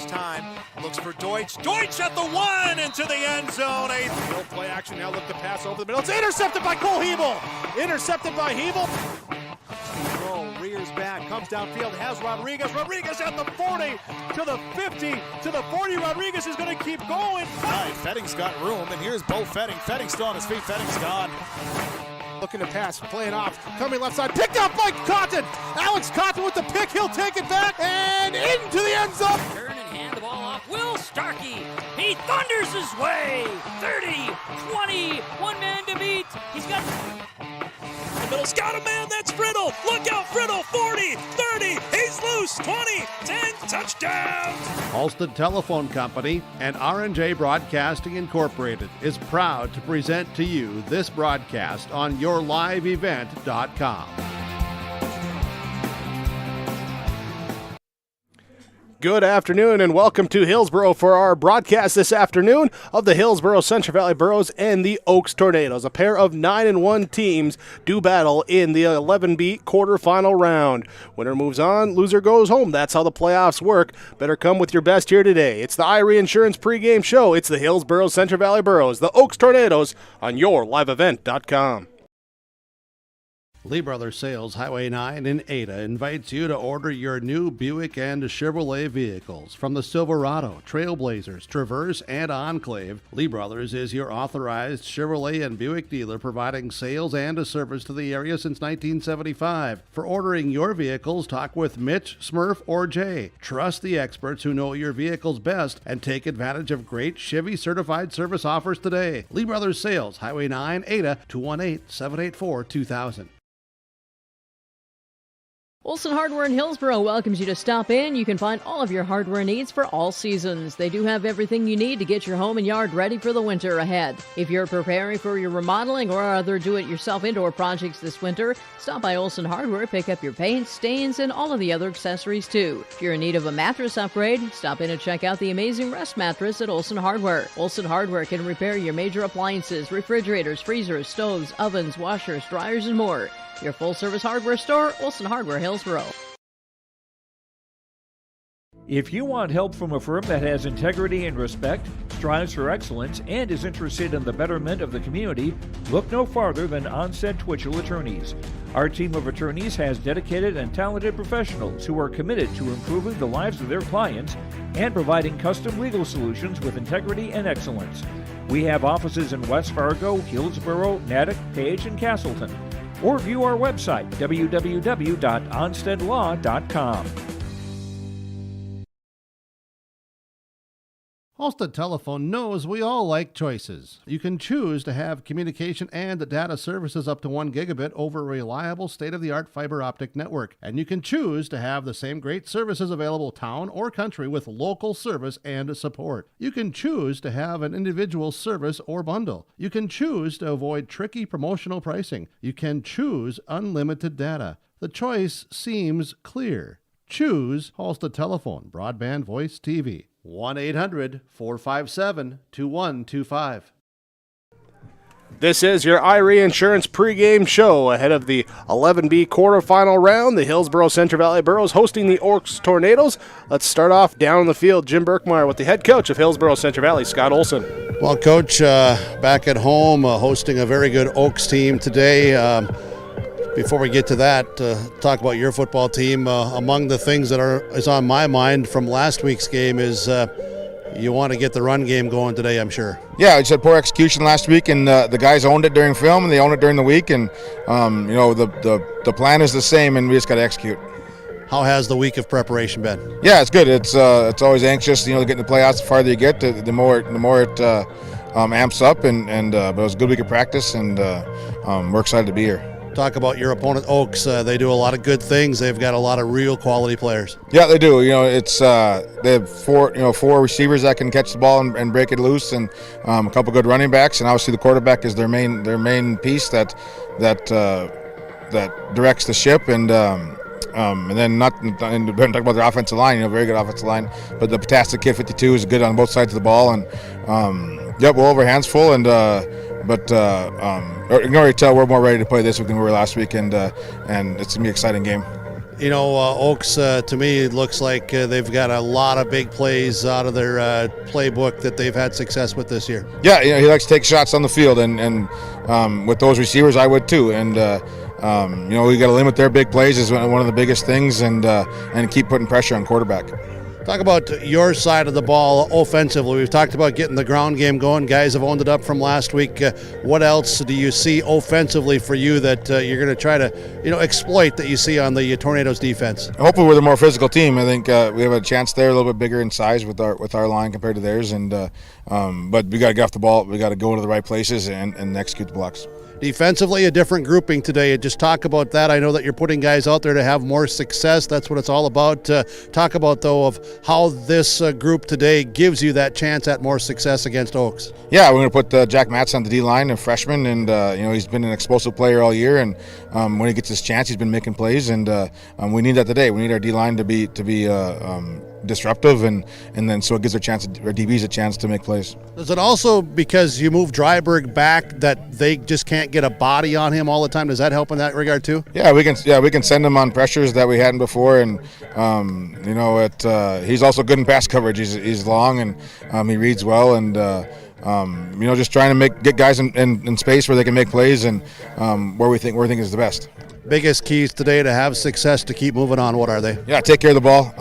time. Looks for Deutsch. Deutsch at the 1 into the end zone. He'll play action now. Look to pass over the middle. It's intercepted by Cole Hebel. Intercepted by Hebel. Rears back, comes downfield, has Rodriguez. Rodriguez at the 40, to the 50, to the 40. Rodriguez is going to keep going. Right, Fetting's got room, and here's Bo Fetting. Fetting's still on his feet. Fetting's gone. Looking to pass, playing off, coming left side, picked up by Cotton. Alex Cotton with the pick. He'll take it back and into the end zone. Turn and hand the ball off. Will Starkey. He thunders his way. 30, 20, one man to beat. He's got The middle's got a man, that's Friddle. Look out, Friddle. 40, 30, he's loose. 20, 10, touchdown. Halstead Telephone Company and R&J Broadcasting Incorporated is proud to present to you this broadcast on yourliveevent.com. Good afternoon and welcome to Hillsboro for our broadcast this afternoon of the Hillsboro-Central Valley Burros and the Oaks Tornadoes. A pair of 9-1 teams do battle in the 11B quarterfinal round. Winner moves on, loser goes home. That's how the playoffs work. Better come with your best here today. It's the IRE Insurance pregame show. It's the Hillsboro-Central Valley Burros, the Oaks Tornadoes on yourliveevent.com. Lee Brothers Sales Highway 9 in Ada invites you to order your new Buick and Chevrolet vehicles from the Silverado, Trailblazers, Traverse, and Enclave. Lee Brothers is your authorized Chevrolet and Buick dealer providing sales and a service to the area since 1975. For ordering your vehicles, talk with Mitch, Smurf, or Jay. Trust the experts who know your vehicles best and take advantage of great Chevy certified service offers today. Lee Brothers Sales Highway 9 Ada 218-784-2000. Olson Hardware in Hillsboro welcomes you to stop in. You can find all of your hardware needs for all seasons. They do have everything you need to get your home and yard ready for the winter ahead. If you're preparing for your remodeling or other do-it-yourself indoor projects this winter, stop by Olson Hardware, pick up your paint, stains, and all of the other accessories too. If you're in need of a mattress upgrade, stop in and check out the amazing Rest Mattress at Olson Hardware. Olson Hardware can repair your major appliances, refrigerators, freezers, stoves, ovens, washers, dryers, and more. Your full-service hardware store, Olson Hardware, Hillsboro. If you want help from a firm that has integrity and respect, strives for excellence, and is interested in the betterment of the community, look no farther than Onstead Twitchell Attorneys. Our team of attorneys has dedicated and talented professionals who are committed to improving the lives of their clients and providing custom legal solutions with integrity and excellence. We have offices in West Fargo, Hillsboro, Natick, Page, and Castleton. Or view our website, www.onsteadlaw.com. Halstead Telephone knows we all like choices. You can choose to have communication and data services up to 1 gigabit over a reliable state-of-the-art fiber optic network. And you can choose to have the same great services available town or country with local service and support. You can choose to have an individual service or bundle. You can choose to avoid tricky promotional pricing. You can choose unlimited data. The choice seems clear. Choose Halstead Telephone, broadband voice TV. 1-800-457-2125. This is your IRE Insurance pregame show ahead of the 11B quarterfinal round. The Hillsboro-Central Valley Burros hosting the Oaks Tornadoes. Let's start off down on the field. Jim Berkmeyer with the head coach of Hillsboro-Central Valley, Scott Olson. Well, Coach, back at home hosting a very good Oaks team today. Before we get to that, talk about your football team. Among the things that is on my mind from last week's game is you want to get the run game going today, I'm sure. Yeah, it's had poor execution last week, and the guys owned it during film, and they owned it during the week, and the plan is the same, and we just got to execute. How has the week of preparation been? Yeah, it's good. It's always anxious, to get in the playoffs. The farther you get, the more it amps up, but it was a good week of practice, and we're excited to be here. Talk about your opponent, Oaks. They do a lot of good things. They've got a lot of real quality players. Yeah, they do. It's they have four receivers that can catch the ball and break it loose, and a couple good running backs, and obviously the quarterback is their main piece that directs the ship, and then not talk about their offensive line. Very good offensive line, but the Patastic kid 52 is good on both sides of the ball, and we'll have our hands full, and you can already tell we're more ready to play this week than we were last week, and it's gonna be an exciting game. Oaks, to me, it looks like they've got a lot of big plays out of their playbook that they've had success with this year. Yeah, he likes to take shots on the field, and with those receivers, I would too. And we got to limit their big plays is one of the biggest things, and keep putting pressure on quarterback. Talk about your side of the ball offensively. We've talked about getting the ground game going. Guys have owned it up from last week. What else do you see offensively for you that you're going to try to, exploit that you see on the Tornadoes defense? Hopefully, we're the more physical team. I think we have a chance there, a little bit bigger in size with our line compared to theirs. And but we got to get off the ball. We got to go to the right places and execute the blocks. Defensively, a different grouping today. Just talk about that. I know that you're putting guys out there to have more success. That's what it's all about. Talk about, though, of how this group today gives you that chance at more success against Oaks. Yeah, we're going to put Jack Matz on the D-line, a freshman, and he's been an explosive player all year. And when he gets his chance, he's been making plays, and we need that today. We need our D-line to be disruptive, and then so it gives our DBs a chance to make plays. Is it also because you move Dryberg back that they just can't get a body on him all the time? Does that help in that regard too? Yeah, we can send him on pressures that we hadn't before, and he's also good in pass coverage. He's long and he reads well, and just trying to get guys in space where they can make plays and where we think is the best. Biggest keys today to have success to keep moving on, what are they? Yeah, take care of the ball,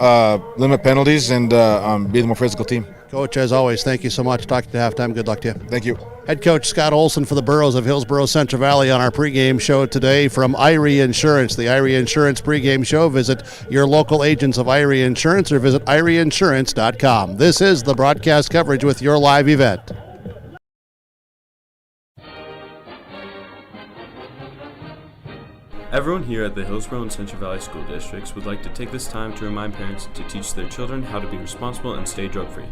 limit penalties, and be the more physical team. Coach, as always, thank you so much. Talk to you at halftime. Good luck to you. Thank you. Head coach Scott Olson for the Burros of Hillsboro-Central Valley on our pregame show today from Irie Insurance. The Irie Insurance pregame show. Visit your local agents of Irie Insurance or visit IrieInsurance.com. This is the broadcast coverage with your live event. Everyone here at the Hillsboro and Central Valley School Districts would like to take this time to remind parents to teach their children how to be responsible and stay drug-free.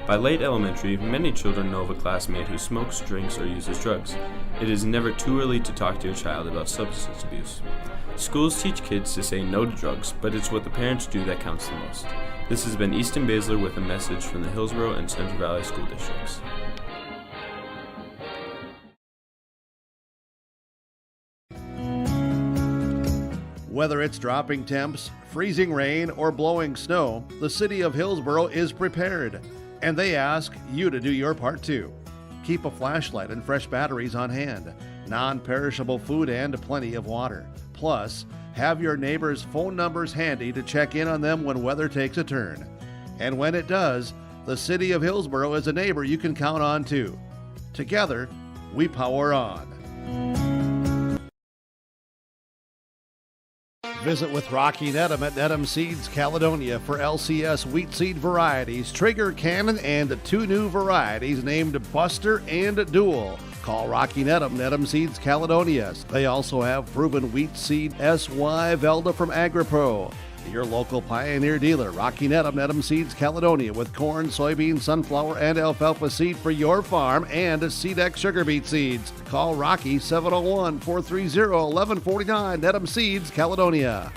By late elementary, many children know of a classmate who smokes, drinks, or uses drugs. It is never too early to talk to your child about substance abuse. Schools teach kids to say no to drugs, but it's what the parents do that counts the most. This has been Easton Baszler with a message from the Hillsboro and Central Valley School Districts. Whether it's dropping temps, freezing rain, or blowing snow, the city of Hillsboro is prepared. And they ask you to do your part too. Keep a flashlight and fresh batteries on hand, non-perishable food, and plenty of water. Plus, have your neighbors' phone numbers handy to check in on them when weather takes a turn. And when it does, the city of Hillsboro is a neighbor you can count on too. Together, we power on. Visit with Rocky Nedham at Nedham Seeds Caledonia for LCS wheat seed varieties, Trigger Cannon, and 2 new varieties named Buster and Dual. Call Rocky Nedham, Nedham Seeds Caledonia. They also have proven wheat seed SY Velda from AgriPro. Your local Pioneer dealer, Rocky Nedham, Nedham Seeds Caledonia, with corn, soybean, sunflower, and alfalfa seed for your farm and Seedex sugar beet seeds. Call Rocky 701-430-1149, Nedham Seeds Caledonia.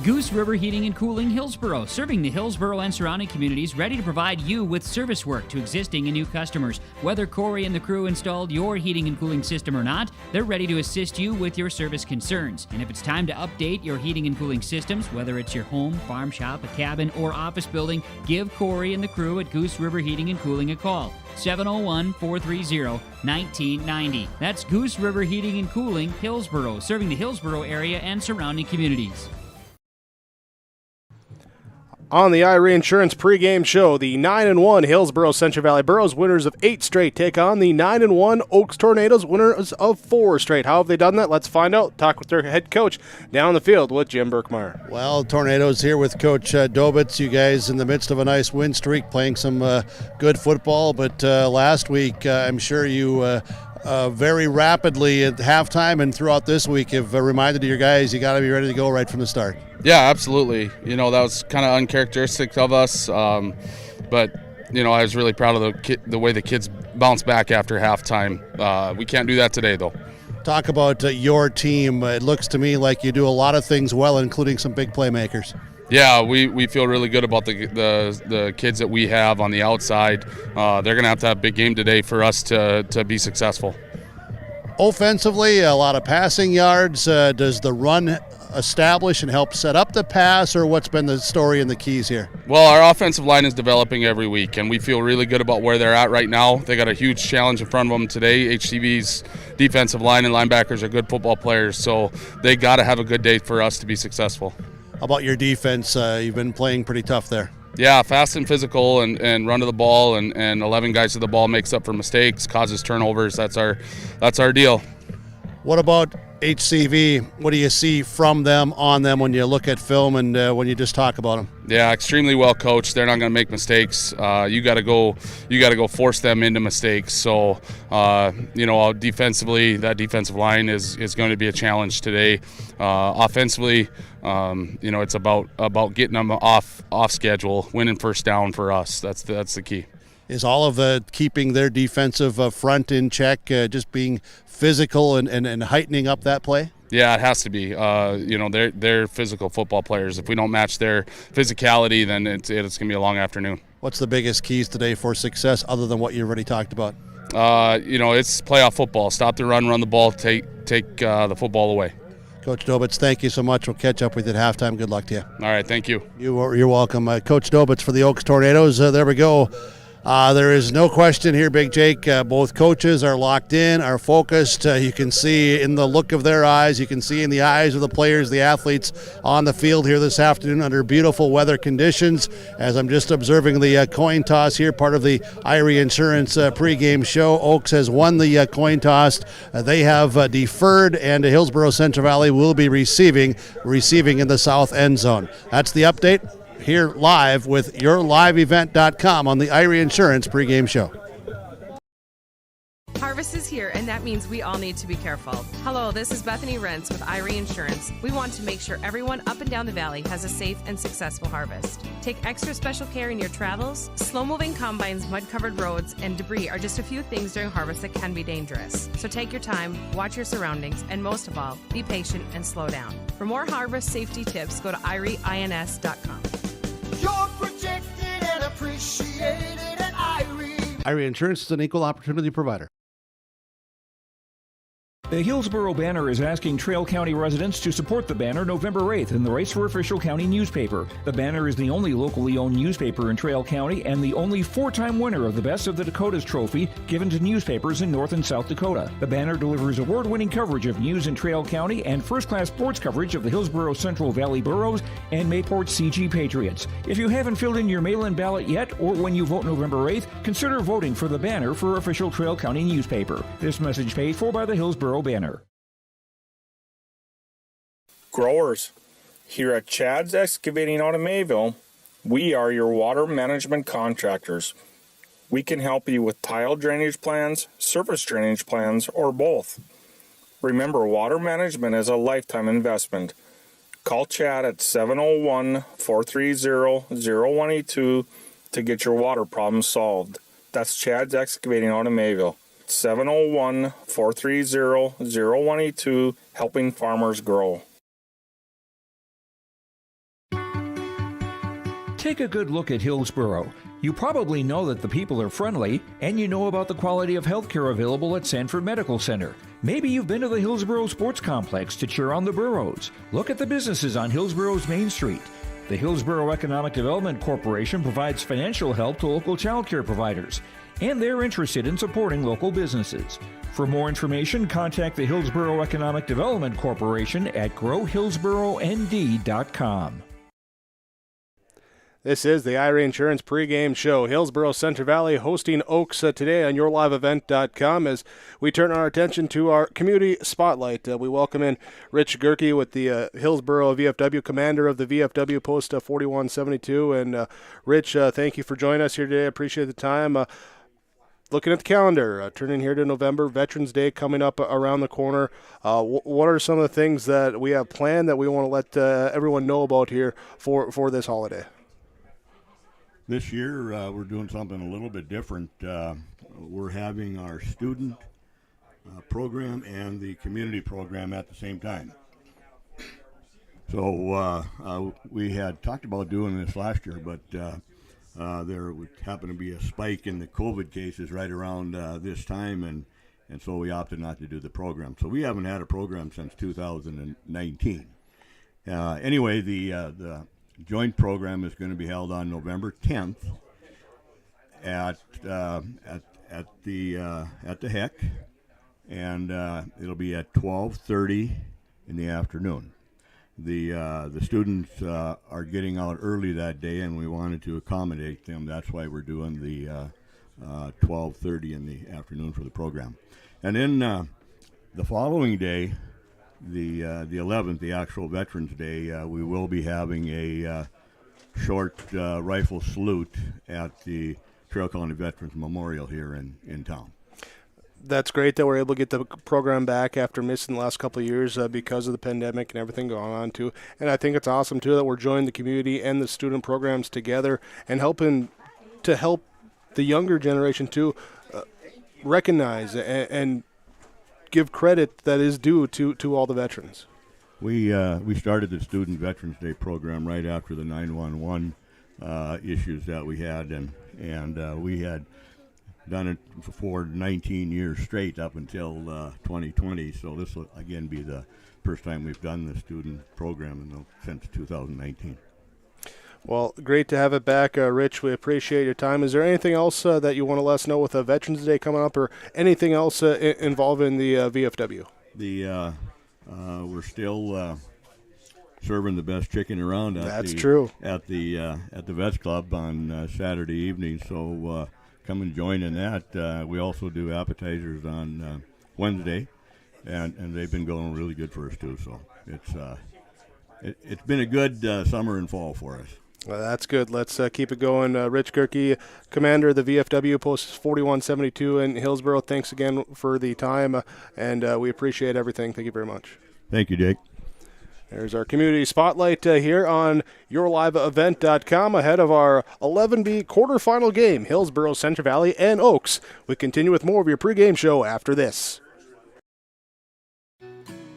Goose River Heating and Cooling Hillsboro, serving the Hillsboro and surrounding communities, ready to provide you with service work to existing and new customers. Whether Corey and the crew installed your heating and cooling system or not, they're ready to assist you with your service concerns. And if it's time to update your heating and cooling systems, whether it's your home, farm shop, a cabin, or office building, give Corey and the crew at Goose River Heating and Cooling a call. 701-430-1990. That's Goose River Heating and Cooling, Hillsboro, serving the Hillsboro area and surrounding communities. On the Irie Insurance pregame show, the 9-1 Hillsboro-Central Valley Burros, winners of 8 straight, take on the 9-1 Oaks Tornadoes, winners of 4 straight. How have they done that? Let's find out. Talk with their head coach down the field with Jim Berkmeyer. Well, Tornadoes here with Coach Dobitz. You guys in the midst of a nice win streak, playing some good football. But last week, I'm sure you very rapidly at halftime and throughout this week have reminded your guys you got to be ready to go right from the start. Yeah, absolutely. That was kind of uncharacteristic of us, but I was really proud of the way the kids bounced back after halftime. We can't do that today, though. Talk about your team. It looks to me like you do a lot of things well, including some big playmakers. Yeah, we feel really good about the kids that we have on the outside. They're going to have a big game today for us to be successful. Offensively, a lot of passing yards. Does the run establish and help set up the pass, or what's been the story and the keys here? Well, our offensive line is developing every week, and we feel really good about where they're at right now. They got a huge challenge in front of them today. HCV's defensive line and linebackers are good football players, so they got to have a good day for us to be successful. How about your defense? You've been playing pretty tough there. Yeah, fast and physical and run to the ball, and 11 guys to the ball makes up for mistakes, causes turnovers. That's our deal. What about HCV? What do you see from them, on them, when you look at film and when you just talk about them? Yeah, extremely well coached. They're not going to make mistakes. You got to go force them into mistakes. So, defensively, that defensive line is going to be a challenge today. Offensively, it's about getting them off schedule, winning first down for us. That's the key. Is all of the keeping their defensive front in check, just being physical and heightening up that play? Yeah, it has to be. They're physical football players. If we don't match their physicality, then it's going to be a long afternoon. What's the biggest keys today for success, other than what you already talked about? It's playoff football. Stop the run the ball, take the football away. Coach Dobitz, thank you so much. We'll catch up with you at halftime. Good luck to you. All right, thank you. You're welcome. Coach Dobitz for the Oaks Tornadoes. There we go. There is no question here, Big Jake. Both coaches are locked in, are focused. You can see in the look of their eyes, you can see in the eyes of the players, the athletes on the field here this afternoon under beautiful weather conditions. As I'm just observing the coin toss here, part of the Irie Insurance pregame show. Oaks has won the coin toss. They have deferred, and Hillsboro-Central Valley will be receiving in the south end zone. That's the update. Here live with yourliveevent.com on the Irie Insurance pregame show. Harvest is here, and that means we all need to be careful. Hello, this is Bethany Rentz with Irie Insurance. We want to make sure everyone up and down the valley has a safe and successful harvest. Take extra special care in your travels. Slow-moving combines, mud-covered roads, and debris are just a few things during harvest that can be dangerous. So take your time, watch your surroundings, and most of all, be patient and slow down. For more harvest safety tips, go to IrieINS.com. You're protected and appreciated at Irie. Irie Insurance is an equal opportunity provider. The Hillsboro Banner is asking Trail County residents to support the banner November 8th in the Race for Official County newspaper. The Banner is the only locally owned newspaper in Trail County and the only four-time winner of the Best of the Dakotas trophy given to newspapers in North and South Dakota. The Banner delivers award-winning coverage of news in Trail County and first-class sports coverage of the Hillsboro-Central Valley Boroughs and Mayport CG Patriots. If you haven't filled in your mail-in ballot yet, or when you vote November 8th, consider voting for the Banner for official Trail County newspaper. This message paid for by the Hillsboro Banner. Growers, here at Chad's Excavating out of Mayville, we are your water management contractors. We can help you with tile drainage plans, surface drainage plans, or both. Remember, water management is a lifetime investment. Call Chad at 701-430-0182 to get your water problem solved. That's Chad's Excavating out of Mayville. 701-430-0182, helping farmers grow. Take a good look at Hillsboro. You probably know that the people are friendly, and you know about the quality of healthcare available at Sanford Medical Center. Maybe you've been to the Hillsboro Sports Complex to cheer on the Burros. Look at the businesses on Hillsboro's Main Street. The Hillsboro Economic Development Corporation provides financial help to local child care providers, and they're interested in supporting local businesses. For more information, contact the Hillsboro Economic Development Corporation at growhillsboroND.com. This is the Irie Insurance pregame show. Hillsboro-Central Valley hosting Oaks today on yourliveevent.com as we turn our attention to our community spotlight. We welcome in Rich Gerke with the Hillsboro VFW, commander of the VFW Post 4172. And Rich, thank you for joining us here today. I appreciate the time. Looking at the calendar, turning here to November, Veterans Day coming up around the corner. What are some of the things that we have planned that we want to let everyone know about here for this holiday? This year, we're doing something a little bit different. We're having our student program and the community program at the same time. So we had talked about doing this last year, but there would happen to be a spike in the COVID cases right around this time, and so we opted not to do the program. So we haven't had a program since 2019. Anyway, the joint program is going to be held on November 10th at the Heck, and it'll be at 12:30 in the afternoon. The students are getting out early that day, and we wanted to accommodate them. That's why we're doing the 12:30 in the afternoon for the program. And then the following day, the 11th, the actual Veterans Day, we will be having a short rifle salute at the Trail County Veterans Memorial here in town. That's great that we're able to get the program back after missing the last couple of years because of the pandemic and everything going on too. And I think it's awesome too that we're joining the community and the student programs together and help the younger generation too recognize and give credit that is due to all the veterans. We started the Student Veterans Day program right after the 911 issues that we had, and we had done it for 19 years straight up until 2020. So this will again be the first time we've done the student program since 2019. Well, great to have it back, Rich. We appreciate your time. Is there anything else that you want to let us know with Veterans Day coming up, or anything else involving the VFW? We're still serving the best chicken around. That's true. At the Vets Club on Saturday evening. So come and join in that. We also do appetizers on Wednesday, and they've been going really good for us too. So it's been a good summer and fall for us. Well, that's good. Let's keep it going. Rich Gerke, Commander of the VFW, Post 4172 in Hillsboro. Thanks again for the time, and we appreciate everything. Thank you very much. Thank you, Jake. There's our community spotlight here on YourLiveEvent.com ahead of our 11B quarterfinal game, Hillsboro-Central Valley and Oaks. We continue with more of your pregame show after this.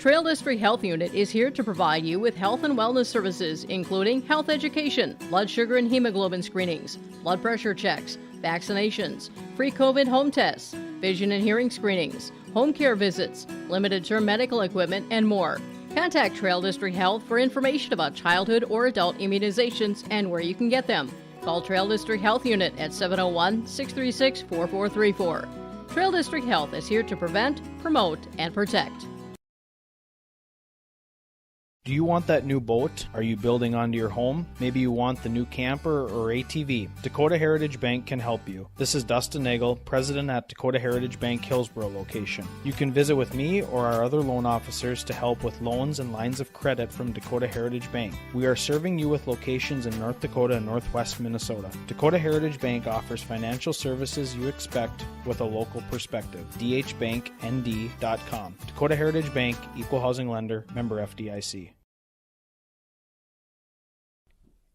Trail District Health Unit is here to provide you with health and wellness services, including health education, blood sugar and hemoglobin screenings, blood pressure checks, vaccinations, free COVID home tests, vision and hearing screenings, home care visits, limited-term medical equipment, and more. Contact Trail District Health for information about childhood or adult immunizations and where you can get them. Call Trail District Health Unit at 701-636-4434. Trail District Health is here to prevent, promote, and protect. Do you want that new boat? Are you building onto your home? Maybe you want the new camper or ATV. Dakota Heritage Bank can help you. This is Dustin Nagel, President at Dakota Heritage Bank Hillsboro location. You can visit with me or our other loan officers to help with loans and lines of credit from Dakota Heritage Bank. We are serving you with locations in North Dakota and Northwest Minnesota. Dakota Heritage Bank offers financial services you expect with a local perspective. dhbanknd.com. Dakota Heritage Bank, Equal Housing Lender, member FDIC.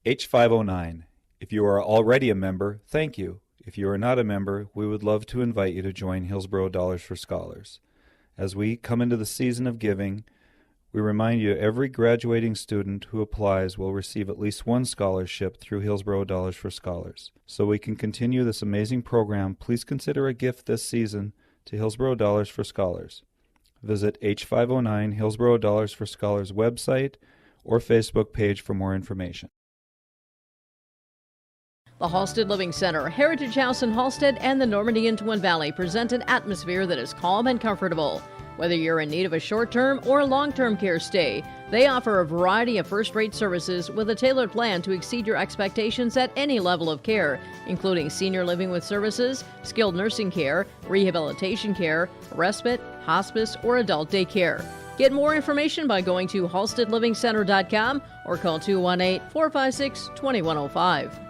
H509. If you are already a member, thank you. If you are not a member, we would love to invite you to join Hillsboro Dollars for Scholars. As we come into the season of giving, we remind you every graduating student who applies will receive at least one scholarship through Hillsboro Dollars for Scholars. So we can continue this amazing program, please consider a gift this season to Hillsboro Dollars for Scholars. Visit H509 Hillsboro Dollars for Scholars website or Facebook page for more information. The Halstead Living Center, Heritage House in Halstead, and the Normandy in Twin Valley present an atmosphere that is calm and comfortable. Whether you're in need of a short-term or long-term care stay, they offer a variety of first-rate services with a tailored plan to exceed your expectations at any level of care, including senior living with services, skilled nursing care, rehabilitation care, respite, hospice, or adult day care. Get more information by going to halsteadlivingcenter.com or call 218-456-2105.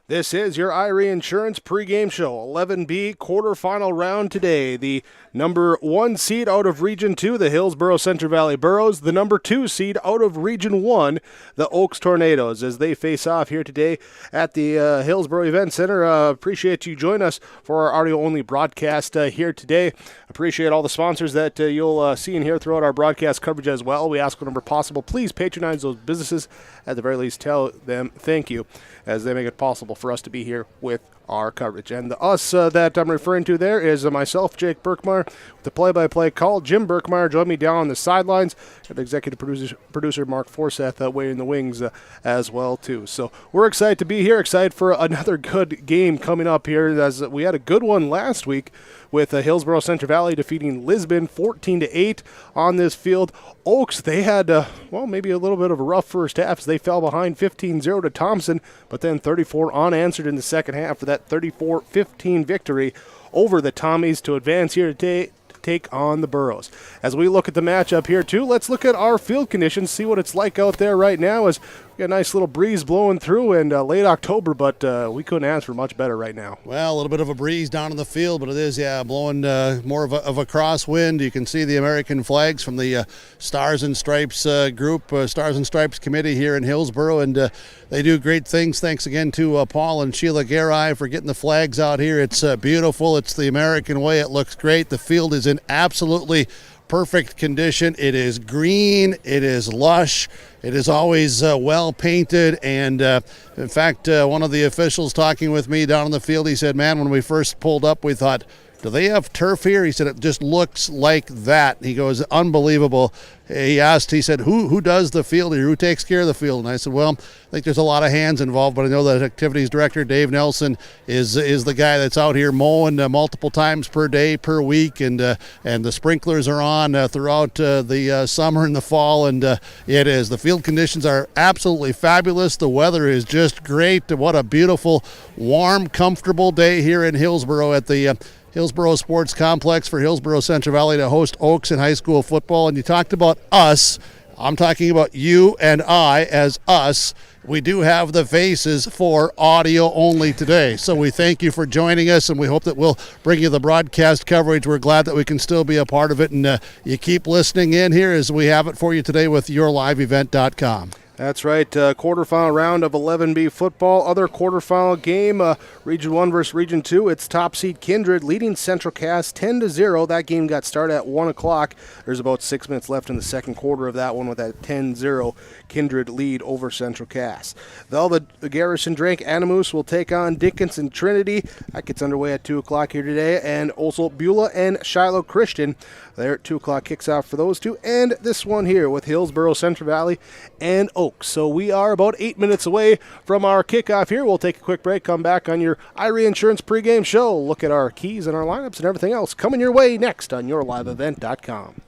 This is your IRE Insurance pregame show, 11B quarterfinal round today. The number 1 seed out of Region 2, the Hillsboro-Central Valley Burros. The number 2 seed out of Region 1, the Oaks Tornadoes, as they face off here today at the Hillsboro Event Center. Appreciate you joining us for our audio-only broadcast here today. Appreciate all the sponsors that you'll see in here throughout our broadcast coverage as well. We ask whenever possible, please patronize those businesses. At the very least, tell them thank you as they make it possible for us to be here with our coverage. And the us that I'm referring to there is myself, Jake Berkmeyer, with the play-by-play call. Jim Berkmeyer joined me down on the sidelines, and executive producer Mark Forseth waiting in the wings as well, too. So we're excited to be here, excited for another good game coming up here, as we had a good one last week with Hillsboro-Central Valley defeating Lisbon 14-8 on this field. Oaks, they had, maybe a little bit of a rough first half as they fell behind 15-0 to Thompson, but then 34 unanswered in the second half for that 34-15 victory over the Tommies to advance here today to take on the Burros. As we look at the matchup here, too, let's look at our field conditions, see what it's like out there right now as we got a nice little breeze blowing through in late October, but we couldn't ask for much better right now. Well, a little bit of a breeze down in the field, but it is, blowing more of a crosswind. You can see the American flags from the Stars and Stripes group, Stars and Stripes committee here in Hillsboro, and they do great things. Thanks again to Paul and Sheila Garai for getting the flags out here. It's beautiful. It's the American way. It looks great. The field is in absolutely perfect condition. It is green. It is lush. It is always well painted. And in fact, one of the officials talking with me down on the field, he said, man, when we first pulled up, we thought, do they have turf here? He said, it just looks like that. He goes, unbelievable. He said, who does the field here? Who takes care of the field? And I said, well, I think there's a lot of hands involved, but I know that activities director, Dave Nelson, is the guy that's out here mowing multiple times per day, per week, and the sprinklers are on throughout the summer and the fall, and it is. The field conditions are absolutely fabulous. The weather is just great. What a beautiful, warm, comfortable day here in Hillsboro at the Hillsboro Sports Complex for Hillsboro-Central Valley to host Oaks in high school football. And you talked about us. I'm talking about you and I as us. We do have the faces for audio only today. So we thank you for joining us, and we hope that we'll bring you the broadcast coverage. We're glad that we can still be a part of it, and you keep listening in here as we have it for you today with yourliveevent.com. That's right, quarterfinal round of 11B football. Other quarterfinal game, Region 1 versus Region 2. It's top seed Kindred leading Central Cass 10-0. That game got started at 1 o'clock. There's about 6 minutes left in the second quarter of that one with that 10-0 Kindred lead over Central Cass. The Garrison Drake Animus will take on Dickinson Trinity. That gets underway at 2 o'clock here today. And also Beulah and Shiloh Christian. There at 2 o'clock kicks off for those two. And this one here with Hillsboro-Central Valley and Oaks. So we are about 8 minutes away from our kickoff here. We'll take a quick break, come back on your Irie Insurance pregame show, look at our keys and our lineups and everything else coming your way next on yourliveevent.com.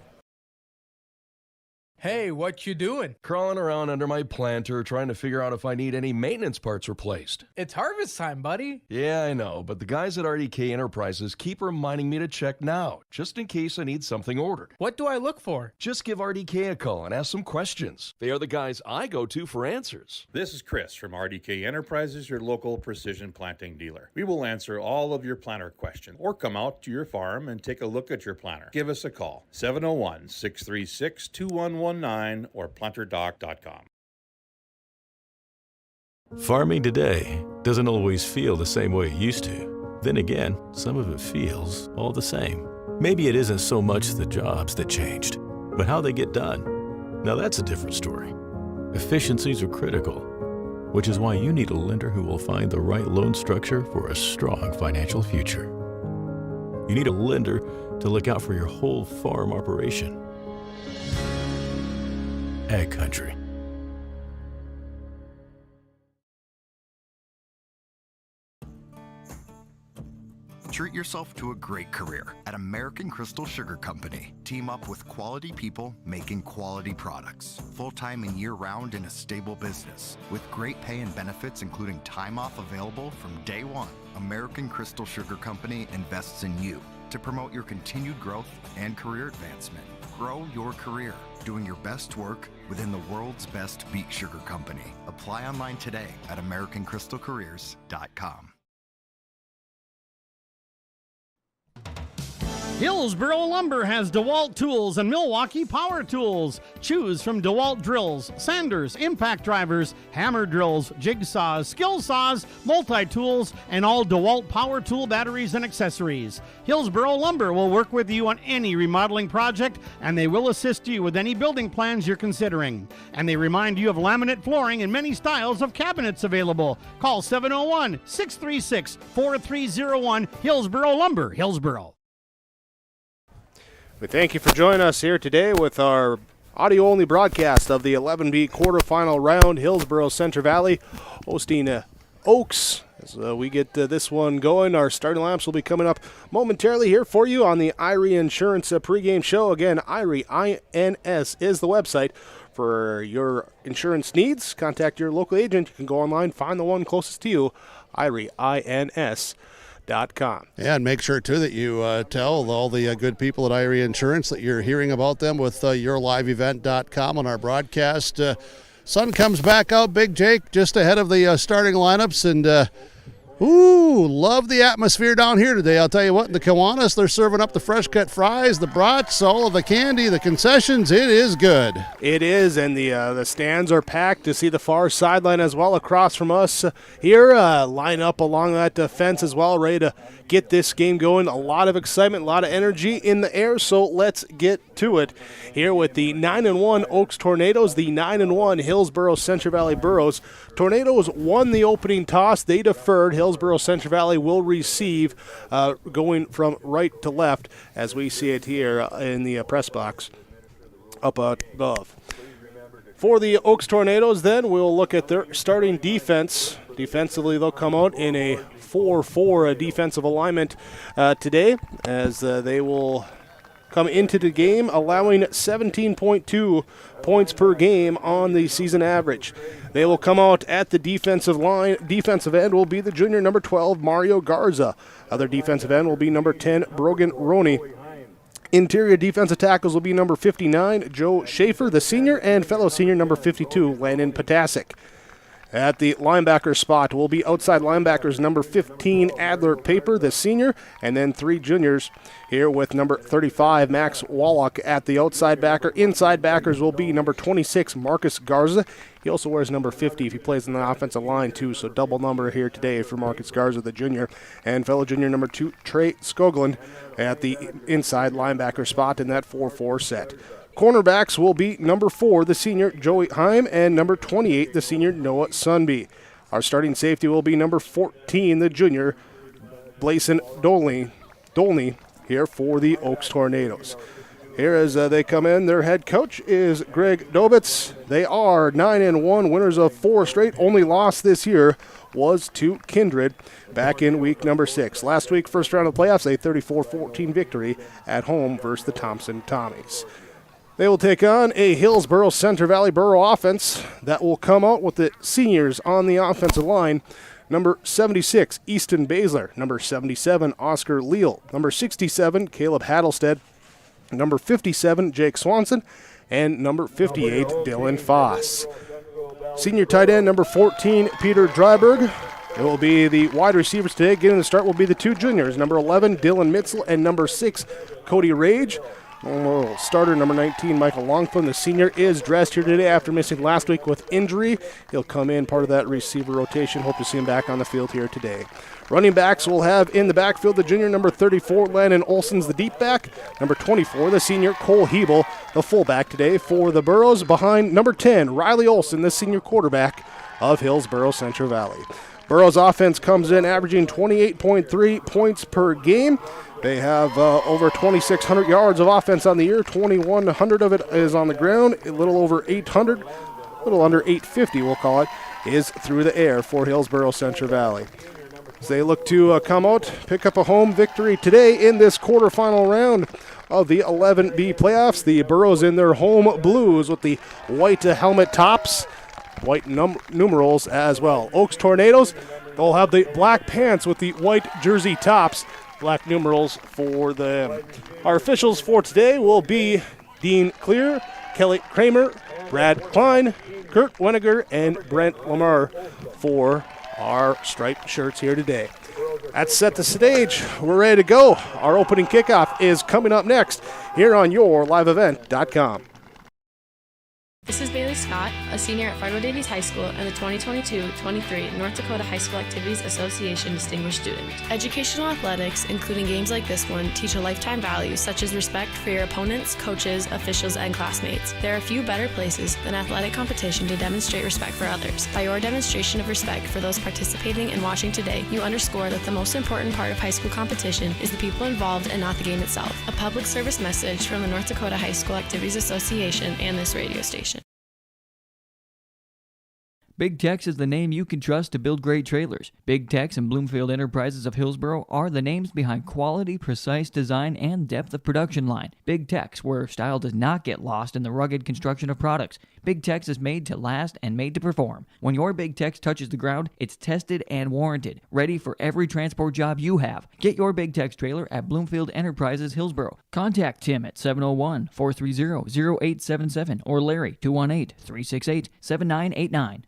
Hey, what you doing? Crawling around under my planter trying to figure out if I need any maintenance parts replaced. It's harvest time, buddy. Yeah, I know, but the guys at RDK Enterprises keep reminding me to check now, just in case I need something ordered. What do I look for? Just give RDK a call and ask some questions. They are the guys I go to for answers. This is Chris from RDK Enterprises, your local precision planting dealer. We will answer all of your planter questions or come out to your farm and take a look at your planter. Give us a call, 701-636-2119 or planterdoc.com. Farming today doesn't always feel the same way it used to. Then again, some of it feels all the same. Maybe it isn't so much the jobs that changed, but how they get done. Now that's a different story. Efficiencies are critical, which is why you need a lender who will find the right loan structure for a strong financial future. You need a lender to look out for your whole farm operation. Ag Country. Treat yourself to a great career at American Crystal Sugar Company. Team up with quality people making quality products. Full-time and year-round in a stable business. With great pay and benefits including time off available from day one. American Crystal Sugar Company invests in you to promote your continued growth and career advancement. Grow your career, doing your best work within the world's best beet sugar company. Apply online today at AmericanCrystalCareers.com. Hillsboro Lumber has DeWalt tools and Milwaukee Power Tools. Choose from DeWalt drills, sanders, impact drivers, hammer drills, jigsaws, skill saws, multi-tools, and all DeWalt power tool batteries and accessories. Hillsboro Lumber will work with you on any remodeling project, and they will assist you with any building plans you're considering. And they remind you of laminate flooring and many styles of cabinets available. Call 701-636-4301, Hillsboro Lumber, Hillsboro. We thank you for joining us here today with our audio-only broadcast of the 11B quarterfinal round. Hillsboro-Central Valley hosting Oaks. As we get this one going, our starting lineups will be coming up momentarily here for you on the Irie Insurance pregame show. Again, Irie, I-N-S, is the website for your insurance needs. Contact your local agent. You can go online, find the one closest to you, Irie, I-N-S.com. And make sure, too, that you tell all the good people at Irie Insurance that you're hearing about them with yourliveevent.com on our broadcast. Sun comes back out, Big Jake, just ahead of the starting lineups. And, love the atmosphere down here today. I'll tell you what, in the Kiwanis, they're serving up the fresh-cut fries, the brats, all of the candy, the concessions. It is good. It is, and the stands are packed to see the far sideline as well across from us here. Line up along that fence as well, ready to get this game going. A lot of excitement, a lot of energy in the air, so let's get to it here with the 9-1 Oaks Tornadoes, the 9-1 Hillsboro-Central Valley Burros. Tornadoes won the opening toss. They deferred. Hillsboro-Central Valley will receive going from right to left as we see it here in the press box up above. For the Oaks Tornadoes, then, we'll look at their starting defense. Defensively, they'll come out in a 4-4 defensive alignment today as they will come into the game allowing 17.2 points per game on the season average. They will come out at the defensive line. Defensive end will be the junior number 12, Mario Garza. Other defensive end will be number 10, Brogan Roney. Interior defensive tackles will be number 59, Joe Schaefer, the senior, and fellow senior number 52, Landon Potasic. At the linebacker spot will be outside linebackers number 15, Adler Paper, the senior, and then three juniors here with number 35, Max Wallach at the outside backer. Inside backers will be number 26, Marcus Garza. He also wears number 50 if he plays in the offensive line, too, so double number here today for Marcus Garza, the junior, and fellow junior number 2, Trey Skoglund at the inside linebacker spot in that 4-4 set. Cornerbacks will be number 4, the senior Joey Heim, and number 28, the senior Noah Sunby. Our starting safety will be number 14, the junior Blason Dolney here for the Oaks Tornadoes. Here as they come in, their head coach is Greg Dobitz. They are 9-1, winners of 4 straight. Only loss this year was to Kindred back in week number 6. Last week, first round of the playoffs, a 34-14 victory at home versus the Thompson Tommies. They will take on a Hillsboro-Central Valley Borough offense that will come out with the seniors on the offensive line. Number 76, Easton Baszler. Number 77, Oscar Leal. Number 67, Caleb Hattlestead. Number 57, Jake Swanson. And number 58, Dylan Foss. Senior tight end, number 14, Peter Dryberg. It will be the wide receivers today. Getting the start will be the 2 juniors, number 11, Dylan Mitzel, and number 6, Cody Rage. Starter number 19, Michael Longflin, the senior, is dressed here today after missing last week with injury. He'll come in part of that receiver rotation. Hope to see him back on the field here today. Running backs will have in the backfield the junior number 34, Landon Olson's the deep back. Number 24, the senior Cole Hebel, the fullback today for the Burros. Behind number 10, Riley Olson, the senior quarterback of Hillsboro-Central Valley. Burros offense comes in averaging 28.3 points per game. They have over 2,600 yards of offense on the year. 2,100 of it is on the ground. A little over 800, a little under 850 we'll call it, is through the air for Hillsboro-Central Valley. As they look to come out, pick up a home victory today in this quarterfinal round of the 11B playoffs. The Burros in their home blues with the white helmet tops, white numerals as well. Oaks Tornadoes, they'll have the black pants with the white jersey tops, black numerals for them. Our officials for today will be Dean Clear, Kelly Kramer, Brad Klein, Kurt Weniger, and Brent Lamar for our striped shirts here today. That's set the stage. We're ready to go. Our opening kickoff is coming up next here on YourLiveEvent.com. This is Bailey Scott, a senior at Fargo Davies High School and the 2022-23 North Dakota High School Activities Association Distinguished Student. Educational athletics, including games like this one, teach a lifetime values such as respect for your opponents, coaches, officials, and classmates. There are few better places than athletic competition to demonstrate respect for others. By your demonstration of respect for those participating and watching today, you underscore that the most important part of high school competition is the people involved and not the game itself. A public service message from the North Dakota High School Activities Association and this radio station. Big Tex is the name you can trust to build great trailers. Big Tex and Bloomfield Enterprises of Hillsboro are the names behind quality, precise design, and depth of production line. Big Tex, where style does not get lost in the rugged construction of products. Big Tex is made to last and made to perform. When your Big Tex touches the ground, it's tested and warranted, ready for every transport job you have. Get your Big Tex trailer at Bloomfield Enterprises Hillsboro. Contact Tim at 701-430-0877 or Larry 218-368-7989.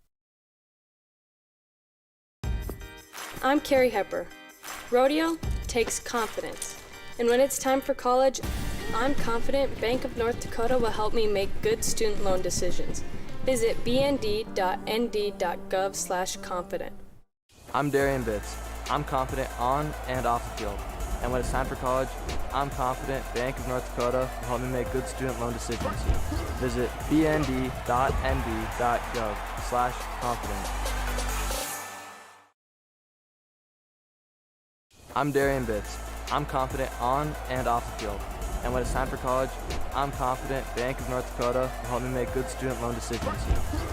I'm Carrie Hepper. Rodeo takes confidence. And when it's time for college, I'm confident Bank of North Dakota will help me make good student loan decisions. Visit bnd.nd.gov/confident. I'm Darian Bitts. I'm confident on and off the field. And when it's time for college, I'm confident Bank of North Dakota will help me make good student loan decisions. Visit bnd.nd.gov/confident. I'm Darian Bitts. I'm confident on and off the field. And when it's time for college, I'm confident Bank of North Dakota will help me make good student loan decisions.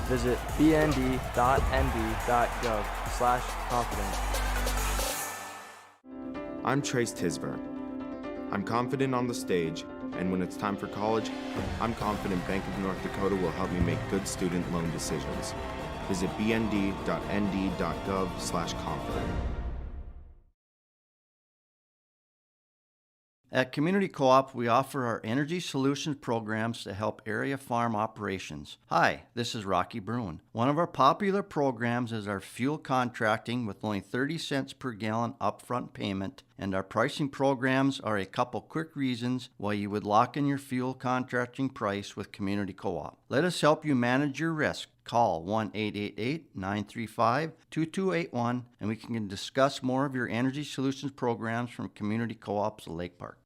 Visit bnd.nd.gov/confident. I'm Trace Tisver. I'm confident on the stage, and when it's time for college, I'm confident Bank of North Dakota will help me make good student loan decisions. Visit bnd.nd.gov/confident. At Community Co-op, we offer our energy solutions programs to help area farm operations. Hi, this is Rocky Bruin. One of our popular programs is our fuel contracting with only 30 cents per gallon upfront payment, and our pricing programs are a couple quick reasons why you would lock in your fuel contracting price with Community Co-op. Let us help you manage your risk. Call 1-888-935-2281 and we can discuss more of your energy solutions programs from Community Co-ops Lake Park.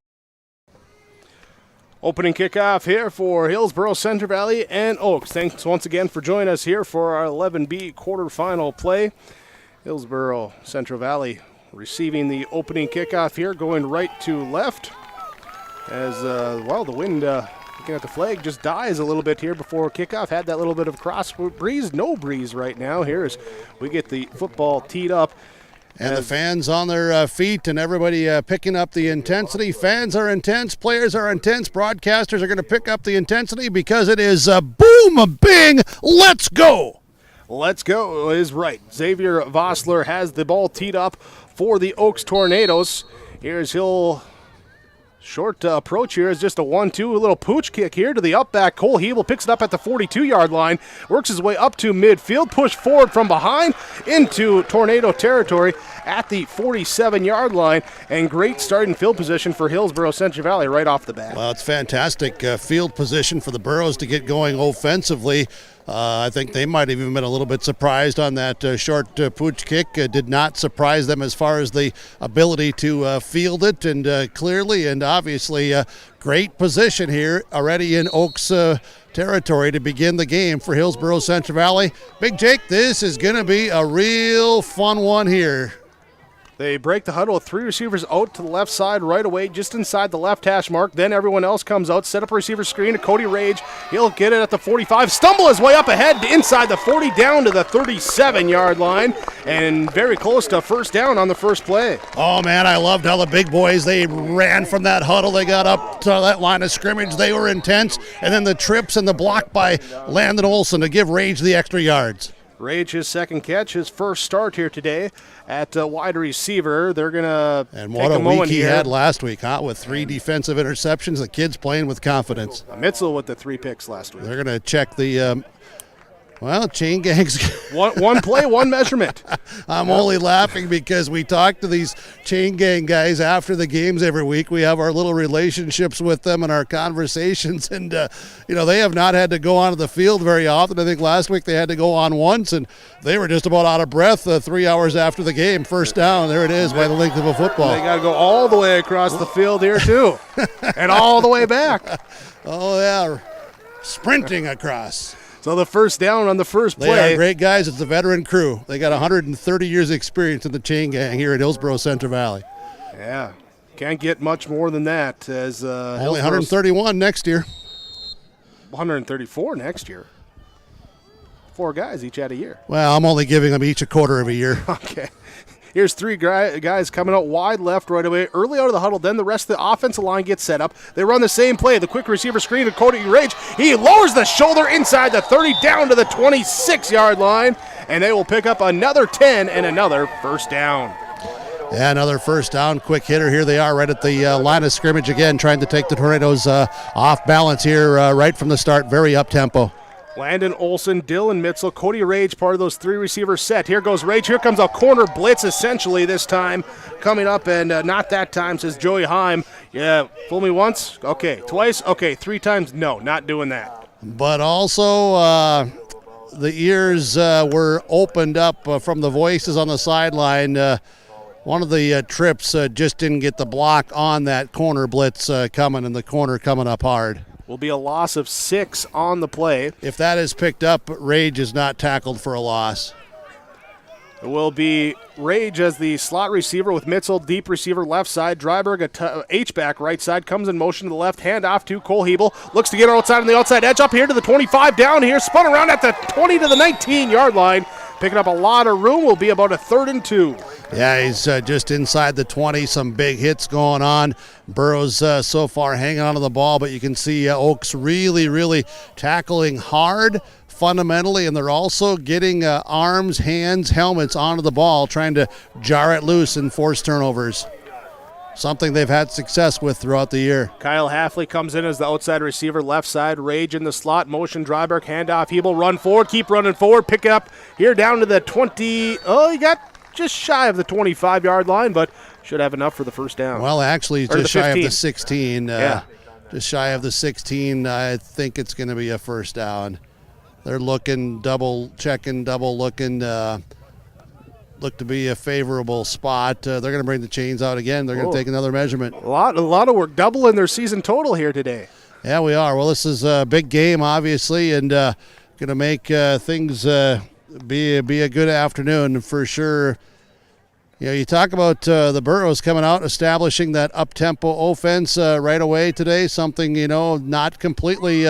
Opening kickoff here for Hillsboro, Central Valley, and Oaks. Thanks once again for joining us here for our 11B quarterfinal play. Hillsboro, Central Valley receiving the opening kickoff here, going right to left. As, the wind, looking at the flag, just dies a little bit here before kickoff. Had that little bit of cross breeze, no breeze right now here as we get the football teed up. And the fans on their feet and everybody picking up the intensity. Fans are intense. Players are intense. Broadcasters are going to pick up the intensity because it is boom, bing, let's go. Let's go is right. Xavier Vossler has the ball teed up for the Oaks Tornadoes. Here's Hill. Short approach here is just a 1-2, a little pooch kick here to the up back. Cole Hebel picks it up at the 42-yard line, works his way up to midfield, push forward from behind into Tornado territory at the 47-yard line, and great starting field position for Hillsboro Central Valley right off the bat. Well, it's fantastic field position for the Burros to get going offensively. I think they might have even been a little bit surprised on that short pooch kick. Did not surprise them as far as the ability to field it, and clearly and obviously great position here already in Oaks territory to begin the game for Hillsboro Central Valley. Big Jake, this is going to be a real fun one here. They break the huddle with three receivers out to the left side right away, just inside the left hash mark. Then everyone else comes out, set up a receiver screen to Cody Rage. He'll get it at the 45, stumble his way up ahead to inside the 40, down to the 37-yard line, and very close to first down on the first play. Oh, man, I loved how the big boys, they ran from that huddle. They got up to that line of scrimmage. They were intense. And then the trips and the block by Landon Olson to give Rage the extra yards. Rage, his second catch, his first start here today at wide receiver. They're going to And what a week he had last week, huh? With 3 defensive interceptions. The kid's playing with confidence. Mitzel with the 3 picks last week. They're going to check the Well, chain gangs. one play, one measurement. I'm only laughing because we talk to these chain gang guys after the games every week. We have our little relationships with them and our conversations, and they have not had to go onto the field very often. I think last week they had to go on once, and they were just about out of breath 3 hours after the game. First down, there it is by the length of a football. They got to go all the way across the field here too, and all the way back. Oh yeah, sprinting across. So the first down on the first play. They are great guys. It's the veteran crew. They got 130 years experience in the chain gang here at Hillsboro-Central Valley. Yeah, can't get much more than that. As only 131 next year. 134 next year. 4 guys each had a year. Well, I'm only giving them each a quarter of a year. Okay. Here's 3 guys coming out wide left right away, early out of the huddle. Then the rest of the offensive line gets set up. They run the same play. The quick receiver screen to Cody Rage. He lowers the shoulder inside the 30 down to the 26-yard line, and they will pick up another 10 and another first down. Yeah, another first down. Quick hitter. Here they are right at the line of scrimmage again, trying to take the Tornadoes off balance here right from the start. Very up-tempo. Landon Olson, Dylan Mitzel, Cody Rage, part of those 3 receivers set. Here goes Rage. Here comes a corner blitz essentially this time. Coming up, and not that time, says Joey Heim. Yeah, fool me once? Okay. Twice? Okay. 3 times? No, not doing that. But also the ears were opened up from the voices on the sideline. One of the trips just didn't get the block on that corner blitz coming, and the corner coming up hard. Will be a loss of 6 on the play. If that is picked up, Rage is not tackled for a loss. It will be Rage as the slot receiver with Mitzel, deep receiver left side. Dryberg, H-back right side, comes in motion to the left, hand off to Cole Hebel. Looks to get outside on the outside edge, up here to the 25, down here, spun around at the 20 to the 19-yard line. Picking up a lot of room, will be about a 3rd and 2. Yeah, he's just inside the 20. Some big hits going on. Burrows so far hanging onto the ball, but you can see Oaks really tackling hard fundamentally, and they're also getting arms, hands, helmets onto the ball, trying to jar it loose and force turnovers. Something they've had success with throughout the year. Kyle Halfley comes in as the outside receiver, left side. Rage in the slot, motion, Dryberg, handoff. Hebel, run forward, keep running forward, pick up here down to the 20. Oh, he got just shy of the 25-yard line, but should have enough for the first down. Well, actually, just shy of the 16. Yeah. Just shy of the 16. I think it's going to be a first down. They're looking, double checking, double looking. Look to be a favorable spot. They're going to bring the chains out again. They're going to take another measurement. A lot of work, doubling their season total here today. Yeah, we are. Well, this is a big game, obviously, and going to make things be a good afternoon for sure. You talk about the Burros coming out, establishing that up-tempo offense right away today, something, not completely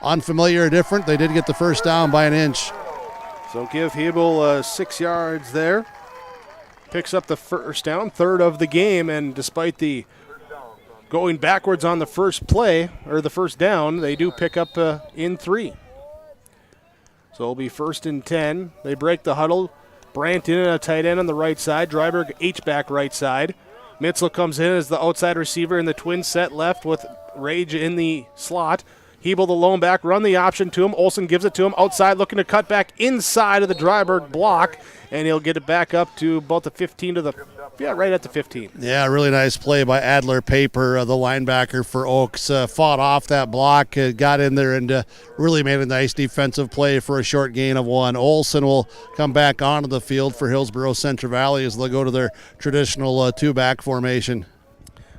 unfamiliar or different. They did get the first down by an inch. So give Hebel 6 yards there. Picks up the first down, 3rd of the game, and despite the going backwards on the first play, or the first down, they do pick up in 3. So it'll be 1st and 10. They break the huddle. Brandt in a tight end on the right side. Dryberg H-back right side. Mitzel comes in as the outside receiver in the twin set left with Rage in the slot. Hebel, the lone back, run the option to him. Olsen gives it to him outside, looking to cut back inside of the Dryberg block, and he'll get it back up to about the 15 to the, right at the 15. Yeah, really nice play by Adler Paper, the linebacker for Oaks. Fought off that block, got in there, and really made a nice defensive play for a short gain of 1. Olsen will come back onto the field for Hillsboro-Central Valley as they'll go to their traditional 2-back formation.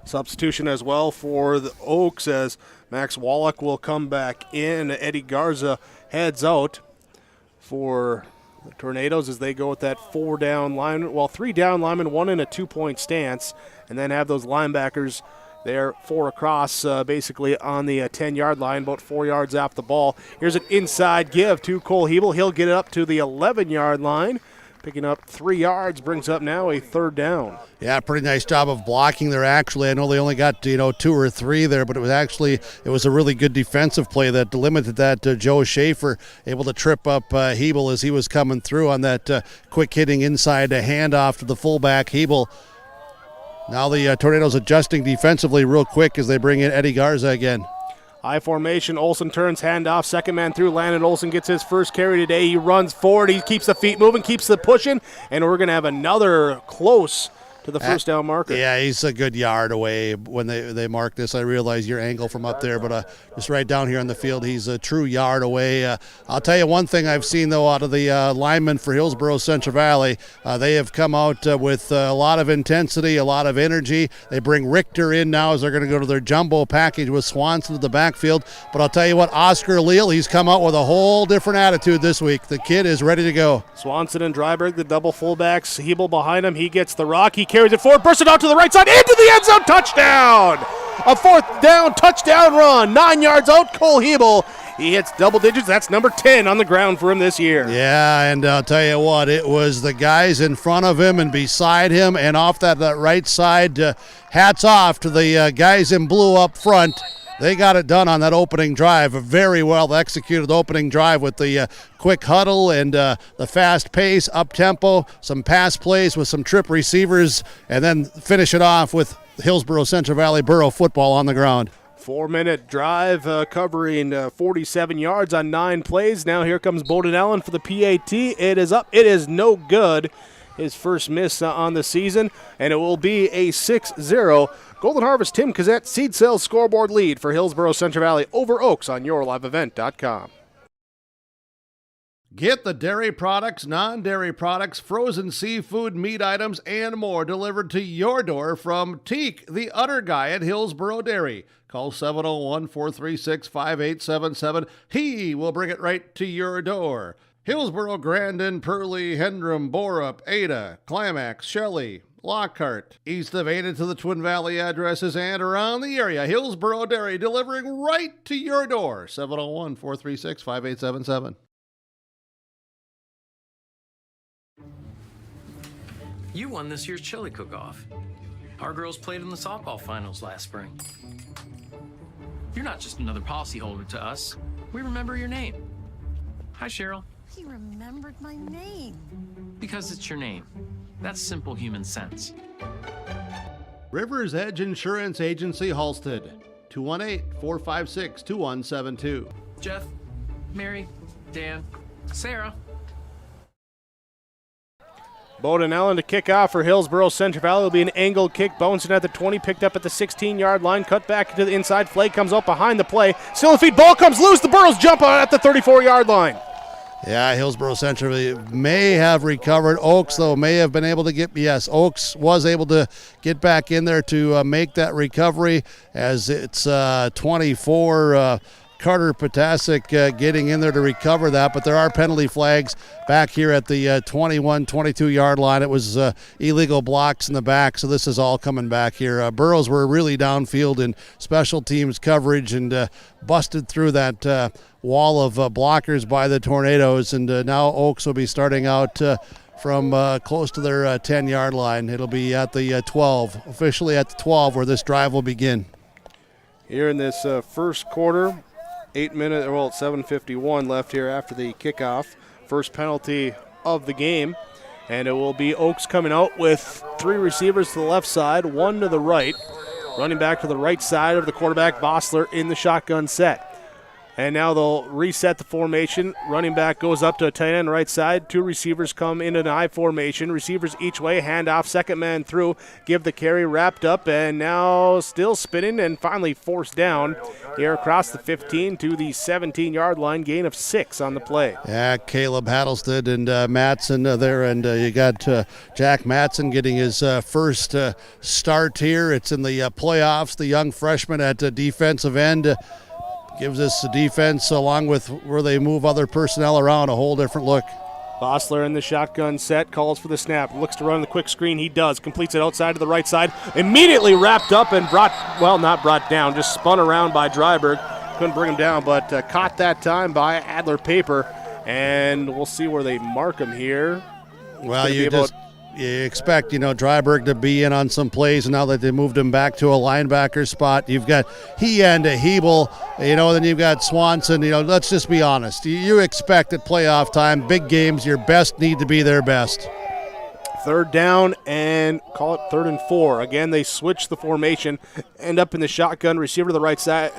Substitution as well for the Oaks as Max Wallach will come back in. Eddie Garza heads out for the Tornadoes as they go with that 4-down line. Well, 3 down linemen, 1 in a 2-point stance, and then have those linebackers there 4 across basically on the 10-yard line, about 4 yards off the ball. Here's an inside give to Cole Hebel. He'll get it up to the 11-yard line. Picking up 3 yards, brings up now a 3rd down. Yeah, pretty nice job of blocking there, actually. I know they only got, 2 or 3 there, but it was a really good defensive play that limited that. Joe Schaefer able to trip up Hebel as he was coming through on that quick hitting inside handoff to the fullback, Hebel. Now the Tornadoes adjusting defensively real quick as they bring in Eddie Garza again. High formation, Olsen turns, handoff, second man through, Landon Olsen gets his first carry today. He runs forward, he keeps the feet moving, keeps the pushing, and we're going to have another close to the first down marker. Yeah, he's a good yard away when they mark this. I realize your angle from up there, but just right down here on the field, he's a true yard away. I'll tell you one thing I've seen, though, out of the linemen for Hillsboro-Central Valley. They have come out with a lot of intensity, a lot of energy. They bring Richter in now as they're going to go to their jumbo package with Swanson to the backfield. But I'll tell you what, Oscar Leal, he's come out with a whole different attitude this week. The kid is ready to go. Swanson and Dryberg, the double fullbacks. Hebel behind him. He gets the rock. He carries it forward, bursts it out to the right side, into the end zone, touchdown! A fourth down touchdown run, 9 yards out, Cole Hebel. He hits double digits. That's number 10 on the ground for him this year. Yeah, and I'll tell you what, it was the guys in front of him and beside him and off that right side. Hats off to the guys in blue up front. They got it done on that opening drive. A very well executed opening drive with the quick huddle and the fast pace, up-tempo, some pass plays with some trip receivers, and then finish it off with Hillsboro-Central Valley Borough football on the ground. 4-minute drive covering 47 yards on 9 plays. Now here comes Bowden Allen for the PAT. It is up. It is no good. His first miss on the season, and it will be a 6-0 Golden Harvest Tim Cassette seed sales scoreboard lead for Hillsboro-Central Valley over Oaks on yourliveevent.com. Get the dairy products, non-dairy products, frozen seafood, meat items, and more delivered to your door from Teak, the Utter Guy at Hillsboro Dairy. Call 701-436-5877. He will bring it right to your door. Hillsboro, Grandin, Purley, Hendrum, Borup, Ada, Climax, Shelley, Lockhart, east of Ada to the Twin Valley addresses and around the area. Hillsboro Dairy delivering right to your door. 701-436-5877. You won this year's chili cook-off. Our girls played in the softball finals last spring. You're not just another policyholder to us. We remember your name. Hi, Cheryl. He remembered my name. Because it's your name. That's simple human sense. River's Edge Insurance Agency, Halsted. 218-456-2172. Jeff, Mary, Dan, Sarah. Bowden Allen to kick off for Hillsboro-Central Valley. Will be an angled kick, bouncing at the 20, picked up at the 16-yard line, cut back to the inside. Flag comes out behind the play. Still in feet, ball comes loose. The Burros jump out at the 34-yard line. Yeah, Hillsboro-Central may have recovered. Oaks, though, may have been able to get, yes, Oaks was able to get back in there to make that recovery as it's 24 Carter Potasic getting in there to recover that, but there are penalty flags back here at the 21-22-yard line. It was illegal blocks in the back, so this is all coming back here. Burros were really downfield in special teams coverage and busted through that wall of blockers by the Tornadoes, and now Oaks will be starting out from close to their 10-yard line. It'll be at the 12, officially at the 12, where this drive will begin. Here in this first quarter, 7:51 left here after the kickoff. First penalty of the game, and it will be Oaks coming out with 3 receivers to the left side, 1 to the right. Running back to the right side of the quarterback, Bossler, in the shotgun set. And now they'll reset the formation. Running back goes up to a tight end right side. 2 receivers come in an I formation. Receivers each way, handoff, second man through. Give the carry, wrapped up, and now still spinning and finally forced down here across the 15 to the 17-yard line. Gain of 6 on the play. Yeah, Caleb Hattlestead and Matson there, and you got Jack Matson getting his first start here. It's in the playoffs. The young freshman at defensive end. Gives us the defense, along with where they move other personnel around, a whole different look. Bossler in the shotgun set, calls for the snap, looks to run the quick screen. He does, completes it outside to the right side. Immediately wrapped up and not brought down, just spun around by Dryberg. Couldn't bring him down, but caught that time by Adler Paper. And we'll see where they mark him here. Well, you expect, Dryberg to be in on some plays, and now that they moved him back to a linebacker spot, you've got he and Hebel, then you've got Swanson. Let's just be honest. You expect at playoff time, big games, your best need to be their best. Third down and call it 3rd and 4. Again, they switch the formation, end up in the shotgun, receiver to the right side.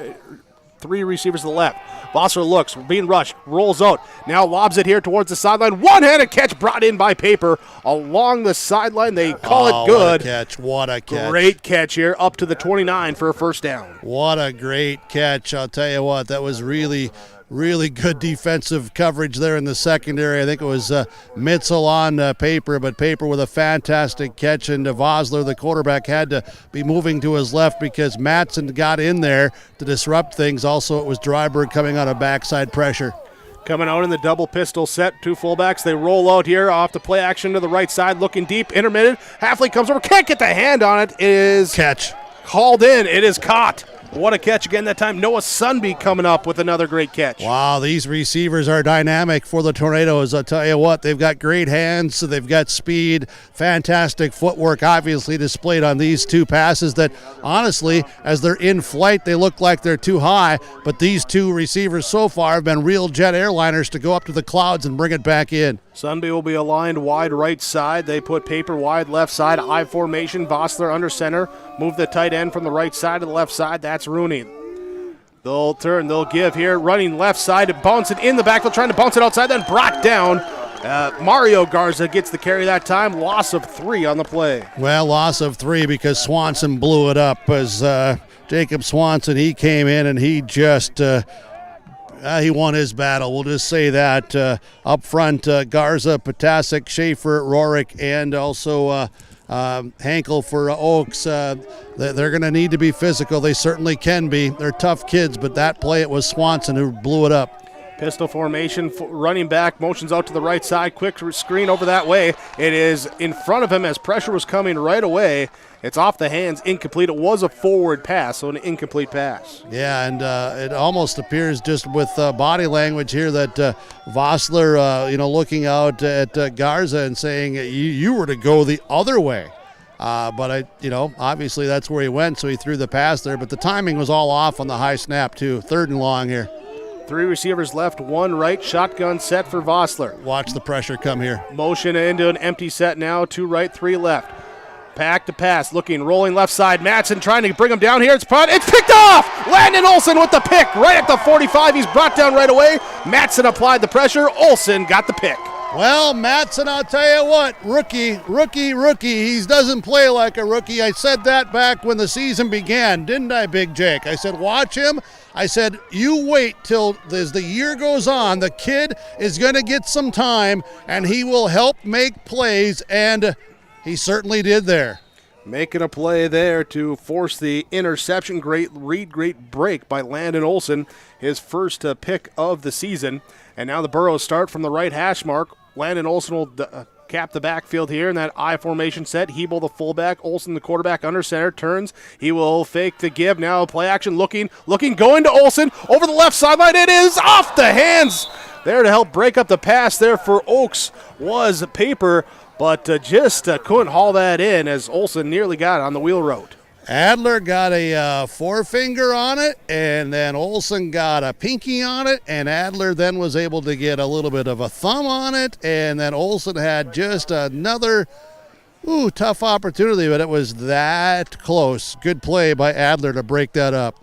three receivers to the left. Vossler looks, being rushed, rolls out, now lobs it here towards the sideline. One-handed catch brought in by Paper along the sideline. They call it good. What a catch. Great catch here, up to the 29 for a first down. What a great catch. I'll tell you what, that was really good defensive coverage there in the secondary. I think it was Mitzel on Paper, but Paper with a fantastic catch, and Vossler, the quarterback, had to be moving to his left because Matson got in there to disrupt things. Also, it was Dryberg coming on a backside pressure. Coming out in the double pistol set, two fullbacks. They roll out here off the play action to the right side, looking deep, intermittent. Halfley comes over, can't get the hand on it. It is catch. Called in. It is caught. What a catch again that time. Noah Sunby coming up with another great catch. Wow, these receivers are dynamic for the Tornadoes. I'll tell you what, they've got great hands, so they've got speed, fantastic footwork obviously displayed on these two passes that honestly, as they're in flight, they look like they're too high, but these two receivers so far have been real jet airliners to go up to the clouds and bring it back in. Sunby will be aligned wide right side. They put Paper wide left side. I formation. Vossler under center. Move the tight end from the right side to the left side. That's Rooney. They'll turn. They'll give here. Running left side. Bounce it in the backfield. Trying to bounce it outside. Then brought down. Mario Garza gets the carry that time. Loss of 3 on the play. Well, loss of 3 because Swanson blew it up as Jacob Swanson, he came in and he just... he won his battle. We'll just say that. Up front, Garza, Potasic, Schaefer, Rorick, and also Hankel for Oaks. They're going to need to be physical. They certainly can be. They're tough kids, but that play, it was Swanson who blew it up. Pistol formation, running back, motions out to the right side, quick screen over that way. It is in front of him as pressure was coming right away. It's off the hands, incomplete. It was a forward pass, so an incomplete pass. Yeah, and it almost appears just with body language here that Vossler, looking out at Garza and saying you were to go the other way. But obviously that's where he went, so he threw the pass there. But the timing was all off on the high snap too. 3rd and long here. 3 receivers left, 1 right, shotgun set for Vossler. Watch the pressure come here. Motion into an empty set now, 2 right, 3 left. Pack to pass, looking, rolling left side. Matson trying to bring him down here. It's picked off! Landon Olsen with the pick right at the 45. He's brought down right away. Matson applied the pressure. Olsen got the pick. Well, Matson, I'll tell you what, rookie. He doesn't play like a rookie. I said that back when the season began, didn't I, Big Jake? I said, watch him. I said, you wait till as the year goes on, the kid is going to get some time, and he will help make plays, and he certainly did there. Making a play there to force the interception. Great read, great break by Landon Olsen, his first pick of the season. And now the Burros start from the right hash mark. Landon Olsen will cap the backfield here in that I formation set. Hebel the fullback, Olsen the quarterback under center, turns. He will fake the give. Now play action, looking, going to Olsen over the left sideline. It is off the hands. There to help break up the pass there for Oaks was Paper, but just couldn't haul that in as Olsen nearly got it on the wheel route. Adler got a forefinger on it, and then Olsen got a pinky on it, and Adler then was able to get a little bit of a thumb on it, and then Olsen had just another tough opportunity, but it was that close. Good play by Adler to break that up.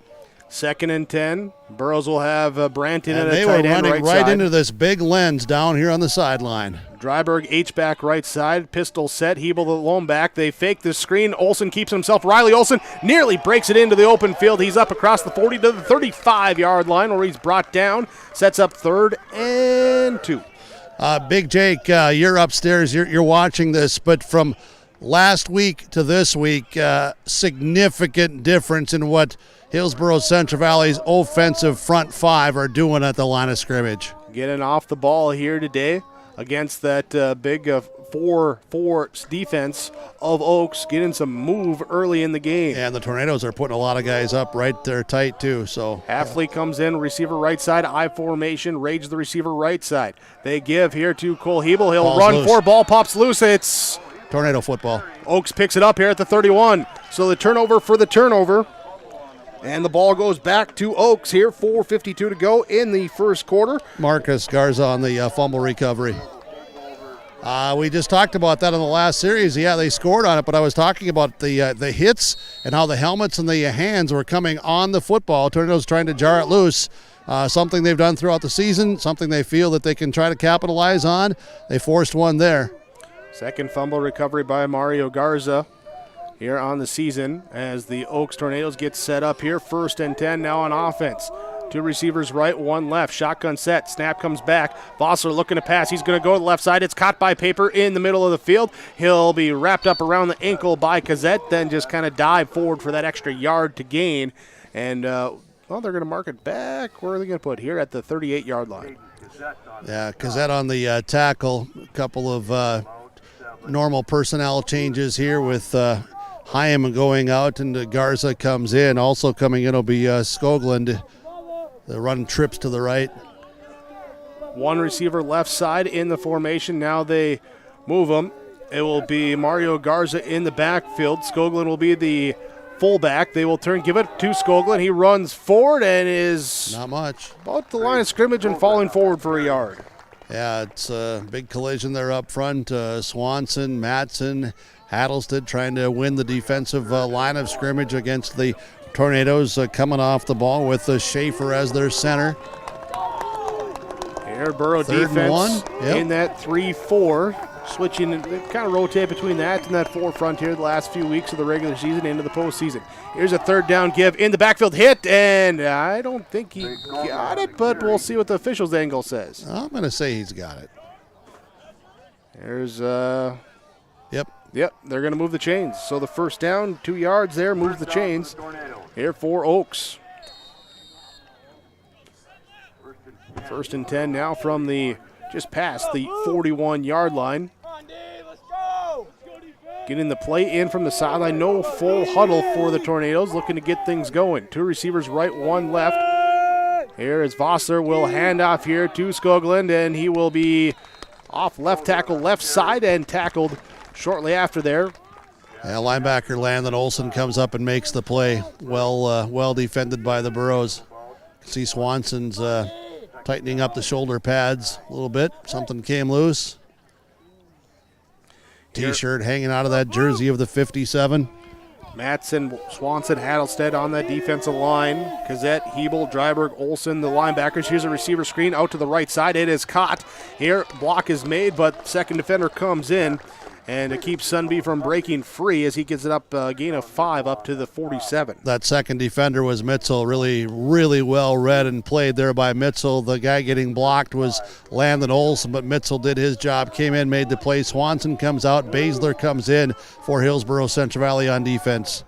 2nd and 10. Burrows will have Branton and at a they tight were end running right side. into this big lens down here on the sideline. Dryberg H-back right side, pistol set, Hebel the lone back. They fake the screen. Olsen keeps himself. Riley Olsen nearly breaks it into the open field. He's up across the 40 to the 35-yard line where he's brought down. Sets up 3rd and 2. Big Jake, you're upstairs. You're watching this, but from last week to this week, significant difference in what Hillsboro-Central Valley's offensive front 5 are doing at the line of scrimmage. Getting off the ball here today against that big 4-4 defense of Oaks, getting some move early in the game. And the Tornadoes are putting a lot of guys up right there tight too. So Halfley comes in, receiver right side, I formation, Rage the receiver right side. They give here to Cole Hebel. He'll Ball's run loose. 4, ball pops loose. It's Tornado football. Oaks picks it up here at the 31. So the turnover for the turnover. And the ball goes back to Oaks here, 4:52 to go in the first quarter. Marcus Garza on the fumble recovery. We just talked about that in the last series. Yeah, they scored on it, but I was talking about the hits and how the helmets and the hands were coming on the football. Tornadoes trying to jar it loose. Something they've done throughout the season, something they feel that they can try to capitalize on. They forced one there. Second fumble recovery by Mario Garza here on the season as the Oaks Tornadoes get set up here. 1st and 10 now on offense. 2 receivers right, 1 left. Shotgun set. Snap comes back. Vossler looking to pass. He's going to go to the left side. It's caught by Paper in the middle of the field. He'll be wrapped up around the ankle by Cazette, then just kind of dive forward for that extra yard to gain. And, they're going to mark it back. Where are they going to put? Here at the 38-yard line. Yeah, Cazette on the tackle. A couple of normal personnel changes here with Hyam going out and Garza comes in. Also coming in will be Skoglund. The run trips to the right. 1 receiver left side in the formation. Now they move him. It will be Mario Garza in the backfield. Skoglund will be the fullback. They will give it to Skoglund. He runs forward and is not much about the line of scrimmage and falling forward for a yard. Yeah, it's a big collision there up front. Swanson, Matson, Hattlestead trying to win the defensive line of scrimmage against the Tornadoes coming off the ball with Schaefer as their center. Hillsboro defense in that 3-4. Switching, they kind of rotate between that and that forefront here the last few weeks of the regular season into the postseason. Here's a 3rd down give in the backfield hit, and I don't think he got it, but we'll see what the officials' angle says. I'm going to say he's got it. There's, Yep, they're going to move the chains. So the 1st down, 2 yards there, moves the chains here for Oaks. 1st and 10 now from just past the 41-yard line. Getting the play in from the sideline. No full huddle for the Tornadoes, looking to get things going. 2 receivers right, 1 left. Here is Vossler will hand off here to Skoglund, and he will be off left tackle, left side, and tackled shortly after there. Yeah, linebacker Landon Olson comes up and makes the play. Well defended by the Burros. See Swanson's tightening up the shoulder pads a little bit. Something came loose. T-shirt hanging out of that jersey of the 57. Matson, Swanson, Hattlestead on that defensive line. Cazette, Hebel, Dryberg, Olson, the linebackers. Here's a receiver screen out to the right side. It is caught. Here, block is made, but second defender comes in. And it keeps Sunby from breaking free as he gets it up, gain of 5 up to the 47. That second defender was Mitzel. Really, really well read and played there by Mitzel. The guy getting blocked was Landon Olson, but Mitzel did his job, came in, made the play. Swanson comes out. Baszler comes in for Hillsboro-Central Valley on defense.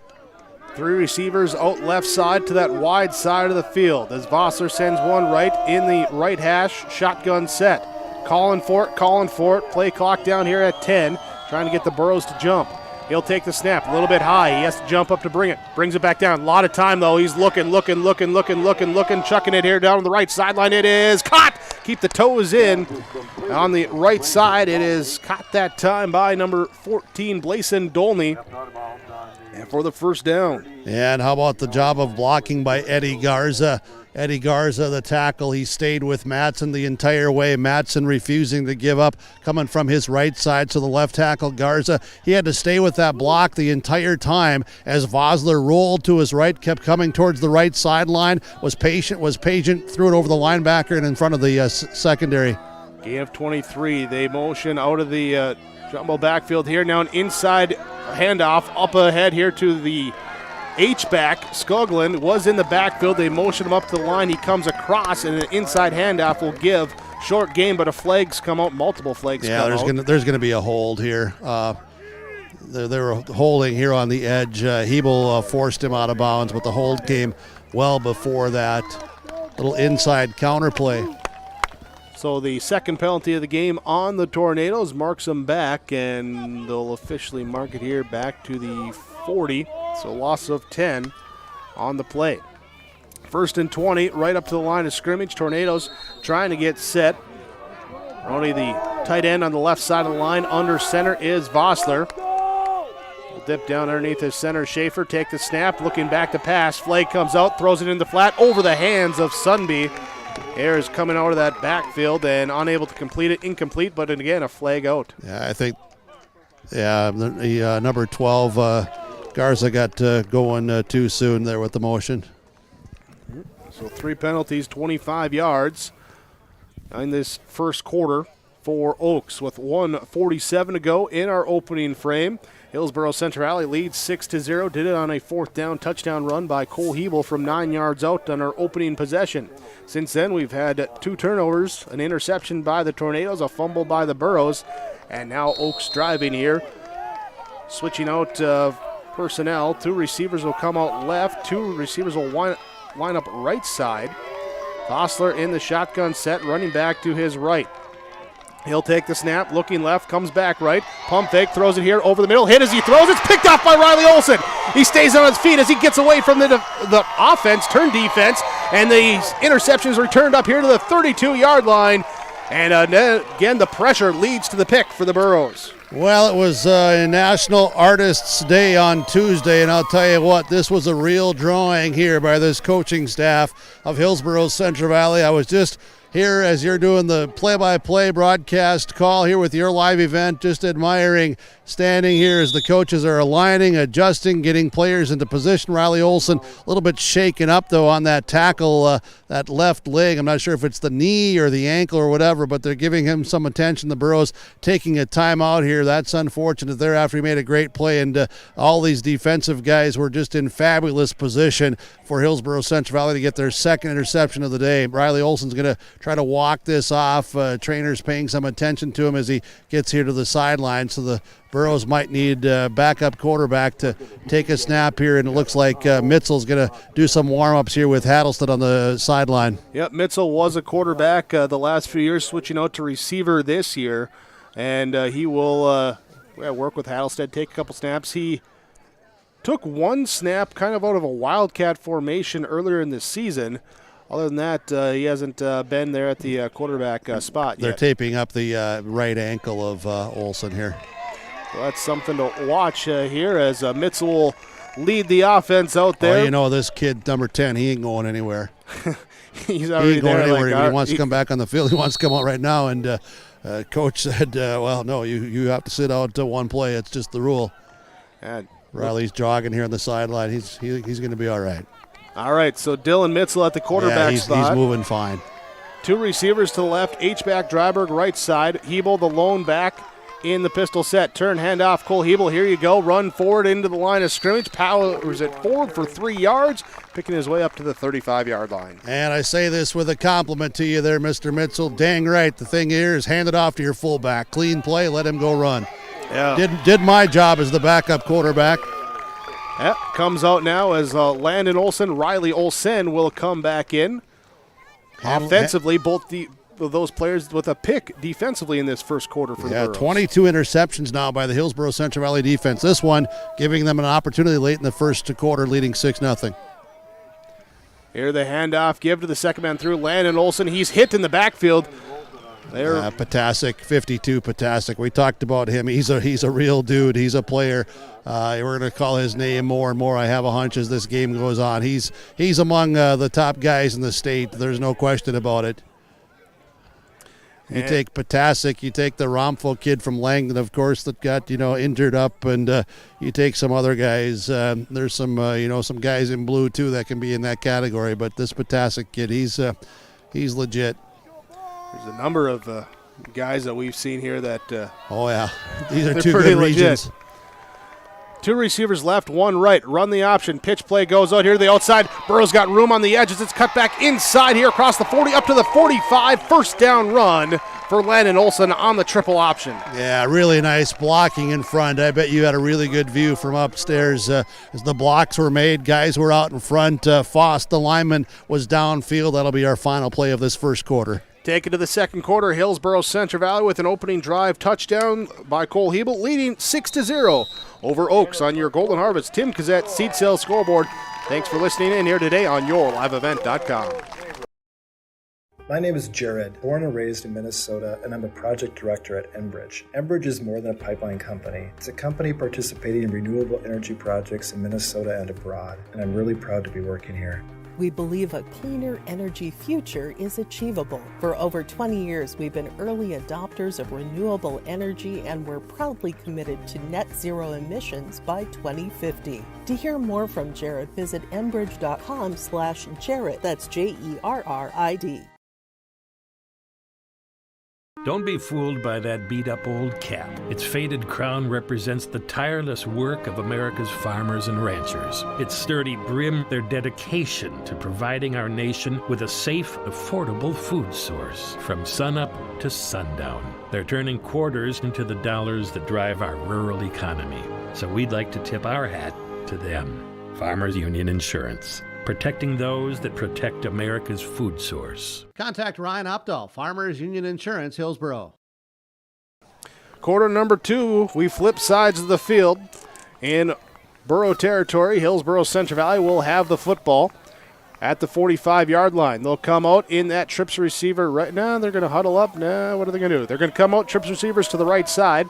3 receivers out left side to that wide side of the field as Vossler sends one right in the right hash. Shotgun set. Calling for it. Play clock down here at 10. Trying to get the Burros to jump. He'll take the snap a little bit high. He has to jump up to bring it. Brings it back down. A lot of time, though. He's looking, chucking it here down on the right sideline. It is caught. Keep the toes in. On the right side, it is caught that time by number 14, Blason Dolney. And for the 1st down. And how about the job of blocking by Eddie Garza? Eddie Garza, the tackle, he stayed with Matson the entire way. Matson refusing to give up, coming from his right side. So the left tackle, Garza, he had to stay with that block the entire time as Vossler rolled to his right, kept coming towards the right sideline, was patient, threw it over the linebacker and in front of the secondary. Gain of 23. They motion out of the jumbo backfield here. Now an inside handoff up ahead here to the H-back. Skoglund was in the backfield. They motion him up to the line. He comes across, and an inside handoff will give short game, but flags come out. Multiple flags come out. There's going to be a hold here. They were holding here on the edge. Hebel forced him out of bounds, but the hold came well before that. Little inside counterplay. So the second penalty of the game on the Tornadoes marks them back, and they'll officially mark it here back to the 40. So loss of 10 on the play. 1st and 20, right up to the line of scrimmage. Tornadoes trying to get set. Only the tight end on the left side of the line. Under center is Vossler. Dip down underneath his center. Schaefer take the snap, looking back to pass. Flag comes out, throws it in the flat over the hands of Sunby. Ayers coming out of that backfield and unable to complete it. Incomplete, but again, a flag out. Yeah, I think, the number 12, Garza got going too soon there with the motion. So 3 penalties, 25 yards in this first quarter for Oaks with 1:47 to go in our opening frame. Hillsboro-Central Valley leads 6-0. Did it on a 4th down touchdown run by Cole Hebel from 9 yards out on our opening possession. Since then, we've had 2 turnovers, an interception by the Tornadoes, a fumble by the Burros, and now Oaks driving here. Switching out personnel. 2 receivers will come out left. 2 receivers will line up right side. Fossler in the shotgun set, running back to his right. He'll take the snap, looking left, comes back right. Pump fake, throws it here over the middle. Hit as he throws. It's picked off by Riley Olson. He stays on his feet as he gets away from the offense, turn defense, and the interception is returned up here to the 32-yard line. And again, the pressure leads to the pick for the Burros. Well, it was National Artists' Day on Tuesday, and I'll tell you what, this was a real drawing here by this coaching staff of Hillsboro-Central Valley. I was just here as you're doing the play-by-play broadcast call here with your live event, just admiring, standing here as the coaches are aligning, adjusting, getting players into position. Riley Olson a little bit shaken up, though, on that tackle, that left leg. I'm not sure if it's the knee or the ankle or whatever, but they're giving him some attention. The Burros taking a timeout here. That's unfortunate there after he made a great play, and all these defensive guys were just in fabulous position for Hillsboro-Central Valley to get their second interception of the day. Riley Olson's going to try to walk this off. Trainers paying some attention to him as he gets here to the sideline, so the Burros might need backup quarterback to take a snap here, and it looks like Mitzel's going to do some warm-ups here with Hattlestead on the sideline. Yep, Mitzel was a quarterback the last few years, switching out to receiver this year, and he will work with Hattlestead, take a couple snaps. He took 1 snap kind of out of a Wildcat formation earlier in this season. Other than that, he hasn't been there at the quarterback spot They're yet. taping up the right ankle of Olson here. So that's something to watch here as Mitzel will lead the offense out there. Oh, you know, this kid, number 10, he ain't going anywhere. He's already he ain't going there. anywhere. He wants to come back on the field. He wants to come out right now. And coach said, well, no, you have to sit out to 1 play. It's just the rule. And Riley's jogging here on the sideline. He's going to be all right. All right, so Dylan Mitzel at the quarterback spot. He's moving fine. 2 receivers to the left, H-back, Dryberg right side. Hebel, the lone back in the pistol set. Turn, handoff, Cole Hebel, here you go. Run forward into the line of scrimmage. Powers it forward for 3 yards, picking his way up to the 35-yard line. And I say this with a compliment to you there, Mr. Mitzel. Dang right. The thing here is hand it off to your fullback. Clean play, let him go run. Yeah. Did my job as the backup quarterback. Yep, comes out now as Landon Olson, Riley Olsen will come back in. Offensively, both those players with a pick defensively in this first quarter for the Burros. 22 interceptions now by the Hillsboro-Central Valley defense. This one giving them an opportunity late in the first quarter, leading 6-0. Here the handoff, give to the second man through, Landon Olson. He's hit in the backfield. Patasic, 52 Patasic. We talked about him. He's a real dude. He's a player. We're going to call his name more and more, I have a hunch, as this game goes on. He's among the top guys in the state. There's no question about it. You take Patasic, you take the Romfo kid from Langdon, of course, that got injured up, and you take some other guys. There's some some guys in blue too that can be in that category. But this Patasic kid, he's legit. There's a number of guys that we've seen here that. Oh yeah, these are they're 2 pretty good legit. regions. 2 receivers left, 1 right. Run the option. Pitch play goes out here to the outside. Burrow's got room on the edges. It's cut back inside here across the 40 up to the 45. First down run for Landon Olson on the triple option. Yeah, really nice blocking in front. I bet you had a really good view from upstairs as the blocks were made. Guys were out in front. Foss, the lineman, was downfield. That'll be our final play of this first quarter. Take it to the second quarter. Hillsboro-Central Valley with an opening drive touchdown by Cole Hebel, leading 6-0 over Oaks on your Golden Harvest Tim Cassette Seed Sales Scoreboard. Thanks for listening in here today on YourLiveEvent.com. My name is Jared, born and raised in Minnesota, and I'm a project director at Enbridge. Enbridge is more than a pipeline company. It's a company participating in renewable energy projects in Minnesota and abroad, and I'm really proud to be working here. We believe a cleaner energy future is achievable. For over 20 years, we've been early adopters of renewable energy, and we're proudly committed to net zero emissions by 2050. To hear more from Jared, visit enbridge.com/Jared. That's JERRID. Don't be fooled by that beat-up old cap. Its faded crown represents the tireless work of America's farmers and ranchers. Its sturdy brim, their dedication to providing our nation with a safe, affordable food source from sunup to sundown. They're turning quarters into the dollars that drive our rural economy. So we'd like to tip our hat to them. Farmers Union Insurance. Protecting those that protect America's food source. Contact Ryan Opdahl, Farmers Union Insurance, Hillsboro. Quarter number 2, we flip sides of the field. In Borough territory, Hillsboro-Central Valley will have the football at the 45-yard line. They'll come out in that trips receiver right now. They're going to huddle up. Nah, what are they going to do? They're going to come out trips receivers to the right side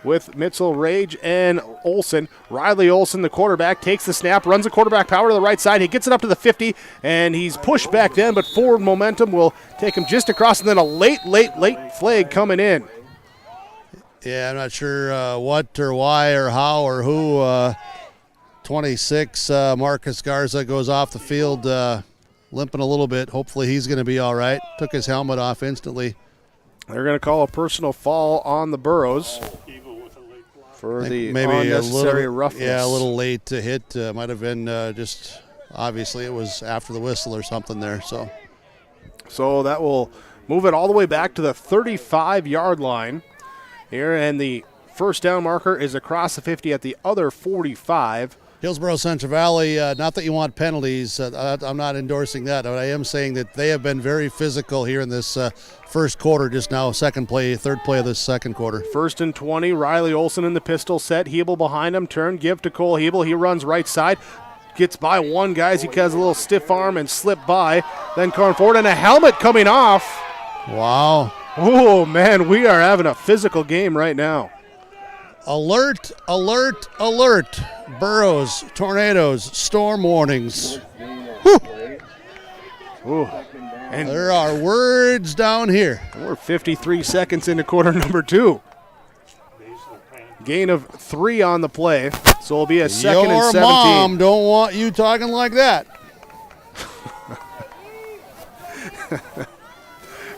with Mitchell, Rage, and Olson. Riley Olson, the quarterback, takes the snap, runs the quarterback power to the right side. He gets it up to the 50, and he's pushed back then, but forward momentum will take him just across, and then a late flag coming in. Yeah, I'm not sure what or why or how or who. 26, Marcus Garza goes off the field limping a little bit. Hopefully he's going to be all right. Took his helmet off instantly. They're going to call a personal foul on the Burros for the maybe unnecessary roughness. Yeah, a little late to hit. Might have been just, obviously it was after the whistle or something there. So that will move it all the way back to the 35-yard line here, and the first down marker is across the 50 at the other 45. Hillsboro-Central Valley, not that you want penalties. I'm not endorsing that, but I am saying that they have been very physical here in this first quarter, just now, third play of this second quarter. 1st and 20, Riley Olson in the pistol set. Hebel behind him, turn, give to Cole Hebel. He runs right side, gets by one guy as he has a little stiff arm and slip by. Then going forward, and a helmet coming off. Wow. Oh, man, we are having a physical game right now. Alert, alert, alert. Burrows, tornadoes, storm warnings. Ooh. And there are words down here. We're 53 seconds into quarter number 2. Gain of 3 on the play, so it'll be a second and 17. Your mom don't want you talking like that.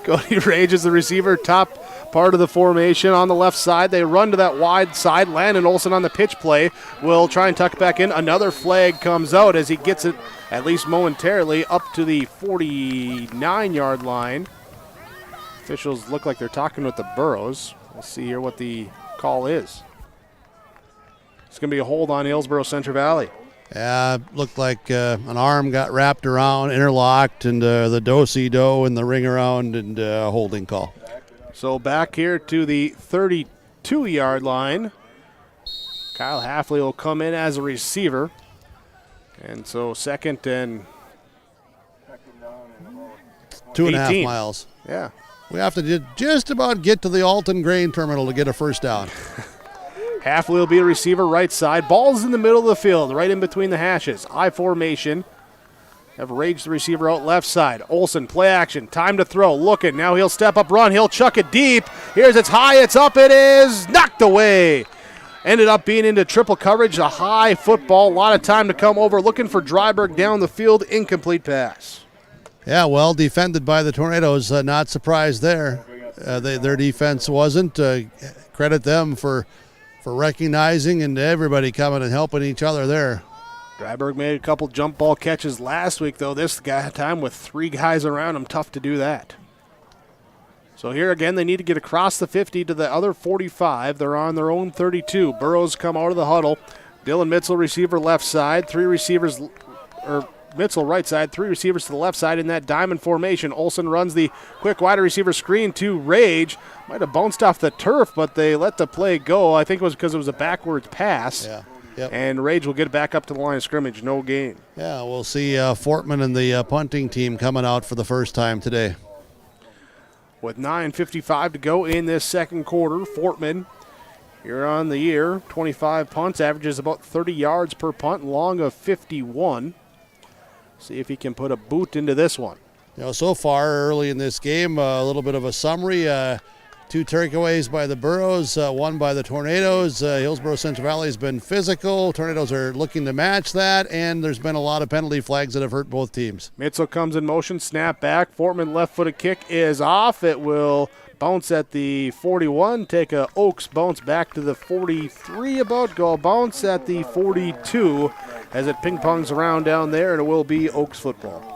Cody Rage is the receiver, top part of the formation on the left side. They run to that wide side. Landon Olson on the pitch play will try and tuck back in. Another flag comes out as he gets it, at least momentarily, up to the 49-yard line. Officials look like they're talking with the Burros. We'll see here what the call is. It's going to be a hold on Hillsboro-Central Valley. Yeah, looked like an arm got wrapped around, interlocked, and the do-si-do and the ring around, and a holding call. So back here to the 32-yard line. Kyle Halfley will come in as a receiver. And so second and 2.5 miles. Yeah. We have to just about get to the Alton Grain Terminal to get a first down. Halfley will be a receiver right side. Ball's in the middle of the field, right in between the hashes. I formation. Have Rage the receiver out left side. Olson, play action. Time to throw. Looking. Now he'll step up, run. He'll chuck it deep. Here's it's high. It's up. It is knocked away. Ended up being into triple coverage. A high football. A lot of time to come over. Looking for Dryberg down the field. Incomplete pass. Yeah, well defended by the Tornadoes. Not surprised there. Their defense wasn't. Credit them for recognizing and everybody coming and helping each other there. Dryberg made a couple jump ball catches last week, though. This time with 3 guys around him, tough to do that. So here again, they need to get across the 50 to the other 45. They're on their own 32. Burrows come out of the huddle. Dylan Mitchell, receiver left side. 3 receivers, or Mitchell right side. 3 receivers to the left side in that diamond formation. Olson runs the quick wide receiver screen to Rage. Might have bounced off the turf, but they let the play go. I think it was because it was a backwards pass. Yeah. Yep. And Rage will get it back up to the line of scrimmage. No gain. Yeah, we'll see Fortman and the punting team coming out for the first time today. With 9:55 to go in this second quarter, Fortman, here on the year, 25 punts, averages about 30 yards per punt, long of 51. See if he can put a boot into this one. So far early in this game, a little bit of a summary. 2 takeaways by the Burros, 1 by the Tornadoes. Hillsboro-Central Valley has been physical. Tornadoes are looking to match that, and there's been a lot of penalty flags that have hurt both teams. Mitzel comes in motion, snap back. Fortman left-footed kick is off. It will bounce at the 41, take a Oaks bounce back to the 43 about, go bounce at the 42 as it ping-pongs around down there, and it will be Oaks football.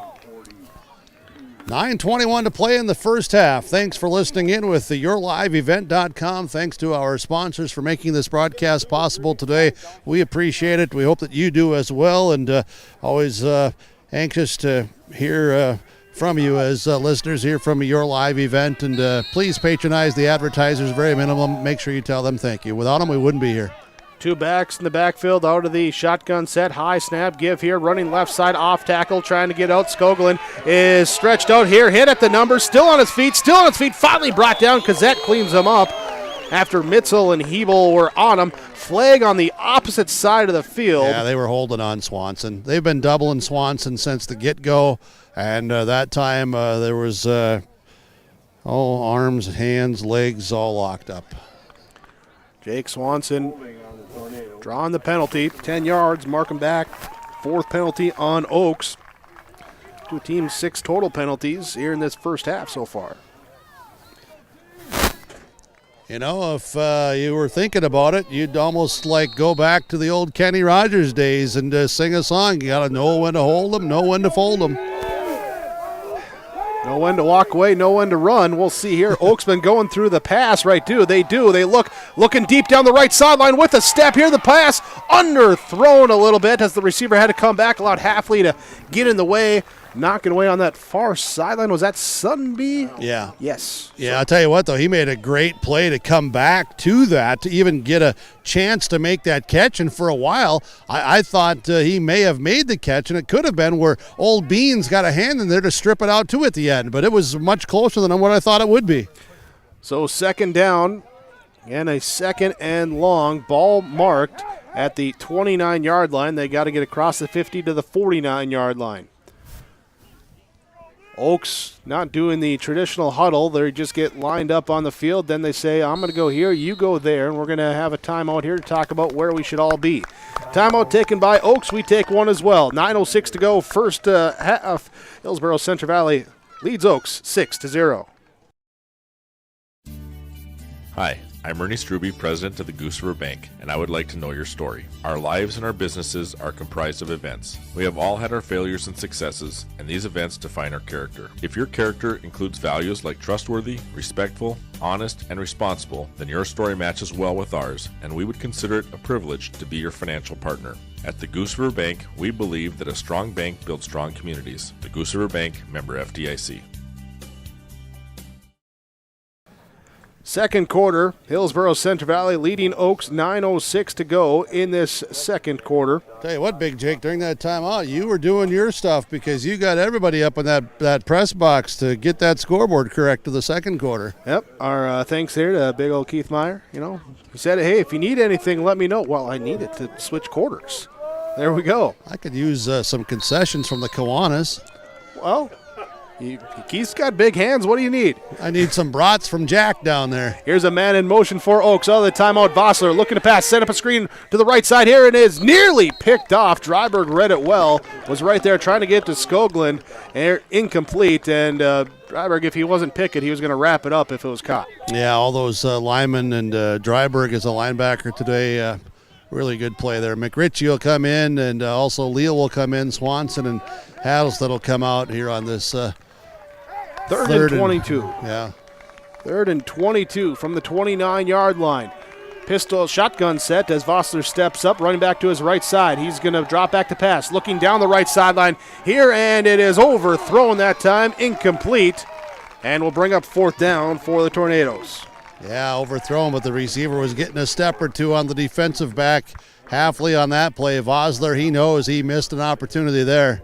9:21 to play in the first half. Thanks for listening in with the YourLiveEvent.com. Thanks to our sponsors for making this broadcast possible today. We appreciate it. We hope that you do as well, and always anxious to hear from you as listeners here from Your Live Event. And please patronize the advertisers, very minimum. Make sure you tell them thank you. Without them, we wouldn't be here. 2 backs in the backfield out of the shotgun set. High snap give here. Running left side off tackle. Trying to get out. Skoglund is stretched out here. Hit at the number. Still on his feet. Finally brought down. Kazette cleans him up after Mitzel and Hebel were on him. Flag on the opposite side of the field. Yeah, they were holding on Swanson. They've been doubling Swanson since the get-go. And that time there was arms, hands, legs all locked up. Jake Swanson drawing the penalty, 10 yards, mark him back. 4th penalty on Oaks. 2 teams, 6 total penalties here in this first half so far. If you were thinking about it, you'd almost go back to the old Kenny Rogers days and sing a song. You got to know when to hold them, know when to fold them. Know when to walk away, know when to run. We'll see here. Oaksman going through the pass, right? They do. They looking deep down the right sideline with a step here. The pass underthrown a little bit as the receiver had to come back. Allowed Halfley to get in the way. Knocking away on that far sideline. Was that Sunby? Yeah. Yes. Yeah, I'll tell you what, though. He made a great play to come back to that, to even get a chance to make that catch. And for a while, I thought he may have made the catch, and it could have been where Old Beans got a hand in there to strip it out, too, at the end. But it was much closer than what I thought it would be. So 2nd down and a 2nd and long. Ball marked at the 29-yard line. They got to get across the 50 to the 49-yard line. Oaks not doing the traditional huddle. They just get lined up on the field. Then they say, I'm going to go here, you go there, and we're going to have a timeout here to talk about where we should all be. Timeout taken by Oaks. We take one as well. 9:06 to go. First half. Hillsboro-Central Valley leads Oaks 6-0. Hi, I'm Ernie Struby, president of the Goose River Bank, and I would like to know your story. Our lives and our businesses are comprised of events. We have all had our failures and successes, and these events define our character. If your character includes values like trustworthy, respectful, honest, and responsible, then your story matches well with ours, and we would consider it a privilege to be your financial partner. At the Goose River Bank, we believe that a strong bank builds strong communities. The Goose River Bank, member FDIC. Second quarter, Hillsboro-Central Valley leading Oaks, 9:06 to go in this second quarter. Tell you what, Big Jake, during that timeout, you were doing your stuff because you got everybody up in that press box to get that scoreboard correct to the second quarter. Yep, our thanks there to big old Keith Meyer. He said, hey, if you need anything, let me know. Well, I need it to switch quarters. There we go. I could use some concessions from the Kiwanis. Well, Keith's got big hands. What do you need? I need some brats from Jack down there. Here's a man in motion for Oaks. Oh, the timeout. Vossler looking to pass. Set up a screen to the right side. Here it is. Nearly picked off. Dryberg read it well. Was right there trying to get to Skoglund. Incomplete. And Dryberg, if he wasn't picking, he was going to wrap it up if it was caught. Yeah, all those linemen and Dryberg is a linebacker today. Really good play there. McRitchie will come in, and also Leal will come in. Swanson and Hattlestead will come out here on this Third and 22. Yeah. 3rd and 22 from the 29-yard line. Pistol shotgun set as Vossler steps up, running back to his right side. He's going to drop back to pass, looking down the right sideline here, and it is overthrown that time, incomplete, and will bring up 4th down for the Tornadoes. Yeah, overthrown, but the receiver was getting a step or two on the defensive back. Halfley on that play. Vossler, he knows he missed an opportunity there.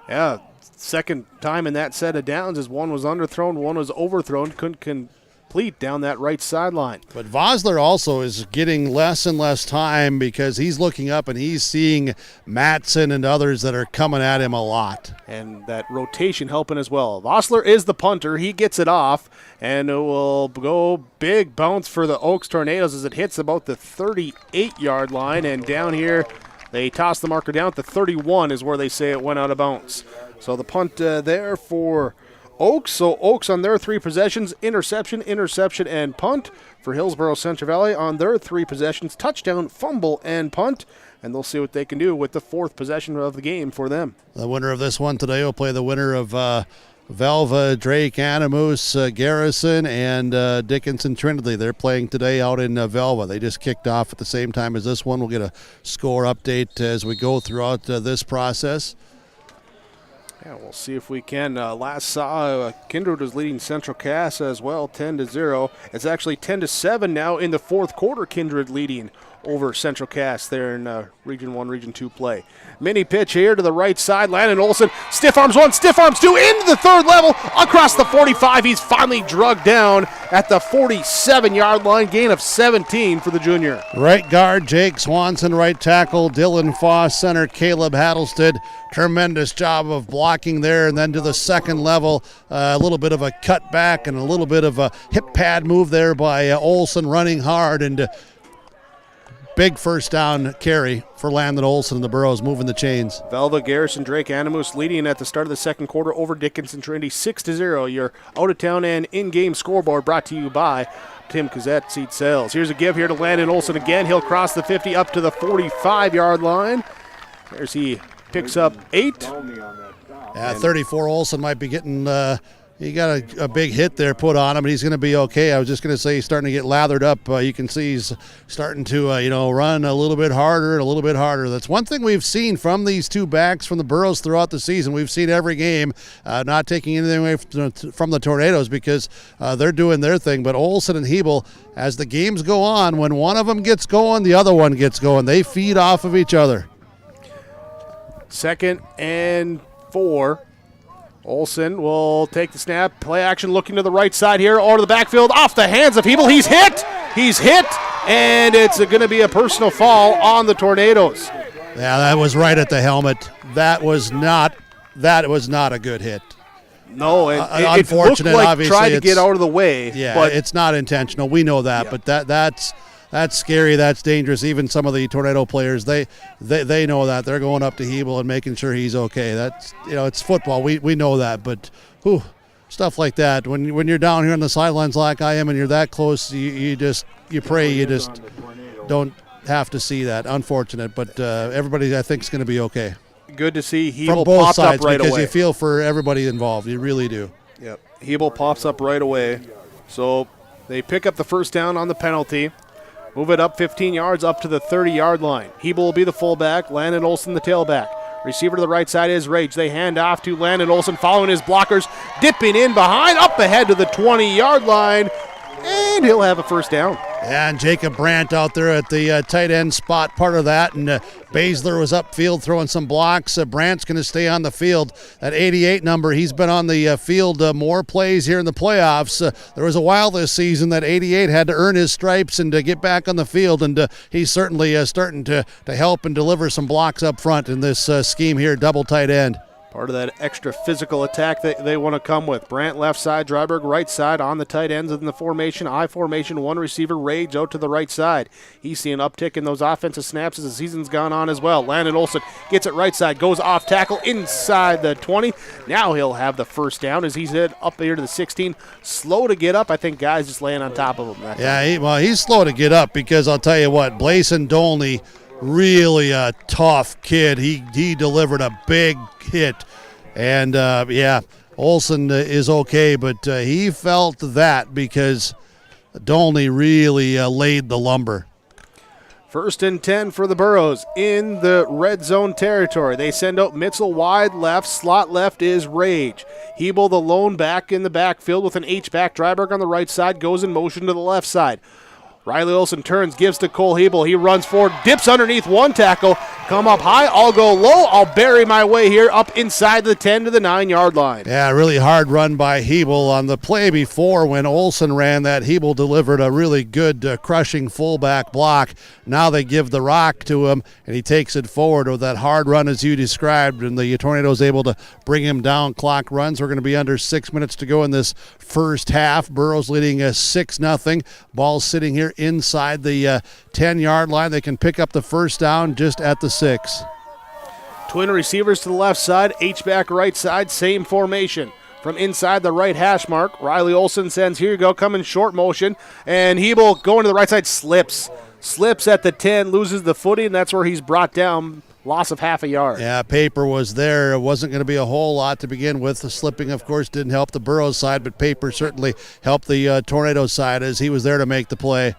Yeah. Second time in that set of downs as one was underthrown, one was overthrown. Couldn't complete down that right sideline. But Vosler also is getting less and less time because he's looking up and he's seeing Matson and others that are coming at him a lot. And that rotation helping as well. Vosler is the punter. He gets it off, and it will go big bounce for the Oaks Tornadoes as it hits about the 38-yard line. And down here, they toss the marker down at the 31 is where they say it went out of bounds. So the punt there for Oaks. So Oaks on their 3 possessions, interception, and punt. For Hillsboro-Central Valley on their 3 possessions, touchdown, fumble, and punt. And they'll see what they can do with the 4th possession of the game for them. The winner of this one today will play the winner of Velva, Drake, Animus, Garrison, and Dickinson Trinity. They're playing today out in Velva. They just kicked off at the same time as this one. We'll get a score update as we go throughout this process. Yeah, we'll see if we can. Last saw Kindred was leading Central Cass as well, 10-0. It's actually 10-7 now in the 4th quarter. Kindred leading over Central Cass there in Region 1, Region 2 play. Mini pitch here to the right side. Landon Olson, stiff arms 1, stiff arms 2, into the 3rd level, across the 45. He's finally drugged down at the 47-yard line, gain of 17 for the junior. Right guard, Jake Swanson. Right tackle, Dylan Foss. Center, Caleb Hattlestead. Tremendous job of blocking there. And then to the 2nd level, a little bit of a cutback and a little bit of a hip pad move there by Olson, running hard, and big first down carry for Landon Olson and the Burros, moving the chains. Velva, Garrison, Drake, Animus leading at the start of the 2nd quarter over Dickinson Trinity 6-0. Your out-of-town and in-game scoreboard brought to you by Tim Cazette Seed Sales. Here's a give here to Landon Olson again. He'll cross the 50 up to the 45-yard line. There's he picks up 8. Yeah, 34 Olson might be getting he got a big hit there put on him, and he's going to be okay. I was just going to say he's starting to get lathered up. You can see he's starting to, run a little bit harder and a little bit harder. That's one thing we've seen from these 2 backs from the Burros throughout the season. We've seen every game, not taking anything away from the Tornadoes because they're doing their thing. But Olson and Hebel, as the games go on, when one of them gets going, the other one gets going. They feed off of each other. 2nd and 4. Olson will take the snap, play action, looking to the right side here, or to the backfield, off the hands of Hebel. He's hit, and it's going to be a personal foul on the Tornadoes. Yeah, that was right at the helmet. That was not a good hit. No, unfortunate. It looked like obviously, tried to get out of the way. Yeah, but it's not intentional. We know that, but that's scary. That's dangerous. Even some of the Tornado players, they know that. They're going up to Hebel and making sure he's okay. That's it's football. We know that, but stuff like that. When you're down here on the sidelines like I am, and you're that close, you pray you just don't have to see that. Unfortunate, but everybody I think is going to be okay. Good to see Hebel from both popped sides up right because away. You feel for everybody involved. You really do. Yep, Hebel pops up right away. So they pick up the first down on the penalty. Move it up 15 yards up to the 30-yard line. Hebel will be the fullback, Landon Olson the tailback. Receiver to the right side is Rage. They hand off to Landon Olson following his blockers, dipping in behind, up ahead to the 20-yard line, and he'll have a first down. And Jacob Brandt out there at the tight end spot, part of that. And Baszler was upfield throwing some blocks. Brandt's going to stay on the field. That 88 number, he's been on the field more plays here in the playoffs. There was a while this season that 88 had to earn his stripes and get back on the field. And he's certainly starting to help and deliver some blocks up front in this scheme here, double tight end. Part of that extra physical attack that they want to come with. Brandt left side, Dryberg right side on the tight ends in the formation. I formation, one receiver, Rage out to the right side. He's seeing an uptick in those offensive snaps as the season's gone on as well. Landon Olson gets it right side, goes off tackle inside the 20. Now he'll have the first down as he's hit up here to the 16. Slow to get up. I think guys just laying on top of him. Yeah, he's slow to get up because I'll tell you what, Blason Dolney, really a tough kid. He delivered a big hit. And, Olson is okay, but he felt that because Dolney really laid the lumber. 1st and 10 for the Burros in the red zone territory. They send out Mitzel wide left. Slot left is Rage. Hebel, the lone back in the backfield with an H-back. Dryberg on the right side goes in motion to the left side. Riley Olsen turns, gives to Cole Hebel. He runs forward, dips underneath one tackle. Come up high, I'll go low. I'll bury my way here up inside the 10 to the 9-yard line. Yeah, really hard run by Hebel. On the play before when Olsen ran that, Hebel delivered a really good crushing fullback block. Now they give the rock to him, and he takes it forward with that hard run as you described, and the Tornadoes able to bring him down. Clock runs. We're going to be under 6 minutes to go in this first half. Burrows leading 6-0. Ball sitting here inside the 10-yard line. They can pick up the first down just at the 6. Twin receivers to the left side, H-back right side, same formation. From inside the right hash mark, Riley Olsen sends, here you go, coming short motion, and Hebel going to the right side, slips at the 10, loses the footing, and that's where he's brought down. Loss of half a yard. Yeah, Paper was there. It wasn't going to be a whole lot to begin with. The slipping, of course, didn't help the Burrows side, but Paper certainly helped the Tornado side as he was there to make the play.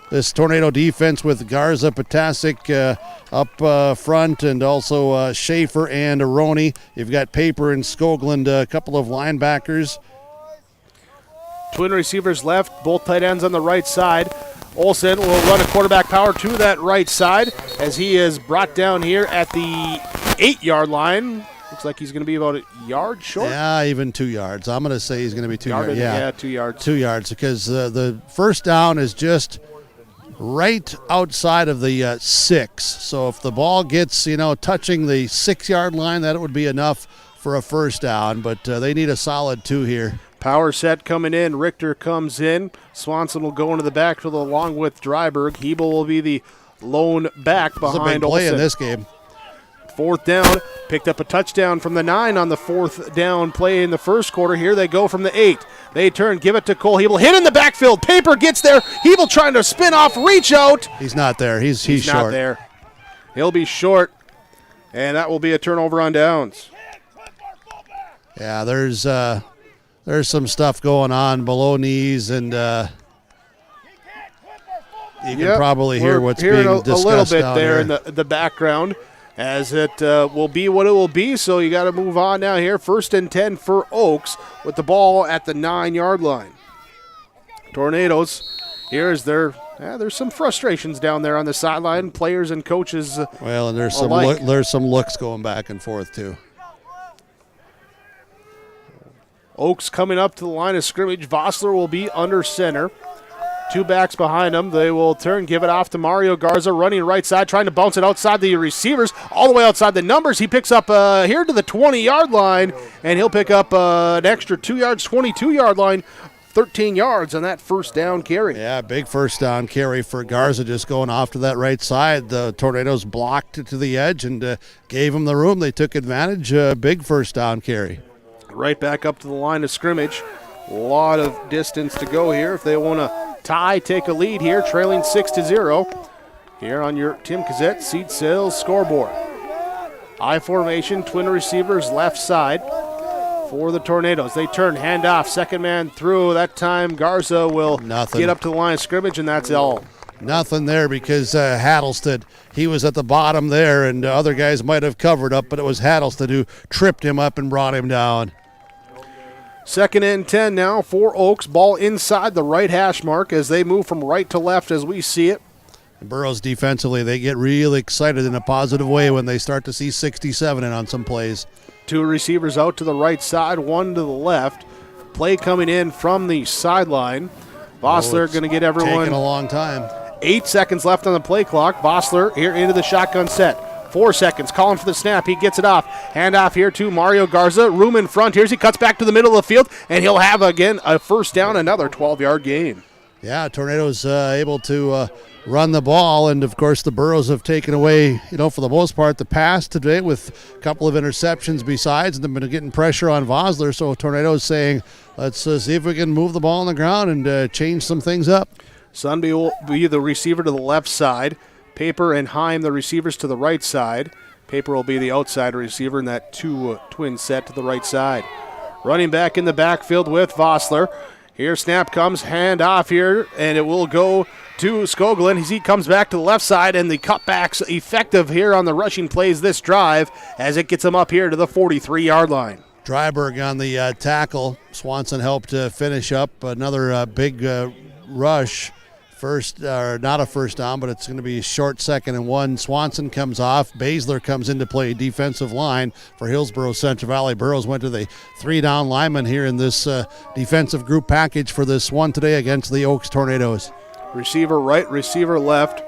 This Tornado defense with Garza, Potasic up front, and also Schaefer and Aroni. You've got Paper and Skoglund, a couple of linebackers. Twin receivers left, both tight ends on the right side. Olsen will run a quarterback power to that right side as he is brought down here at the 8-yard line. Looks like he's going to be about a yard short. Yeah, even 2 yards. I'm going to say he's going to be 2 yards. Yeah, 2 yards. 2 yards because the first down is just right outside of the 6. So if the ball gets, touching the 6-yard line, that would be enough for a first down. But they need a solid 2 here. Power set coming in. Richter comes in. Swanson will go into the backfield along with Dryberg. Hebel will be the lone back behind Olsen. It's a big play Olsen. in this game. 4th down. Picked up a touchdown from the 9 on the 4th down play in the first quarter. Here they go from the 8. They turn, give it to Cole Hebel. Hit in the backfield. Paper gets there. Hebel trying to spin off, reach out. He's not there. He's short. Not there. He'll be short, and that will be a turnover on downs. Yeah, there's some stuff going on below knees, and you can probably hear what's being discussed a little bit down there here. in the background, as it will be what it will be. So you got to move on now here. 1st and 10 for Oaks with the ball at the 9-yard line. Tornadoes, here's there's some frustrations down there on the sideline, players and coaches. Well, and there's some looks going back and forth too. Oaks coming up to the line of scrimmage. Vossler will be under center. 2 backs behind him. They will turn, give it off to Mario Garza, running right side, trying to bounce it outside the receivers, all the way outside the numbers. He picks up here to the 20-yard line, and he'll pick up an extra 2 yards, 22-yard line, 13 yards on that first down carry. Yeah, big first down carry for Garza, just going off to that right side. The Tornadoes blocked it to the edge and gave him the room. They took advantage. Big first down carry. Right back up to the line of scrimmage. A lot of distance to go here if they want to tie, take a lead here, trailing 6-0. Here on your Tim Cassette Seed Sales scoreboard. I formation, twin receivers left side for the Tornadoes. They turn, hand off, second man through. That time Garza will get up to the line of scrimmage, and that's all. Nothing there because Hattlestead, he was at the bottom there, and other guys might have covered up, but it was Hattlestead who tripped him up and brought him down. 2nd and 10 now for Oaks. Ball inside the right hash mark as they move from right to left as we see it. And Burrows defensively, they get really excited in a positive way when they start to see 67 in on some plays. 2 receivers out to the right side, 1 to the left. Play coming in from the sideline. Vossler going to get everyone. Taking a long time. 8 seconds left on the play clock. Vossler here into the shotgun set. 4 seconds, calling for the snap. He gets it off. Hand off here to Mario Garza. Room in front. Here's he cuts back to the middle of the field, and he'll have again a first down, another 12-yard gain. Yeah, Tornadoes able to run the ball, and of course the Burrows have taken away, for the most part, the pass today with a couple of interceptions besides, and they've been getting pressure on Vossler. So Tornadoes saying, let's see if we can move the ball on the ground and change some things up. Sunby will be the receiver to the left side. Paper and Heim, the receivers to the right side. Paper will be the outside receiver in that 2 twin set to the right side. Running back in the backfield with Vossler. Here snap comes, hand off here, and it will go to Skoglund as he comes back to the left side, and the cutback's effective here on the rushing plays this drive as it gets him up here to the 43-yard line. Dryberg on the tackle. Swanson helped finish up another big rush not a first down, but it's going to be short 2nd and 1. Swanson comes off. Baszler comes into play, defensive line for Hillsboro-Central Valley. Burrows went to the 3-down lineman here in this defensive group package for this one today against the Oaks Tornadoes. Receiver right, receiver left.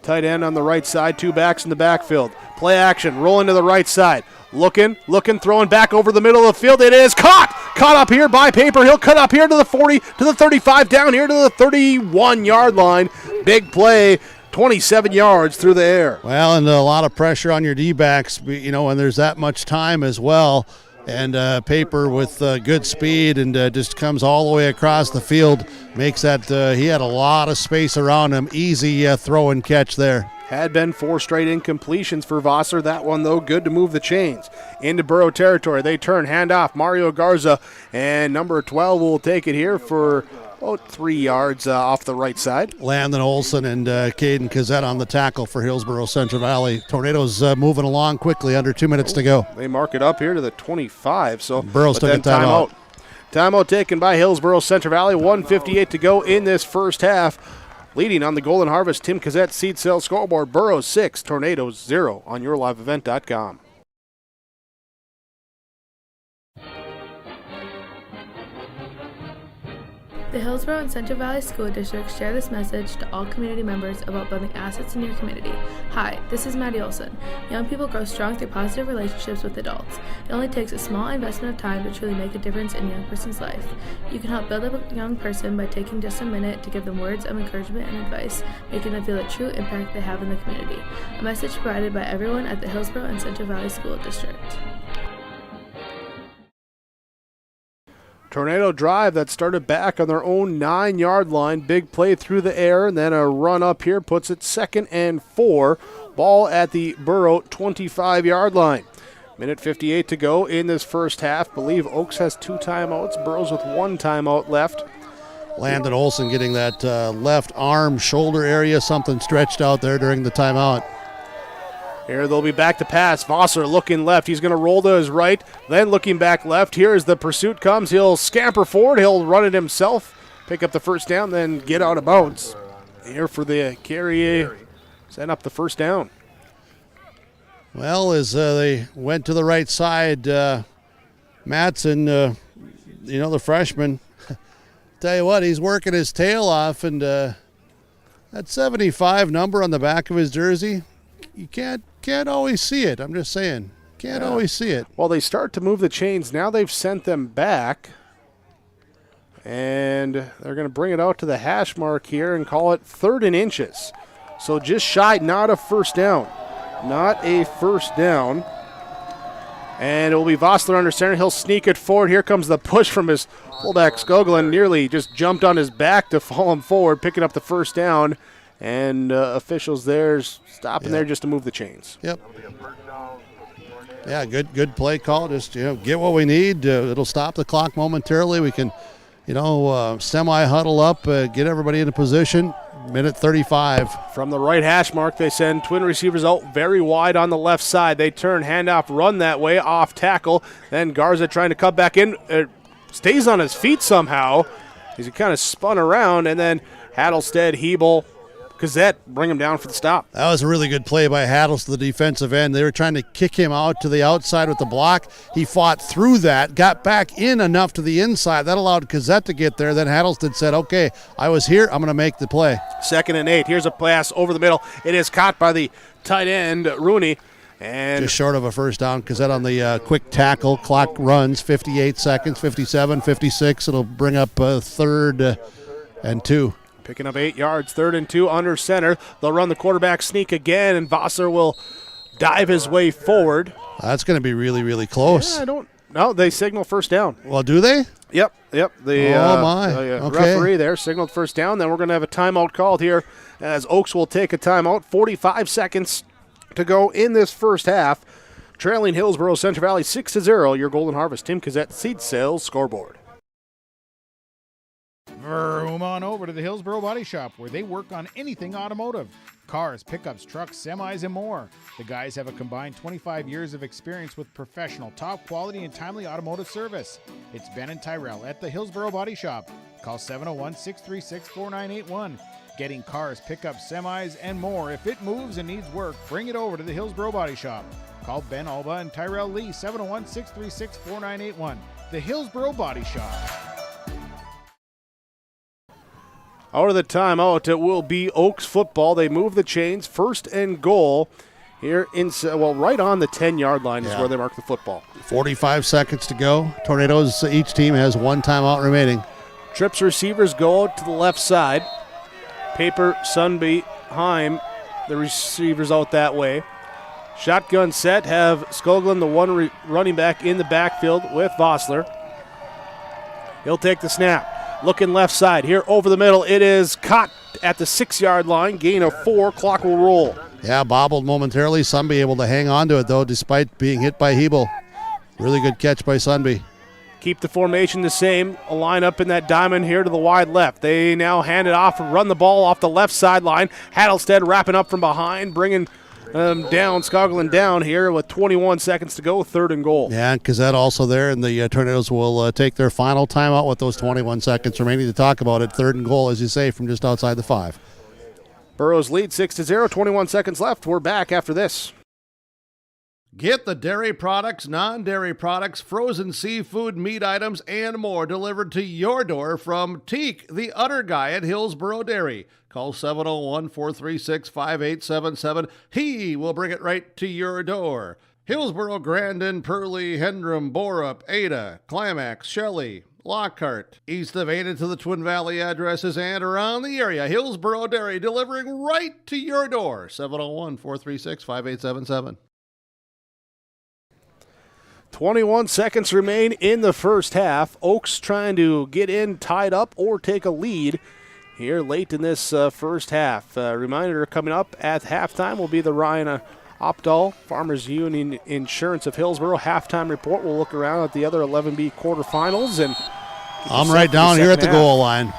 Tight end on the right side, 2 backs in the backfield. Play action, rolling to the right side. Looking, throwing back over the middle of the field. It is caught up here by Paper. He'll cut up here to the 40, to the 35, down here to the 31-yard line. Big play, 27 yards through the air. Well, and a lot of pressure on your D-backs, when there's that much time as well. And Paper with good speed and just comes all the way across the field. Makes that, he had a lot of space around him. Easy throw and catch there. Had been 4 straight incompletions for Vassar. That one, though, good to move the chains. Into Burrow territory. They turn, handoff. Mario Garza, and number 12 will take it here for about 3 yards off the right side. Landon Olson and Caden Kazette on the tackle for Hillsboro-Central Valley. Tornadoes moving along quickly, under 2 minutes to go. They mark it up here to the 25. So Burrows took a timeout. Timeout taken by Hillsboro-Central Valley. 1:58 to go in this first half. Leading on the Golden Harvest Tim Kazette seed sales scoreboard, Burrows 6, Tornadoes 0 on yourliveevent.com. The Hillsboro and Central Valley School Districts share this message to all community members about building assets in your community. Hi, this is Maddie Olson. Young people grow strong through positive relationships with adults. It only takes a small investment of time to truly make a difference in a young person's life. You can help build up a young person by taking just a minute to give them words of encouragement and advice, making them feel the true impact they have in the community. A message provided by everyone at the Hillsboro and Central Valley School District. Tornado drive that started back on their own 9-yard line. Big play through the air, and then a run up here puts it 2nd and 4. Ball at the Burrow 25-yard line. Minute 58 to go in this first half. Believe Oaks has 2 timeouts. Burrows with 1 timeout left. Landon Olson getting that left arm, shoulder area, something stretched out there during the timeout. Here they'll be back to pass. Vassar looking left. He's going to roll to his right, then looking back left. Here as the pursuit comes, he'll scamper forward. He'll run it himself, pick up the first down, then get out of bounds. Here for the carry, set up the first down. Well, as they went to the right side, Matson, the freshman, tell you what, he's working his tail off, and that 75 number on the back of his jersey, you can't always see it. I'm just saying, can't always see it. Well, they start to move the chains. Now they've sent them back, and they're going to bring it out to the hash mark here and call it 3rd and inches. So just shy, not a first down. Not a first down. And it will be Vossler under center. He'll sneak it forward. Here comes the push from his fullback. Skoglund nearly just jumped on his back to fall him forward, picking up the first down. And officials there stopping there just to move the chains. Yep. Yeah, good play call. Just get what we need. It'll stop the clock momentarily. We can, semi-huddle up, get everybody into position. Minute 35. From the right hash mark, they send twin receivers out very wide on the left side. They turn, handoff, run that way, off tackle. Then Garza trying to cut back in. Stays on his feet somehow. He's kind of spun around, and then Hattlestead, Hebel, Gazette bring him down for the stop. That was a really good play by Hattles to the defensive end. They were trying to kick him out to the outside with the block. He fought through that, got back in enough to the inside. That allowed Gazette to get there. Then Hattlestead said, okay, I was here. I'm going to make the play. 2nd and 8. Here's a pass over the middle. It is caught by the tight end, Rooney. And just short of a first down. Gazette on the quick tackle. Clock runs 58 seconds, 57, 56. It'll bring up 3rd and 2. Picking up 8 yards, 3rd and 2 under center. They'll run the quarterback sneak again, and Vassar will dive his way forward. That's going to be really, really close. No, they signal first down. Well, do they? Yep. The Okay. referee there signaled first down. Then we're going to have a timeout called here as Oaks will take a timeout. 45 seconds to go in this first half. Trailing Hillsboro-Central Valley 6-0. Your Golden Harvest Tim Kazette seed sales scoreboard. Vroom on over to the Hillsboro Body Shop, where they work on anything automotive. Cars, pickups, trucks, semis, and more. The guys have a combined 25 years of experience with professional, top quality, and timely automotive service. It's Ben and Tyrell at the Hillsboro Body Shop. Call 701-636-4981. Getting cars, pickups, semis, and more. If it moves and needs work, bring it over to the Hillsboro Body Shop. Call Ben Alba and Tyrell Lee, 701-636-4981. The Hillsboro Body Shop. Out of the timeout, it will be Oaks football. They move the chains, 1st and goal here right on the 10-yard line is where they mark the football. 45 seconds to go. Tornadoes, each team has 1 timeout remaining. Trips receivers go out to the left side. Paper, Sunby, Heim, the receivers out that way. Shotgun set, have Skoglund, the one running back, in the backfield with Vossler. He'll take the snap. Looking left side. Here over the middle, it is caught at the 6-yard line. Gain of 4. Clock will roll. Yeah, bobbled momentarily. Sunby able to hang on to it, though, despite being hit by Hebel. Really good catch by Sunby. Keep the formation the same. A line up in that diamond here to the wide left. They now hand it off and run the ball off the left sideline. Hattelstead wrapping up from behind, bringing Skoglund down here with 21 seconds to go, 3rd and goal. Yeah, because that also there, and the Tornadoes will take their final timeout with those 21 seconds remaining to talk about it. 3rd and goal, as you say, from just outside the 5. Burrows lead 6-0, 21 seconds left. We're back after this. Get the dairy products, non-dairy products, frozen seafood, meat items, and more delivered to your door from Teak, the Udder Guy at Hillsboro Dairy. Call 701-436-5877. He will bring it right to your door. Hillsboro, Grandin, Purley, Hendrum, Borup, Ada, Climax, Shelley, Lockhart. East of Ada to the Twin Valley addresses and around the area. Hillsboro Dairy delivering right to your door. 701-436-5877. 21 seconds remain in the first half. Oaks trying to get in, tied up, or take a lead here late in this first half. Reminder coming up at halftime will be the Ryan Opdahl Farmers Union Insurance of Hillsboro halftime report. We'll look around at the other 11B quarterfinals. And I'm right down here at the goal line.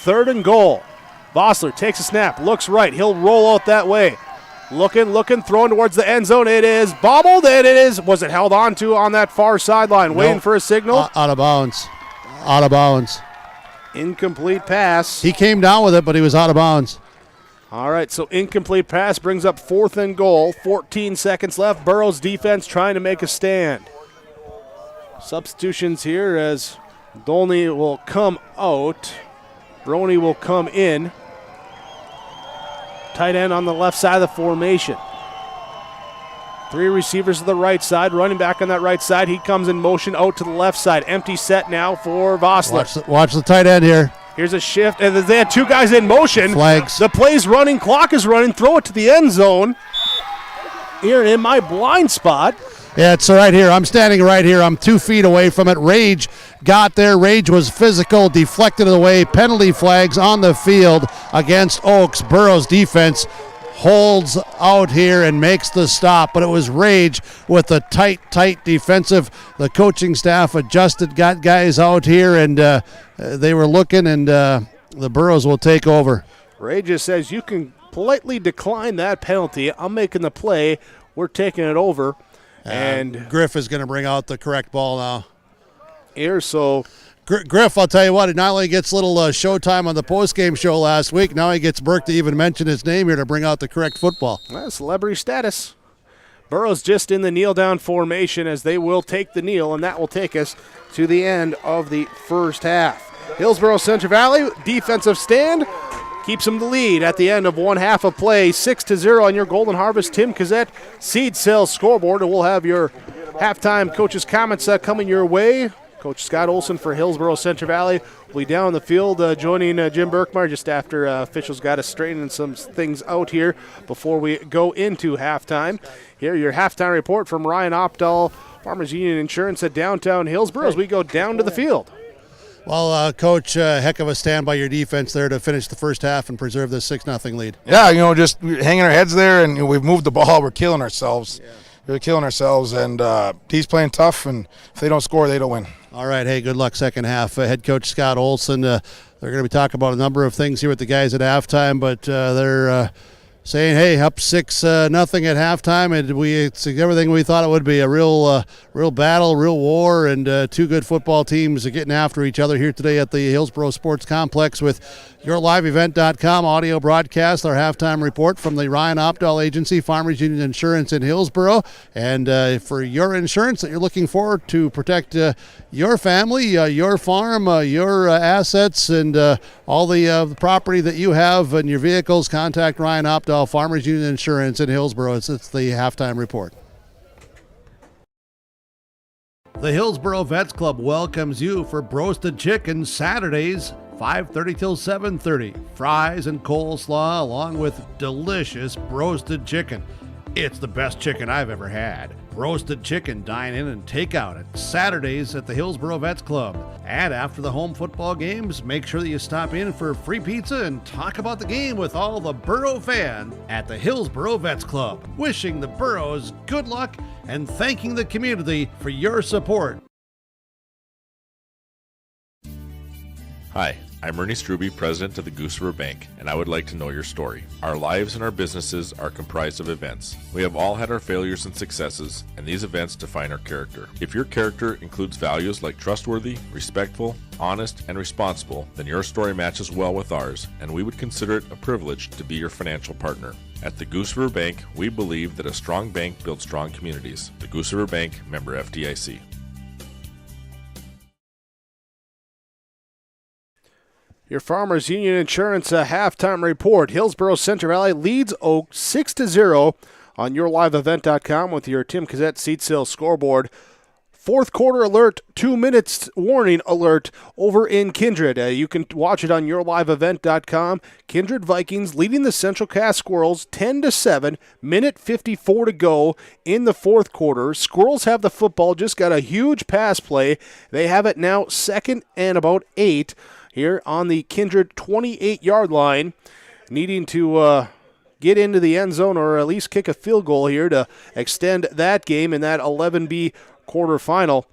3rd and goal. Vossler takes a snap, looks right. He'll roll out that way. Looking, throwing towards the end zone. It is bobbled, and it is. Was it held on to on that far sideline? Nope. Waiting for a signal. Out of bounds. Out of bounds. Incomplete pass. He came down with it, but he was out of bounds. All right, so incomplete pass brings up 4th and goal. 14 seconds left. Burrows defense trying to make a stand. Substitutions here as Dolney will come out. Roney will come in. Tight end on the left side of the formation. 3 receivers to the right side. Running back on that right side. He comes in motion out to the left side. Empty set now for Vossler. Watch the tight end here. Here's a shift, and they had 2 guys in motion. Flags. The play's running, clock is running. Throw it to the end zone. Here in my blind spot. Yeah, it's right here. I'm standing right here. I'm 2 feet away from it. Rage got there. Rage was physical, deflected away. Penalty flags on the field against Oaks. Burrows defense holds out here and makes the stop, but it was Rage with the tight defensive. The coaching staff adjusted, got guys out here, and they were looking, and the Burrows will take over. Rage just says, you can politely decline that penalty. I'm making the play. We're taking it over. And Griff is going to bring out the correct ball now. Here, so Griff, I'll tell you what, he not only gets little showtime on the postgame show last week, now he gets Burke to even mention his name here to bring out the correct football. Celebrity status. Burrows just in the kneel-down formation as they will take the kneel, and that will take us to the end of the first half. Hillsboro-Central Valley, defensive stand, keeps them the lead at the end of one half of play, 6-0 on your Golden Harvest Tim Cassette seed sales scoreboard, and we'll have your halftime coaches' comments coming your way. Coach Scott Olson for Hillsboro-Central Valley will be down the field joining Jim Berkmeyer just after officials got us straightening some things out here before we go into halftime. Here, your halftime report from Ryan Opdahl, Farmers Union Insurance at downtown Hillsboro as we go down to the field. Well, Coach, heck of a stand by your defense there to finish the first half and preserve this 6-0 lead. Yeah, just hanging our heads there, and we've moved the ball. We're killing ourselves. Yeah. We're killing ourselves, and he's playing tough, and if they don't score, they don't win. All right, hey, good luck second half. Head coach Scott Olson, they're going to be talking about a number of things here with the guys at halftime, but they're saying, hey, up 6-0 at halftime, and it's everything we thought it would be, a real battle, real war, and two good football teams getting after each other here today at the Hillsboro Sports Complex with YourLiveEvent.com audio broadcast, our halftime report from the Ryan Opdahl Agency, Farmers Union Insurance in Hillsboro. And for your insurance that you're looking for to protect your family, your farm, your assets, and all the property that you have and your vehicles, contact Ryan Opdahl, Farmers Union Insurance in Hillsboro. It's the halftime report. The Hillsboro Vets Club welcomes you for Broasted Chicken Saturdays, 5:30 till 7:30. Fries and coleslaw along with delicious broasted chicken. It's the best chicken I've ever had. Roasted chicken, dine in and take out at Saturdays at the Hillsboro Vets Club. And after the home football games, make sure that you stop in for free pizza and talk about the game with all the Boro fans at the Hillsboro Vets Club. Wishing the Boros good luck and thanking the community for your support. Hi, I'm Ernie Struby, president of the Goose River Bank, and I would like to know your story. Our lives and our businesses are comprised of events. We have all had our failures and successes, and these events define our character. If your character includes values like trustworthy, respectful, honest, and responsible, then your story matches well with ours, and we would consider it a privilege to be your financial partner. At the Goose River Bank, we believe that a strong bank builds strong communities. The Goose River Bank, member FDIC. Your Farmers Union Insurance halftime report. Hillsboro-Central Valley leads Oak 6-0 on YourLiveEvent.com with your Tim Cassette seat sales scoreboard. Fourth quarter alert, 2 minutes warning alert over in Kindred. You can watch it on YourLiveEvent.com. Kindred Vikings leading the Central Cass Squirrels 10-7, minute 54 to go in the fourth quarter. Squirrels have the football, just got a huge pass play. They have it now second and about 8. Here on the Kindred 28-yard line, needing to get into the end zone or at least kick a field goal here to extend that game in that 11B quarterfinal.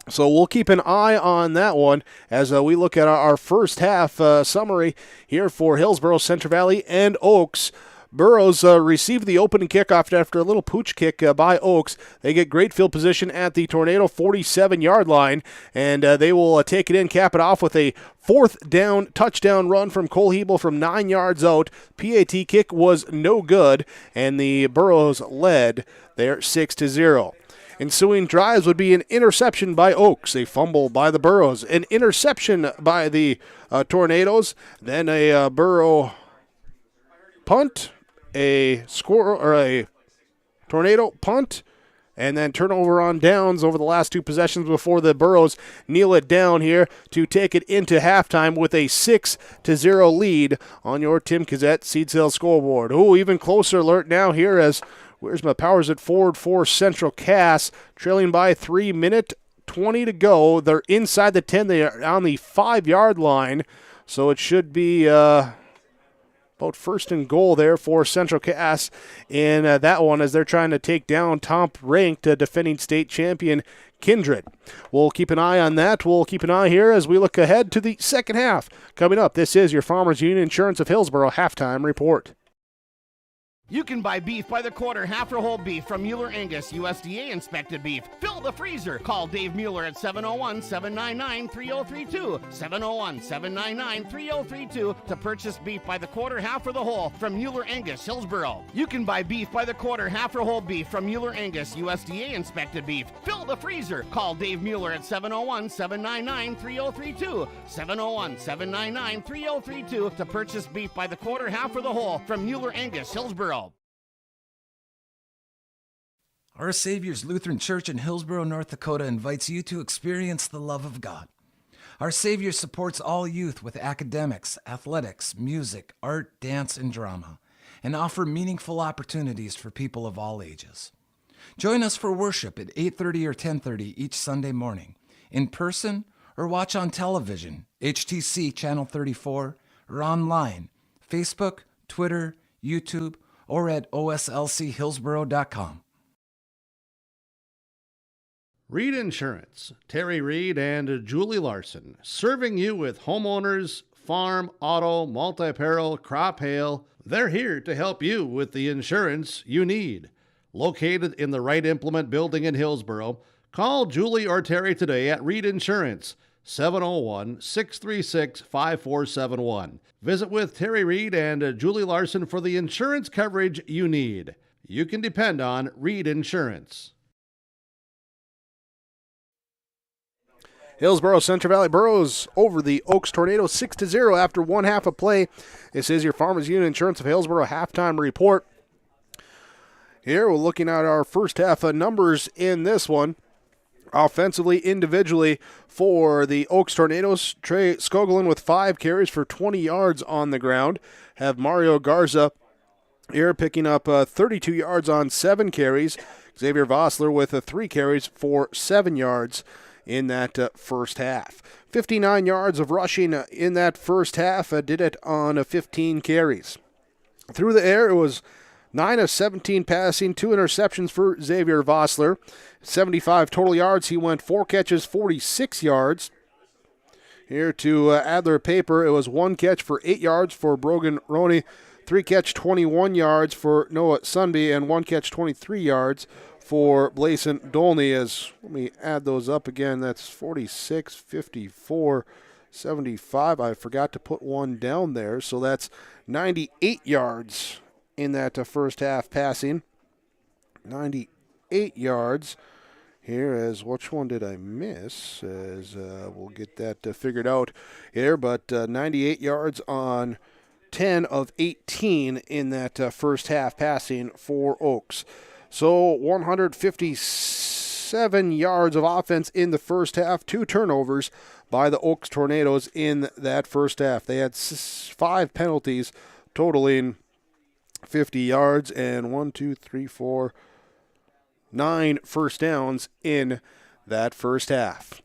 So we'll keep an eye on that one as we look at our first half summary here for Hillsboro, Central Valley, and Oaks. Burrows received the opening kickoff after a little pooch kick by Oaks. They get great field position at the Tornado 47-yard line, and they will take it in, cap it off with a fourth down touchdown run from Cole Hebel from 9 yards out. PAT kick was no good, and the Burrows led there 6-0. Ensuing drives would be an interception by Oaks, a fumble by the Burrows, an interception by the Tornadoes, then a Burrow punt, a score or a Tornado punt, and then turnover on downs over the last two possessions before the Burrows kneel it down here to take it into halftime with a 6-0 lead on your Tim Cassette seed sales scoreboard. Oh, even closer alert now here as where's my powers at forward for Central Cass, trailing by 3 minute 20 to go. They're inside the 10. They are on the 5-yard line, so it should be about first and goal there for Central Cass in that one as they're trying to take down top-ranked defending state champion Kindred. We'll keep an eye on that. We'll keep an eye here as we look ahead to the second half. Coming up, this is your Farmers Union Insurance of Hillsboro halftime report. You can buy beef by the quarter, half or whole beef from Mueller Angus, USDA inspected beef. Fill the freezer. Call Dave Mueller at 701-799-3032. 701-799-3032 to purchase beef by the quarter, half or the whole from Mueller Angus, Hillsboro. You can buy beef by the quarter, half or whole beef from Mueller Angus, USDA inspected beef. Fill the freezer. Call Dave Mueller at 701-799-3032. 701-799-3032 to purchase beef by the quarter, half or the whole from Mueller Angus, Hillsboro. Our Savior's Lutheran Church in Hillsboro, North Dakota invites you to experience the love of God. Our Savior supports all youth with academics, athletics, music, art, dance, and drama, and offer meaningful opportunities for people of all ages. Join us for worship at 8:30 or 10:30 each Sunday morning, in person or watch on television, HTC Channel 34, or online, Facebook, Twitter, YouTube, or at oslchillsboro.com. Reed Insurance, Terry Reed and Julie Larson, serving you with homeowners farm, auto, multi-peril, crop hail. They're here to help you with the insurance you need. Located in the Wright Implement Building in Hillsboro, call Julie or Terry today at Reed Insurance, 701-636-5471. Visit with Terry Reed and Julie Larson for the insurance coverage you need. You can depend on Reed Insurance. Hillsboro-Central Valley Burros over the Oaks Tornadoes 6-0 after one half of play. This is your Farmers Union Insurance of Hillsboro halftime report. Here we're looking at our first half of numbers in this one. Offensively, individually for the Oaks Tornadoes, Trey Skoglund with 5 carries for 20 yards on the ground. Have Mario Garza here picking up 32 yards on 7 carries. Xavier Vossler with 3 carries for 7 yards in that first half. 59 yards of rushing in that first half, did it on 15 carries. Through the air, it was 9 of 17 passing, 2 interceptions for Xavier Vossler. 75 total yards. He went 4 catches, 46 yards. Here to Adler Paper, it was 1 catch for 8 yards for Brogan Roney, 3 catch, 21 yards for Noah Sunby, and 1 catch, 23 yards for Blason Dolney. Let me add those up again. That's 46, 54, 75. I forgot to put one down there, so that's 98 yards in that first half passing. 98 yards. Here is, which one did I miss? As we'll get that figured out here, but 98 yards on 10 of 18 in that first half passing for Oaks. So 157 yards of offense in the first half, 2 turnovers by the Oaks Tornadoes in that first half. They had 5 penalties totaling 50 yards and 9 first downs in that first half.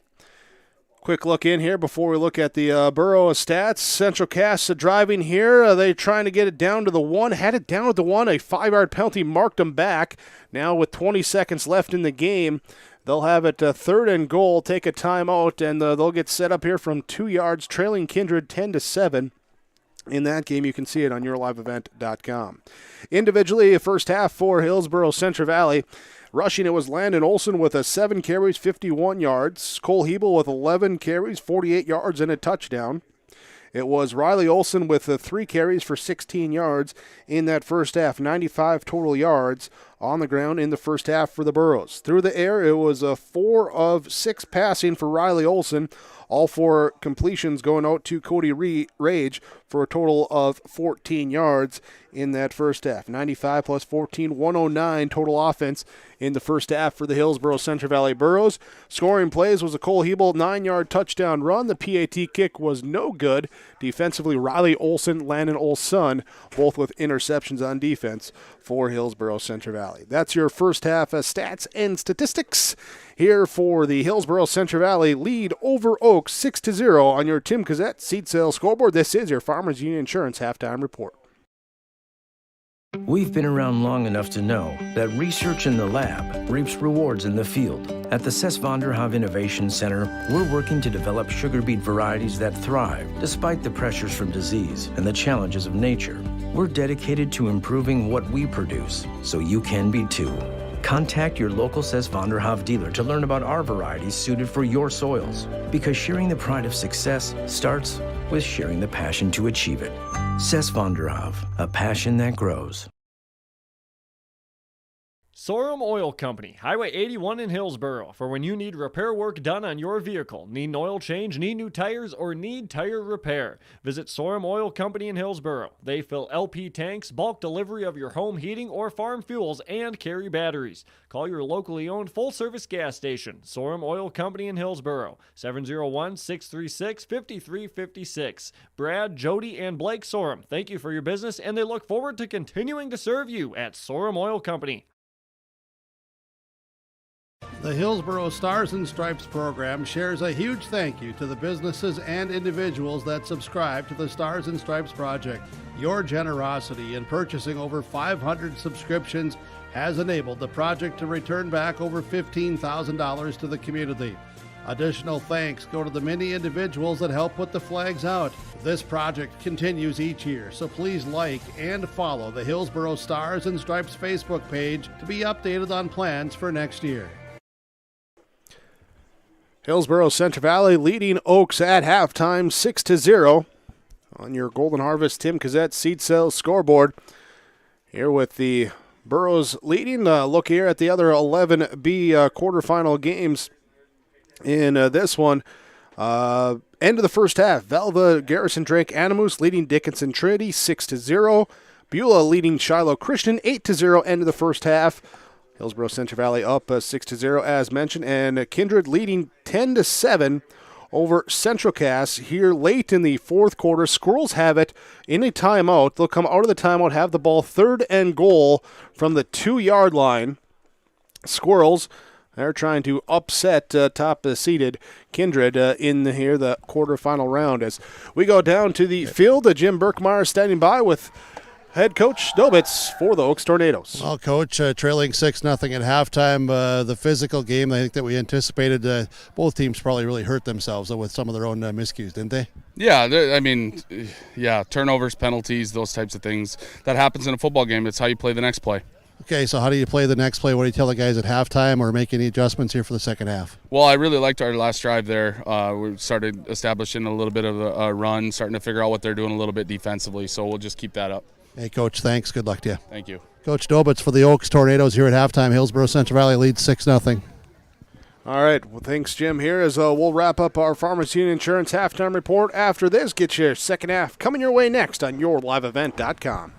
Quick look in here before we look at the Burro stats. Central Cass driving here. They trying to get it down to the 1. Had it down at the 1. A 5-yard penalty marked them back. Now with 20 seconds left in the game, they'll have it 3rd and goal. Take a timeout, and they'll get set up here from 2 yards, trailing Kindred 10-7. In that game, you can see it on yourliveevent.com. Individually, first half for Hillsboro-Central Valley. Rushing, it was Landon Olson with 7 carries, 51 yards. Cole Hebel with 11 carries, 48 yards, and a touchdown. It was Riley Olson with 3 carries for 16 yards in that first half, 95 total yards on the ground in the first half for the Burros. Through the air, it was 4 of 6 passing for Riley Olson. All 4 completions going out to Cody Rage for a total of 14 yards in that first half. 95 plus 14, 109 total offense in the first half for the Hillsboro-Central Valley Burros. Scoring plays was a Cole Hebel 9-yard touchdown run. The PAT kick was no good. Defensively, Riley Olson, Landon Olson, both with interceptions on defense for Hillsboro-Central Valley. That's your first half stats and statistics here for the Hillsboro-Central Valley lead over Oaks 6-0 on your Tim Cassette seat sales scoreboard. This is your Farmers Union Insurance halftime report. We've been around long enough to know that research in the lab reaps rewards in the field. At the Cess van der Haaf Innovation Center, we're working to develop sugar beet varieties that thrive despite the pressures from disease and the challenges of nature. We're dedicated to improving what we produce, so you can be too. Contact your local Cess van der Haaf dealer to learn about our varieties suited for your soils, because sharing the pride of success starts with sharing the passion to achieve it. Cess van der Haaf, a passion that grows. Sorum Oil Company, Highway 81 in Hillsboro, for when you need repair work done on your vehicle, need an oil change, need new tires, or need tire repair. Visit Sorum Oil Company in Hillsboro. They fill LP tanks, bulk delivery of your home heating or farm fuels, and carry batteries. Call your locally owned full-service gas station, Sorum Oil Company in Hillsboro, 701-636-5356. Brad, Jody, and Blake Sorum, thank you for your business, and they look forward to continuing to serve you at Sorum Oil Company. The Hillsboro Stars and Stripes program shares a huge thank you to the businesses and individuals that subscribe to the Stars and Stripes project. Your generosity in purchasing over 500 subscriptions has enabled the project to return back over $15,000 to the community. Additional thanks go to the many individuals that help put the flags out. This project continues each year, so please like and follow the Hillsboro Stars and Stripes Facebook page to be updated on plans for next year. Hillsboro-Central Valley leading Oaks at halftime 6-0 on your Golden Harvest Tim Cassette seed sales scoreboard. Here with the Burros leading. Look here at the other 11B quarterfinal games in this one. End of the first half, Velva Garrison Drake Animus leading Dickinson Trinity 6-0. Beulah leading Shiloh Christian 8-0 end of the first half. Hillsboro-Central Valley up 6-0 as mentioned, and Kindred leading 10-7 over Central Cass here late in the fourth quarter. Squirrels have it in a timeout. They'll come out of the timeout, have the ball 3rd and goal from the 2-yard line. Squirrels, they're trying to upset top-seeded Kindred in the quarterfinal round. As we go down to the field, Jim Birkmeyer standing by with head coach Dobitz for the Oaks Tornadoes. Well, Coach, trailing 6-0 at halftime, the physical game, I think that we anticipated, both teams probably really hurt themselves with some of their own miscues, didn't they? Yeah, turnovers, penalties, those types of things. That happens in a football game. It's how you play the next play. Okay, so how do you play the next play? What do you tell the guys at halftime, or make any adjustments here for the second half? Well, I really liked our last drive there. We started establishing a little bit of a run, starting to figure out what they're doing a little bit defensively, so we'll just keep that up. Hey, Coach, thanks. Good luck to you. Thank you. Coach Dobitz for the Oaks Tornadoes here at halftime. Hillsboro-Central Valley leads 6-0. All right. Well, thanks, Jim, here as we'll wrap up our Farmers Union Insurance halftime report. After this, get your second half coming your way next on yourliveevent.com.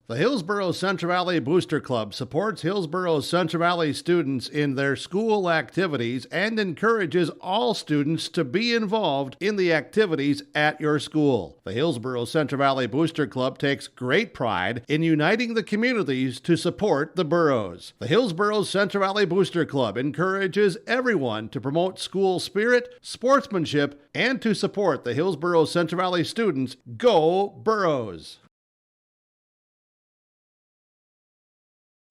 The Hillsboro-Central Valley Booster Club supports Hillsboro-Central Valley students in their school activities and encourages all students to be involved in the activities at your school. The Hillsboro-Central Valley Booster Club takes great pride in uniting the communities to support the boroughs. The Hillsboro-Central Valley Booster Club encourages everyone to promote school spirit, sportsmanship, and to support the Hillsboro-Central Valley students. Go Burros!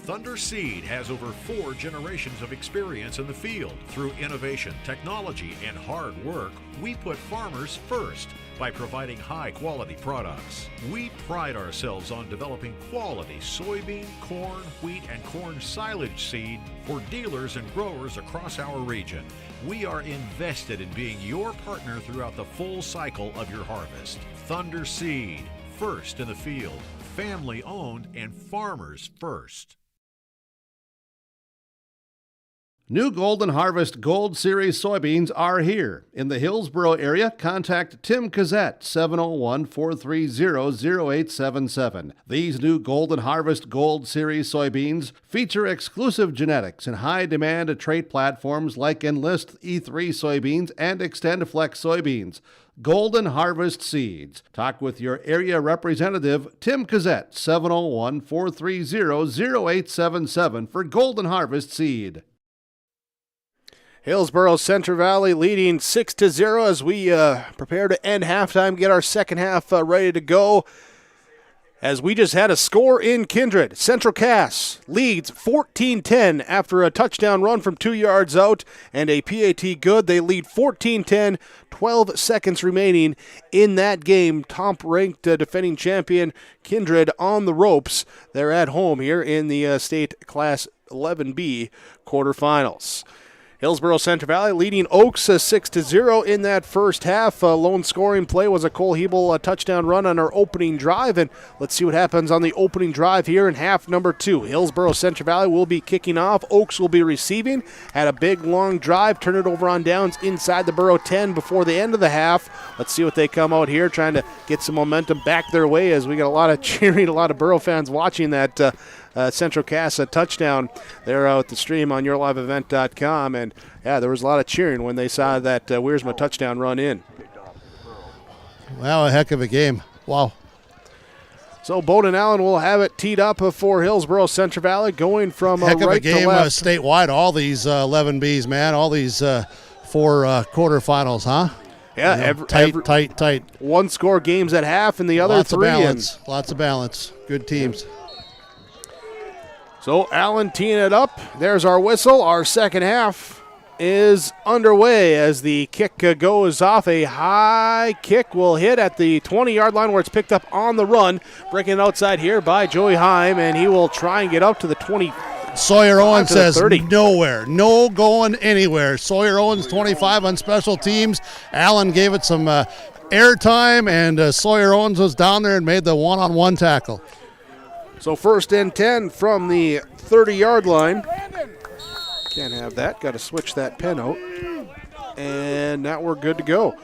Thunder Seed has over 4 generations of experience in the field. Through innovation, technology, and hard work, we put farmers first by providing high-quality products. We pride ourselves on developing quality soybean, corn, wheat, and corn silage seed for dealers and growers across our region. We are invested in being your partner throughout the full cycle of your harvest. Thunder Seed, first in the field, family-owned and farmers first. New Golden Harvest Gold Series soybeans are here. In the Hillsboro area, contact Tim Cassette, 701-430-0877. These new Golden Harvest Gold Series soybeans feature exclusive genetics and high-demand trait platforms like Enlist E3 soybeans and XtendFlex soybeans. Golden Harvest Seeds. Talk with your area representative, Tim Cassette, 701-430-0877 for Golden Harvest Seed. Hillsboro-Central Valley leading 6-0 as we prepare to end halftime, get our second half ready to go. As we just had a score in Kindred. Central Cass leads 14-10 after a touchdown run from 2 yards out and a PAT good. They lead 14-10, 12 seconds remaining in that game. Top-ranked defending champion Kindred on the ropes. They're at home here in the state Class 11B quarterfinals. Hillsboro-Central Valley leading Oaks 6-0 in that first half. Lone scoring play was a Cole Hebel touchdown run on our opening drive, and let's see what happens on the opening drive here in half number 2. Hillsboro-Central Valley will be kicking off. Oaks will be receiving. Had a big long drive, turn it over on downs inside the Borough 10 before the end of the half. Let's see what they come out here, trying to get some momentum back their way as we got a lot of cheering, a lot of Borough fans watching that Central Cass touchdown there at the stream on yourliveevent.com. And, yeah, there was a lot of cheering when they saw that Wiersma touchdown run in. Wow, a heck of a game. Wow. So Bowden Allen will have it teed up for Hillsboro-Central Valley going from heck right of a game, to left. Statewide, all these 11Bs, man, all these 4 quarterfinals, huh? Yeah, tight. One score games at half and the other lots 3. Lots of balance. Good teams. So Allen teeing it up. There's our whistle, our second half. is underway as the kick goes off. A high kick will hit at the 20-yard line where it's picked up on the run. Breaking it outside here by Joey Heim, and he will try and get up to the 20. Sawyer Owens says 30. nowhere, no going anywhere. Sawyer Owens 25 on special teams. Allen gave it some airtime, and Sawyer Owens was down there and made the one-on-one tackle. So 1st and 10 from the 30-yard line. Can't have that. Got to switch that pen out. And now we're good to go.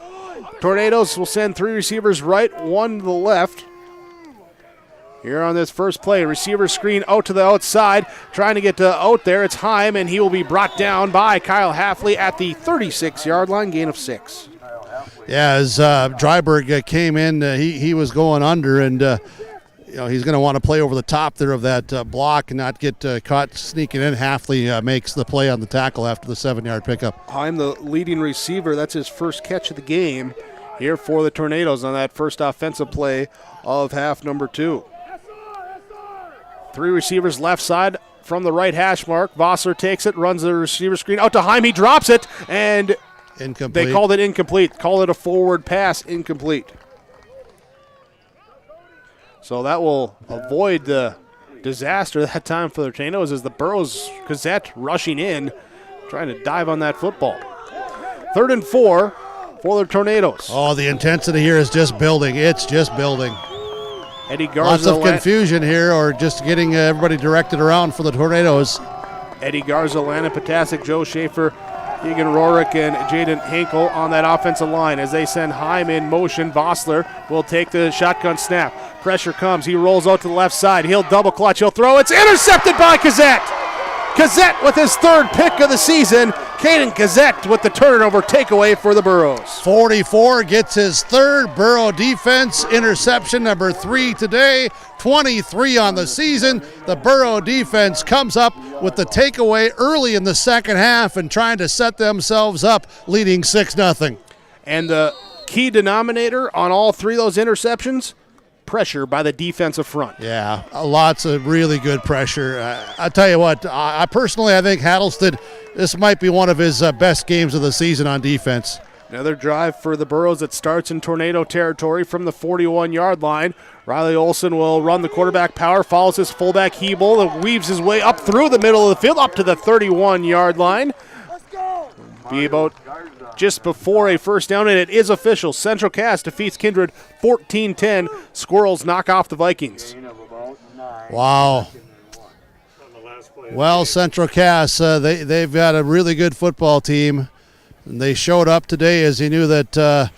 Tornadoes will send 3 receivers right, 1 to the left. Here on this first play, receiver screen out to the outside. Trying to get out there. It's Heim, and he will be brought down by Kyle Halfley at the 36-yard line, gain of 6. Yeah, as Dryberg came in, he was going under, and he's going to want to play over the top there of that block and not get caught sneaking in. Halfley makes the play on the tackle after the 7-yard pickup. Heim, the leading receiver. That's his first catch of the game here for the Tornadoes on that first offensive play of half number 2. 3 receivers left side from the right hash mark. Vossler takes it, runs the receiver screen out to Heim. He drops it, and incomplete. They called it incomplete. Call it a forward pass, incomplete. So that will avoid the disaster that time for the Tornadoes as the Burroughs Gazette rushing in, trying to dive on that football. 3rd and 4 for the Tornadoes. Oh, the intensity here is just building. It's just building. Eddie Garza. Lots of confusion here, or just getting everybody directed around for the Tornadoes. Eddie Garza, Landon Potasic, Joe Schaefer, Egan Rorick, and Jaden Hinkle on that offensive line as they send Heim in motion. Vossler will take the shotgun snap. Pressure comes. He rolls out to the left side. He'll double clutch. He'll throw. It's intercepted by Gazette. Gazette with his 3rd pick of the season. Caden Gazette with the turnover takeaway for the Burrows. 44 gets his 3rd Burrow defense interception, number 3 today. 23 on the season. The Burrow defense comes up with the takeaway early in the second half and trying to set themselves up, leading 6-0. And the key denominator on all 3 of those interceptions, pressure by the defensive front. Yeah, lots of really good pressure. I tell you what, I personally think Hattlestead, this might be one of his best games of the season on defense. Another drive for the Burrows that starts in Tornado territory from the 41-yard line. Riley Olson will run the quarterback power, follows his fullback Hebel, and weaves his way up through the middle of the field, up to the 31-yard line. Be about just before a first down, and it is official. Central Cass defeats Kindred 14-10. Squirrels knock off the Vikings. Wow. Well, Central Cass, they've got a really good football team. And they showed up today as he knew that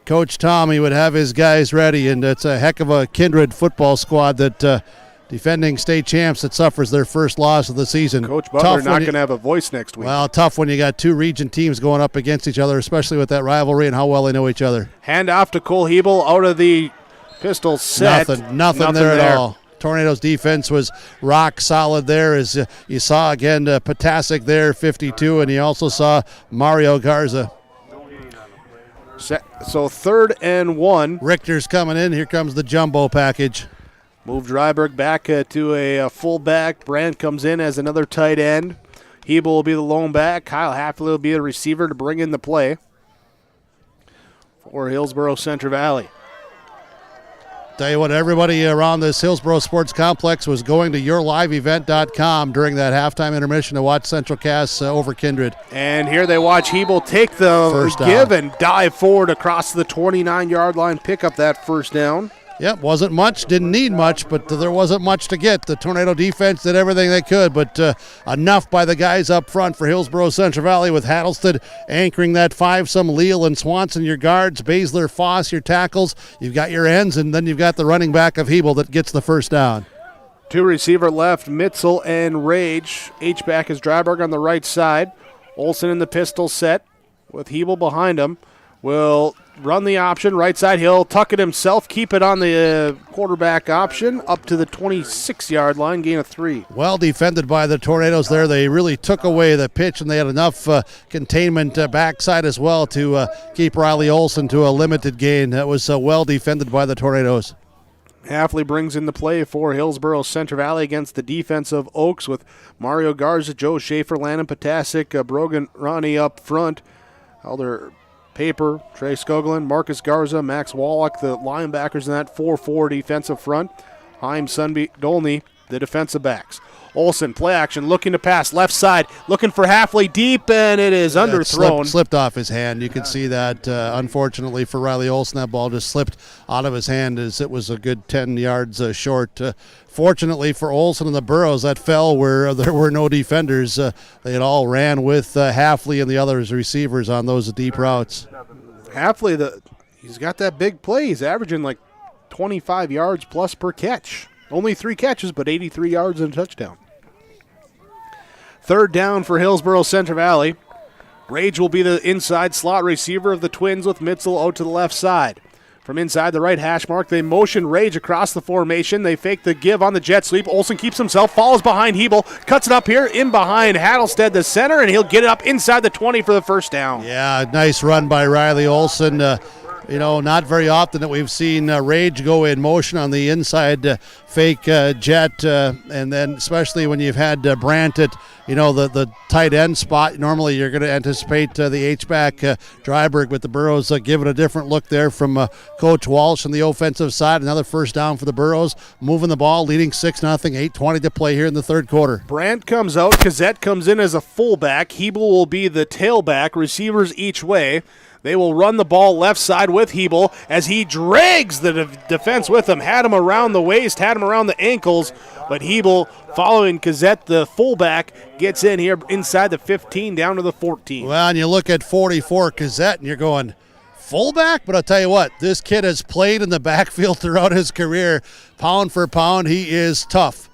Coach Tommy would have his guys ready, and it's a heck of a Kindred football squad that defending state champs that suffers their first loss of the season. Coach Butler not going to have a voice next week. Well, tough when you got 2 region teams going up against each other, especially with that rivalry and how well they know each other. Hand off to Cole Hebel out of the pistol set. Nothing there at all. Tornadoes defense was rock solid there, as you saw again Potasic there, 52, and you also saw Mario Garza. So 3rd and 1. Richter's coming in. Here comes the jumbo package. Move Dryberg back to a fullback. Brandt comes in as another tight end. Hebel will be the lone back. Kyle Halfley will be a receiver to bring in the play for Hillsboro-Central Valley. Tell you what, everybody around this Hillsboro Sports Complex was going to yourliveevent.com during that halftime intermission to watch Central Cass over Kindred. And here they watch Hebel take the give and dive forward across the 29-yard line, pick up that first down. Yep, wasn't much, didn't need much, but there wasn't much to get. The Tornado defense did everything they could, but enough by the guys up front for Hillsboro-Central Valley with Hattlestead anchoring that 5-some. Leal and Swanson your guards, Baszler, Foss your tackles. You've got your ends, and then you've got the running back of Hebel that gets the first down. 2 receiver left, Mitzel and Rage. H-back is Dryberg on the right side. Olson in the pistol set with Hebel behind him. Will run the option, right side. He'll tuck it himself, keep it on the quarterback option, up to the 26-yard line, gain of 3. Well defended by the Tornadoes there. They really took away the pitch, and they had enough containment backside as well to keep Riley Olson to a limited gain. That was well defended by the Tornadoes. Halfley brings in the play for Hillsboro-Central Valley against the defense of Oaks with Mario Garza, Joe Schaefer, Landon Potasic, Brogan Ronnie up front. Elder Paper, Trey Skoglin, Marcus Garza, Max Wallach, the linebackers in that 4-4 defensive front. Heim, Sunby, Dolney, the defensive backs. Olsen, play action, looking to pass, left side, looking for Halfley deep, and it is underthrown. Slipped off his hand. You can see that, unfortunately for Riley Olsen, that ball just slipped out of his hand as it was a good 10 yards short. Fortunately for Olsen and the Burros, that fell where there were no defenders. They had all ran with Halfley and the other receivers on those deep routes. Halfley, he's got that big play. He's averaging like 25 yards plus per catch. Only 3 catches, but 83 yards and a touchdown. Third down for Hillsboro-Central Valley. Rage will be the inside slot receiver of the Twins with Mitzel out to the left side. From inside the right hash mark, they motion Rage across the formation. They fake the give on the jet sweep. Olsen keeps himself, follows behind Hebel, cuts it up here, in behind Hattlestead, the center, and he'll get it up inside the 20 for the first down. Yeah, nice run by Riley Olsen. Not very often that we've seen Rage go in motion on the inside fake jet, and then especially when you've had Brandt at, the tight end spot. Normally you're going to anticipate the H-back Dryberg, but the Burros give it a different look there from Coach Walsh on the offensive side. Another first down for the Burros, moving the ball, leading 6-0, 8:20 to play here in the third quarter. Brandt comes out, Kazette comes in as a fullback, Hebel will be the tailback, receivers each way. They will run the ball left side with Hebel as he drags the defense with him. Had him around the waist, had him around the ankles, but Hebel, following Kazette, the fullback, gets in here inside the 15 down to the 14. Well, and you look at 44 Kazette and you're going, fullback? But I'll tell you what, this kid has played in the backfield throughout his career. Pound for pound, he is tough.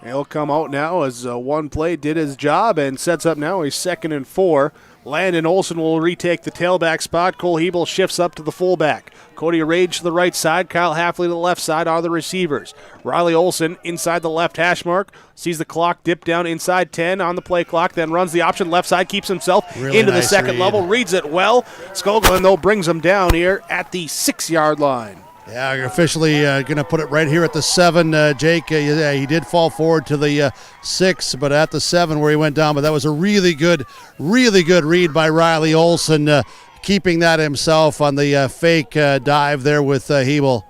He'll come out now as one play did his job and sets up now a 2nd and 4. Landon Olsen will retake the tailback spot. Cole Hebel shifts up to the fullback. Cody Rage to the right side. Kyle Halfley to the left side are the receivers. Riley Olsen inside the left hash mark. Sees the clock dip down inside 10 on the play clock. Then runs the option left side. Keeps himself really into nice the second read. level. Reads it well. Skoglin, though, brings him down here at the 6-yard line. Yeah, you're officially going to put it right here at the 7. Jake, he did fall forward to the 6, but at the 7 where he went down. But that was a really good read by Riley Olsen, keeping that himself on the fake dive there with Hebel.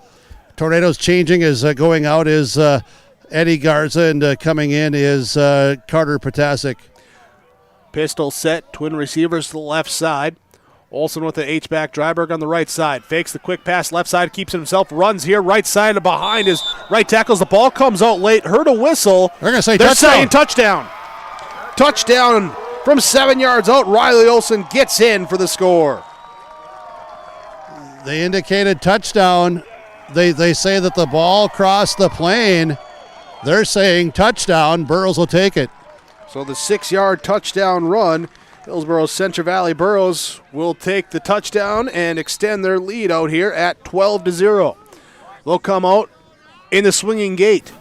Tornadoes changing is going out is Eddie Garza, and coming in is Carter Potasic. Pistol set, twin receivers to the left side. Olsen with the H-back, Dryberg on the right side. Fakes the quick pass, left side, keeps it himself, runs here, right side and behind his right tackles. The ball comes out late, heard a whistle. They're going to say They're touchdown. saying touchdown. Touchdown from 7 yards out. Riley Olsen gets in for the score. They indicated touchdown. They say that the ball crossed the plane. They're saying touchdown. Burros will take it. So the 6-yard touchdown run. Hillsboro-Central Valley Burros will take the touchdown and extend their lead out here at 12-0. They'll come out in the swinging gate.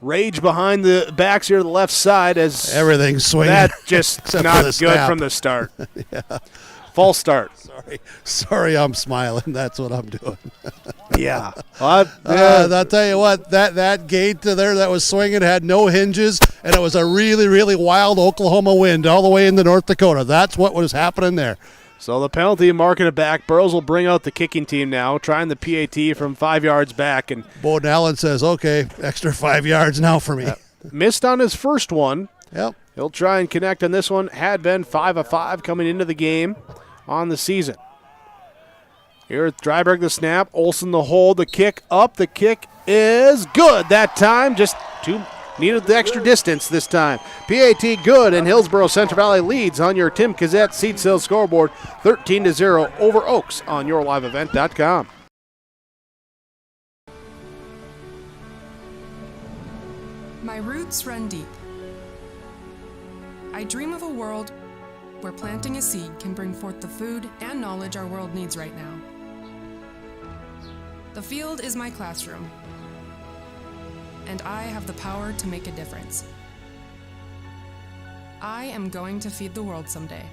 Rage behind the backs here to the left side as everything's swinging. That just not good snap. from the start. Yeah. False start. Sorry, I'm smiling. That's what I'm doing. Yeah. I'll tell you what, that gate there that was swinging had no hinges, and it was a really, really wild Oklahoma wind all the way into North Dakota. That's what was happening there. So the penalty marking it back. Burros will bring out the kicking team now, trying the PAT from 5 yards back. And Bowden Allen says, okay, extra 5 yards now for me. Missed on his first one. Yep. He'll try and connect on this one. Had been 5 of 5 coming into the game on the season. Here at Dryberg, the snap. Olsen the hold. The kick up. The kick is good that time. Just needed the extra distance this time. PAT good, and Hillsboro-Central Valley leads on your Tim Kazette Seed Sales scoreboard 13-0 over Oaks on yourliveevent.com. My roots run deep. I dream of a world where planting a seed can bring forth the food and knowledge our world needs right now. The field is my classroom, and I have the power to make a difference. I am going to feed the world someday.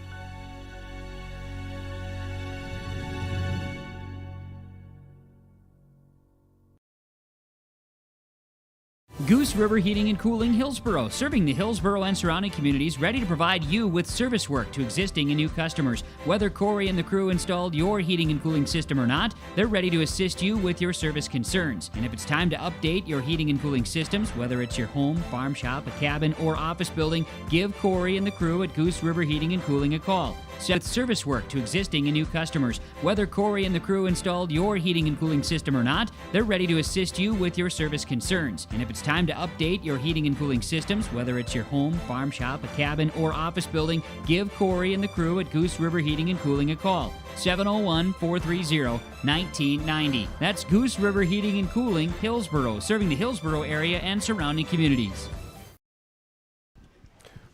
Goose River Heating and Cooling, Hillsboro, serving the Hillsboro and surrounding communities, ready to provide you with service work to existing and new customers. Whether Corey and the crew installed your heating and cooling system or not, they're ready to assist you with your service concerns. And if it's time to update your heating and cooling systems, whether it's your home, farm shop, a cabin, or office building, give Corey and the crew at Goose River Heating and Cooling a call. With service work to existing and new customers. Whether Corey and the crew installed your heating and cooling system or not, they're ready to assist you with your service concerns. And if it's time to update your heating and cooling systems, whether it's your home, farm shop, a cabin, or office building, give Corey and the crew at Goose River Heating and Cooling a call. 701-430-1990. That's Goose River Heating and Cooling, Hillsboro, serving the Hillsboro area and surrounding communities.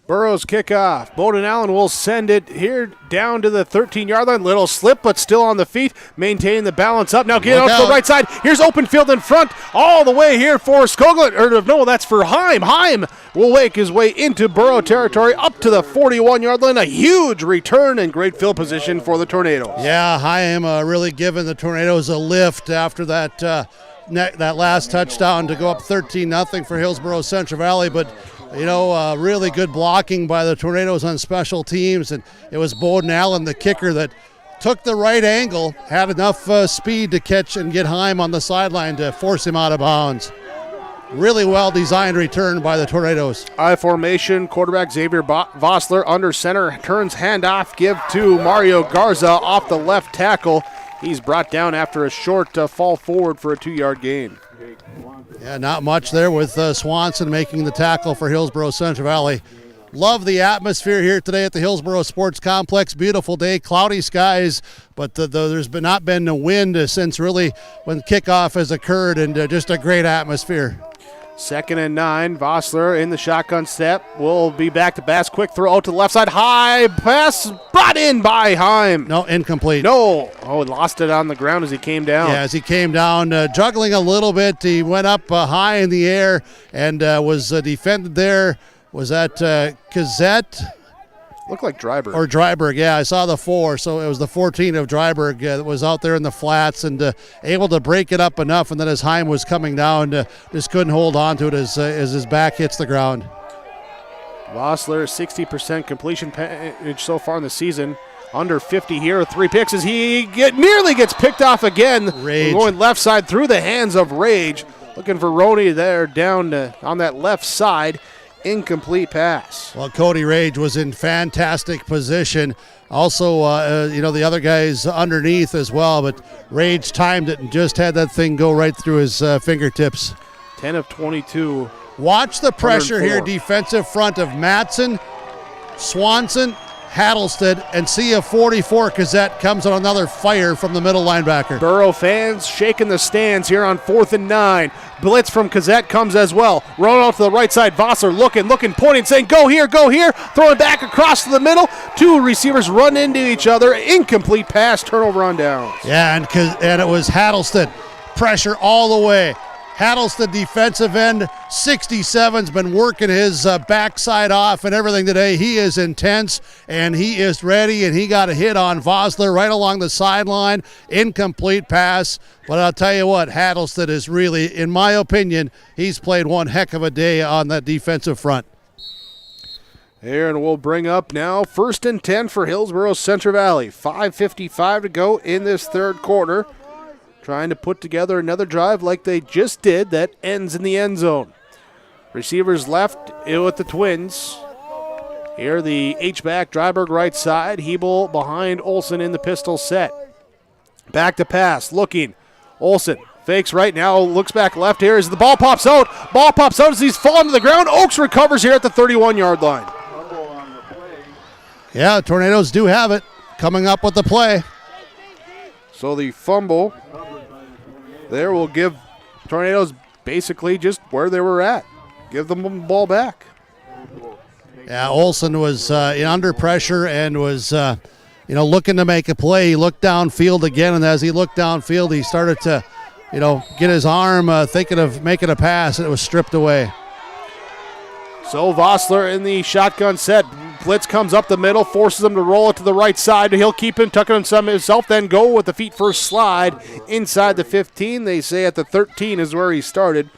Burrows kickoff. Bowden Allen will send it here down to the 13-yard line. Little slip, but still on the feet, maintaining the balance up. Now get out to the right side. Here's open field in front, all the way here for Skoglund. Or no, that's for Heim. Heim will make his way into Burrow territory up to the 41-yard line. A huge return and great field position for the Tornadoes. Yeah, Heim really giving the Tornadoes a lift after that that last touchdown to go up 13-0 for Hillsboro-Central Valley, but really good blocking by the Tornadoes on special teams, and it was Bowden Allen, the kicker, that took the right angle, had enough speed to catch and get Heim on the sideline to force him out of bounds. Really well-designed return by the Tornadoes. I formation, quarterback Xavier Vossler under center, turns handoff, give to Mario Garza off the left tackle. He's brought down after a short fall forward for a 2-yard gain. Yeah, not much there with Swanson making the tackle for Hillsboro-Central Valley. Love the atmosphere here today at the Hillsboro Sports Complex. Beautiful day, cloudy skies, but there's not been a wind since really when kickoff has occurred, and just a great atmosphere. 2nd and 9. Vossler in the shotgun step. Will be back to Bass. Quick throw out to the left side. High pass brought in by Heim. No, incomplete. No. Oh, lost it on the ground as he came down. Yeah, as he came down, juggling a little bit. He went up high in the air and was defended there. Was that Kazette? Looked like Dryberg. Or Dryberg, yeah. I saw the 4, so it was the 14 of Dryberg that was out there in the flats and able to break it up enough, and then as Heim was coming down, just couldn't hold on to it as his back hits the ground. Vossler, 60% completion percentage so far in the season. Under 50 here with 3 picks as he nearly gets picked off again. Rage. Going left side through the hands of Rage. Looking for Roney there down on that left side. Incomplete pass. Well, Cody Rage was in fantastic position. Also, the other guys underneath as well, but Rage timed it and just had that thing go right through his fingertips. 10 of 22. Watch the pressure 104. here, defensive front of Matson, Swanson, Hattlestead, and see if 44 Kazette comes on another fire from the middle linebacker. Burrow fans shaking the stands here on 4th and 9. Blitz from Kazette comes as well. Run out to the right side. Vossler looking, pointing, saying, go here, go here. Throwing back across to the middle. 2 receivers run into each other. Incomplete pass, turnover on downs. Yeah, and it was Hattlestead. Pressure all the way. Hattlestead, defensive end, 67's been working his backside off and everything today. He is intense, and he is ready, and he got a hit on Vossler right along the sideline. Incomplete pass. But I'll tell you what, Hattlestead is really, in my opinion, he's played one heck of a day on that defensive front. Here, and we'll bring up now 1st and 10 for Hillsboro-Central Valley. 5:55 to go in this third quarter. Trying to put together another drive like they just did that ends in the end zone. Receivers left with the Twins. Here the H-back, Dryberg right side. Hebel behind Olsen in the pistol set. Back to pass, looking. Olsen fakes right now, looks back left here as the ball pops out. Ball pops out as he's falling to the ground. Oaks recovers here at the 31-yard line. Yeah, the Tornadoes do have it. Coming up with the play. So the fumble there will give Tornadoes basically just where they were at. Give them the ball back. Yeah, Olsen was under pressure and was looking to make a play. He looked downfield again, and as he looked downfield, he started to get his arm thinking of making a pass, and it was stripped away. So Vossler in the shotgun set. Blitz comes up the middle, forces him to roll it to the right side. He'll keep him, tucking himself, then go with the feet first slide inside the 15. They say at the 13 is where he started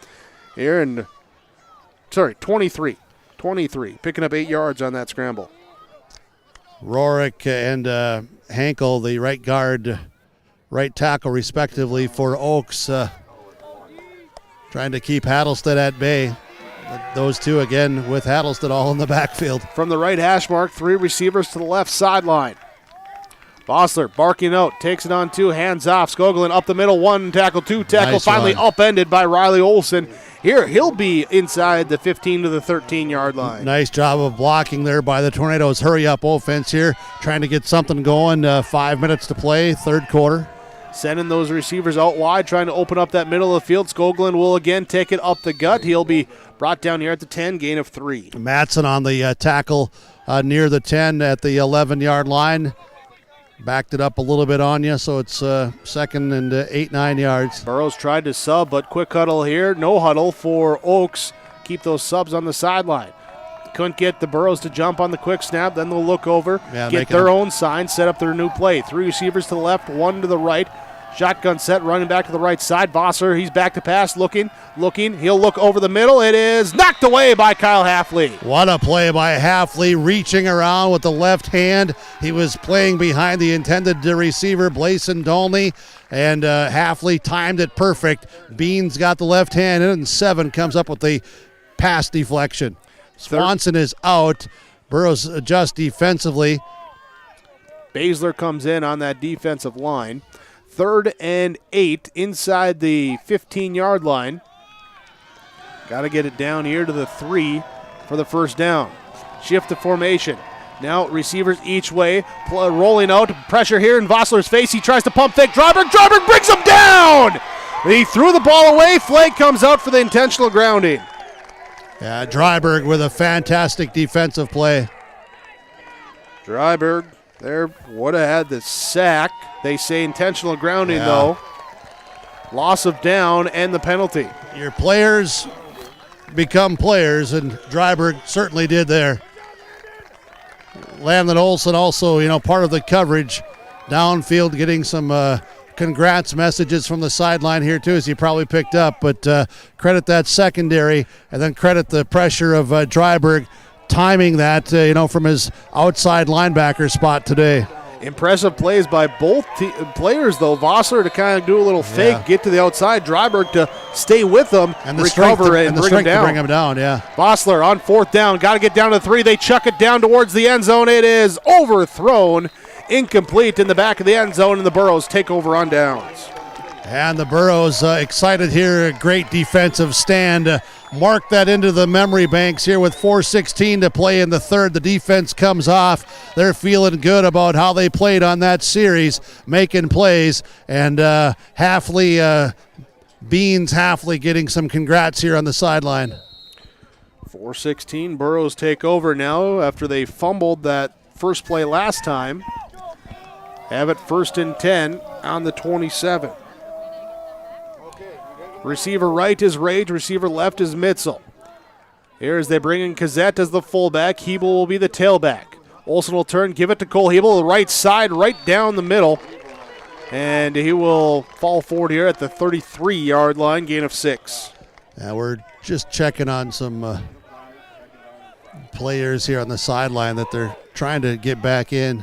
here, and 23. 23, picking up 8 yards on that scramble. Rorick and Hankel, the right guard, right tackle, respectively, for Oaks, trying to keep Hattlestead at bay. Those two, again, with Hattlestead all in the backfield. From the right hash mark, 3 receivers to the left sideline. Vossler barking out, takes it on 2, hands off. Skoglund up the middle, 1 tackle, 2 tackle, Nice finally run. upended by Riley Olson. Here, he'll be inside the 15 to the 13-yard line. Nice job of blocking there by the Tornadoes. Hurry-up offense here, trying to get something going. 5 minutes to play, third quarter. Sending those receivers out wide, trying to open up that middle of the field. Skoglund will again take it up the gut. He'll be brought down here at the 10, gain of 3. Matson on the tackle near the 10 at the 11-yard line. Backed it up a little bit on you, so it's second and 8-9 yards. Burrows tried to sub, but quick huddle here. No huddle for Oaks. Keep those subs on the sideline. Couldn't get the Burrows to jump on the quick snap. Then they'll look over, get their own sign, set up their new play. 3 receivers to the left, 1 to the right. Shotgun set, running back to the right side. Vossler, he's back to pass, looking. He'll look over the middle. It is knocked away by Kyle Halfley. What a play by Halfley, reaching around with the left hand. He was playing behind the intended receiver, Blason Dolney, and Halfley timed it perfect. Beans got the left hand in, and 7 comes up with the pass deflection. Swanson is out. Burrows adjusts defensively. Baszler comes in on that defensive line. 3rd and 8 inside the 15-yard line. Got to get it down here to the 3 for the first down. Shift to formation. Now receivers each way, rolling out. Pressure here in Vossler's face. He tries to pump fake. Dryberg brings him down! He threw the ball away. Flag comes out for the intentional grounding. Yeah, Dryberg with a fantastic defensive play. Dryberg there would have had the sack. They say intentional grounding, though. Loss of down and the penalty. Your players become players, and Dryberg certainly did there. Landon Olson also, part of the coverage downfield, getting some congrats messages from the sideline here, too, as he probably picked up. But credit that secondary, and then credit the pressure of Dryberg timing that, from his outside linebacker spot today. Impressive plays by both players, though. Vossler to kind of do a little fake, get to the outside. Dryberg to stay with them, and recover and bring him down. Bring him down, yeah. Vossler on 4th down. Got to get down to 3. They chuck it down towards the end zone. It is overthrown. Incomplete in the back of the end zone, and the Burrows take over on downs. And the Burrows excited here. A great defensive stand. Mark that into the memory banks here with 4:16 to play in the third. The defense comes off. They're feeling good about how they played on that series, making plays. And Halfley, Beans Halfley getting some congrats here on the sideline. 4:16, Burrows take over now after they fumbled that first play last time. Have it 1st and 10 on the 27. Receiver right is Rage. Receiver left is Mitzel. Here as they bring in Kazette as the fullback. Hebel will be the tailback. Olsen will turn, give it to Cole Hebel, the right side, right down the middle. And he will fall forward here at the 33-yard line, gain of 6. Yeah, we're just checking on some players here on the sideline that they're trying to get back in.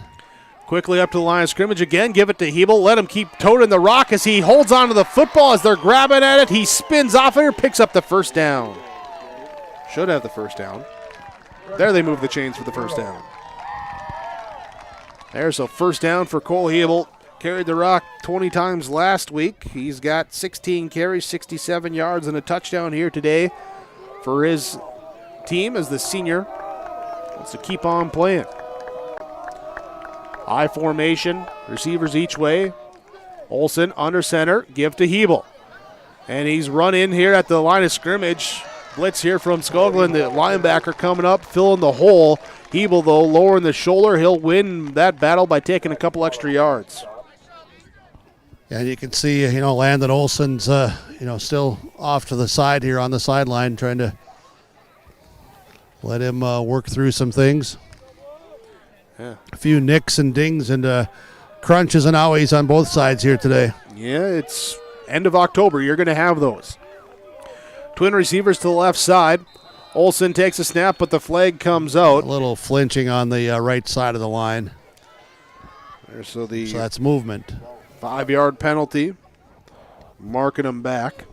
Quickly up to the line of scrimmage again. Give it to Hebel. Let him keep toting the rock as he holds on to the football as they're grabbing at it. He spins off it, picks up the first down. Should have the first down. There they move the chains for the first down. There's a first down for Cole Hebel. Carried the rock 20 times last week. He's got 16 carries, 67 yards, and a touchdown here today for his team as the senior wants to keep on playing. I formation, receivers each way. Olsen under center, give to Hebel. And he's run in here at the line of scrimmage. Blitz here from Skoglund, the linebacker coming up, filling the hole. Hebel, though, lowering the shoulder. He'll win that battle by taking a couple extra yards. And you can see, Landon Olsen's, still off to the side here on the sideline, trying to let him work through some things. Yeah. A few nicks and dings and crunches and owies on both sides here today. Yeah, it's end of October. You're going to have those. Twin receivers to the left side. Olsen takes a snap, but the flag comes out. A little flinching on the right side of the line. So that's movement. 5-yard penalty, marking them back.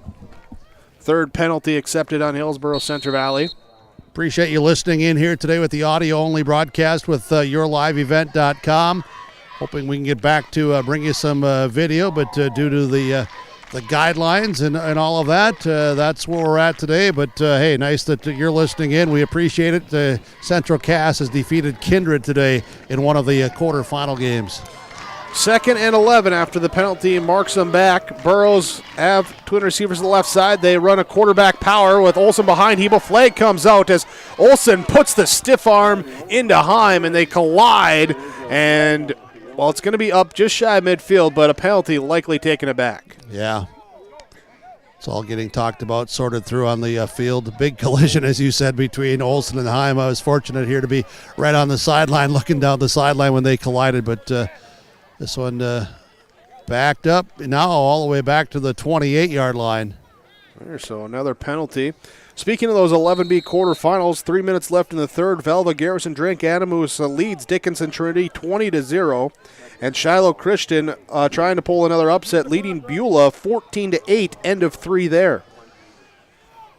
Third penalty accepted on Hillsboro-Central Valley. Appreciate you listening in here today with the audio-only broadcast with yourliveevent.com. Hoping we can get back to bring you some video, but due to the guidelines and all of that, that's where we're at today. But hey, nice that you're listening in. We appreciate it. Central Cass has defeated Kindred today in one of the quarterfinal games. 2nd and 11 after the penalty marks them back. Burrows have twin receivers to the left side. They run a quarterback power with Olsen behind Hebel. Flag comes out as Olsen puts the stiff arm into Heim, and they collide. And, well, it's going to be up just shy of midfield, but a penalty likely taking it back. Yeah. It's all getting talked about, sorted through on the field. Big collision, as you said, between Olsen and Heim. I was fortunate here to be right on the sideline, looking down the sideline when they collided, but this one backed up now all the way back to the 28-yard line. So another penalty. Speaking of those 11B quarterfinals, 3 minutes left in the third. Velva Garrison Drink Animus leads Dickinson Trinity 20-0. And Shiloh Christian trying to pull another upset, leading Beulah 14-8. End of 3 there.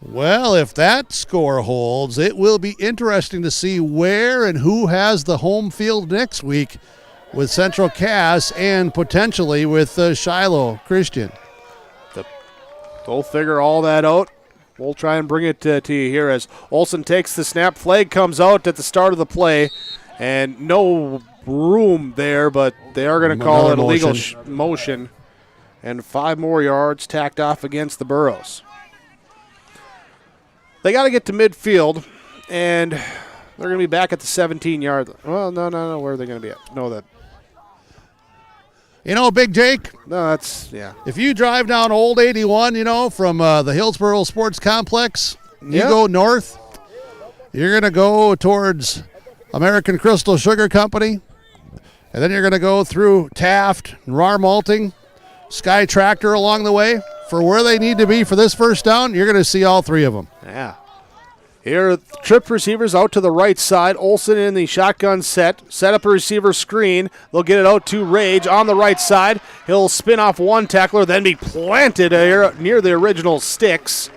Well, if that score holds, it will be interesting to see where and who has the home field next week with Central Cass and potentially with Shiloh Christian. They'll figure all that out. We'll try and bring it to you here as Olsen takes the snap. Flag comes out at the start of the play, and no room there, but they are going to call it a legal motion. And 5 more yards tacked off against the Burros. They got to get to midfield, and they're going to be back at the 17-yard line. Well, no. Where are they going to be at? No, that. You know, Big Jake? No, that's, yeah. If you drive down Old 81, from the Hillsboro Sports Complex, you go north, you're going to go towards American Crystal Sugar Company, and then you're going to go through Taft, Rar Malting, Sky Tractor along the way. For where they need to be for this first down, you're going to see all 3 of them. Yeah. Here, trip receivers out to the right side. Olsen in the shotgun set up a receiver screen. They'll get it out to Rage on the right side. He'll spin off one tackler, then be planted near the original sticks.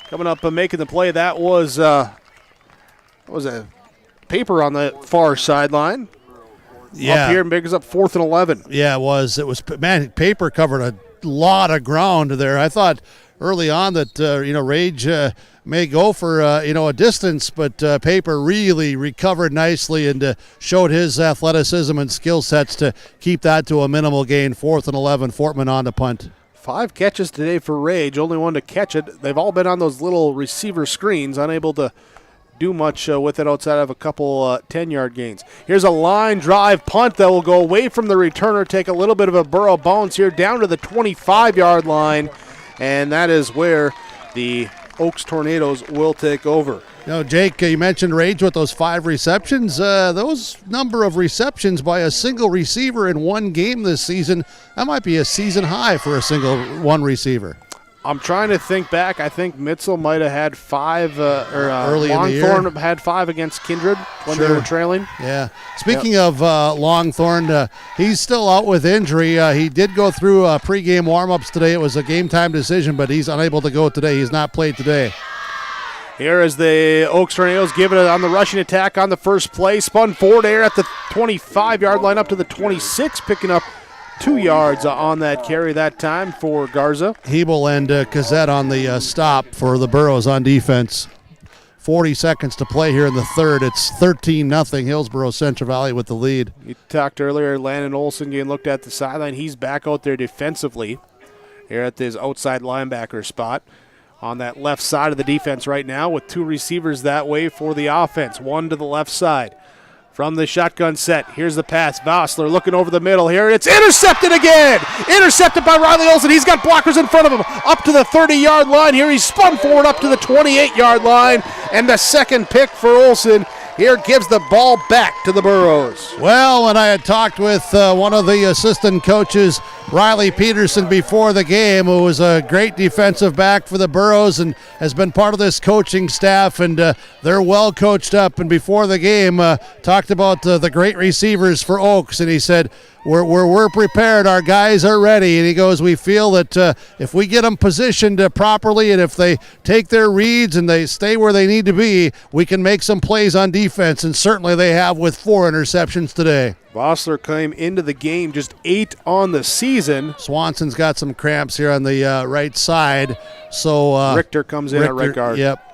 Coming up and making the play, that was a Paper on the far sideline. Yeah. Up here, makes up 4th and 11. Yeah, it was. Man, Paper covered a lot of ground there. I thought early on that, Rage may go for, a distance, but Paper really recovered nicely and showed his athleticism and skill sets to keep that to a minimal gain. 4th and 11, Fortman on the punt. 5 catches today for Rage, only one to catch it. They've all been on those little receiver screens, unable to do much with it outside of a couple 10-yard gains. Here's a line drive punt that will go away from the returner, take a little bit of a Burrow bounce here down to the 25-yard line, and that is where the Oaks Tornadoes will take over. Jake, you mentioned Rage with those 5 receptions. Those number of receptions by a single receiver in one game this season, that might be a season high for a single one receiver. I'm trying to think back. I think Mitzel might have had 5, early in the year. Longthorn had 5 against Kindred when they were trailing. Yeah. Speaking of Longthorn, he's still out with injury. He did go through pregame warm-ups today. It was a game-time decision, but he's unable to go today. He's not played today. Here is the Oaks Tornadoes giving it on the rushing attack on the first play. Spun forward air at the 25-yard line up to the 26, picking up 2 yards on that carry that time for Garza. Hebel and Cassette on the stop for the Burros on defense. 40 seconds to play here in the third. It's 13-0 Hillsboro-Central Valley with the lead. You talked earlier, Landon Olsen getting looked at the sideline. He's back out there defensively here at this outside linebacker spot on that left side of the defense right now with 2 receivers that way for the offense. 1 to the left side. From the shotgun set, here's the pass. Vossler looking over the middle here. It's intercepted again. Intercepted by Riley Olsen. He's got blockers in front of him up to the 30-yard line. Here he's spun forward up to the 28-yard line. And the second pick for Olsen here gives the ball back to the Burros. Well, when I had talked with one of the assistant coaches Riley Peterson before the game, who was a great defensive back for the Burros and has been part of this coaching staff, and they're well coached up. And before the game, talked about the great receivers for Oaks, and he said, we're prepared, our guys are ready. And he goes, we feel that if we get them positioned properly and if they take their reads and they stay where they need to be, we can make some plays on defense, and certainly they have with 4 interceptions today. Vossler came into the game just 8 on the season. Swanson's got some cramps here on the right side. So Richter comes in at right guard. Yep.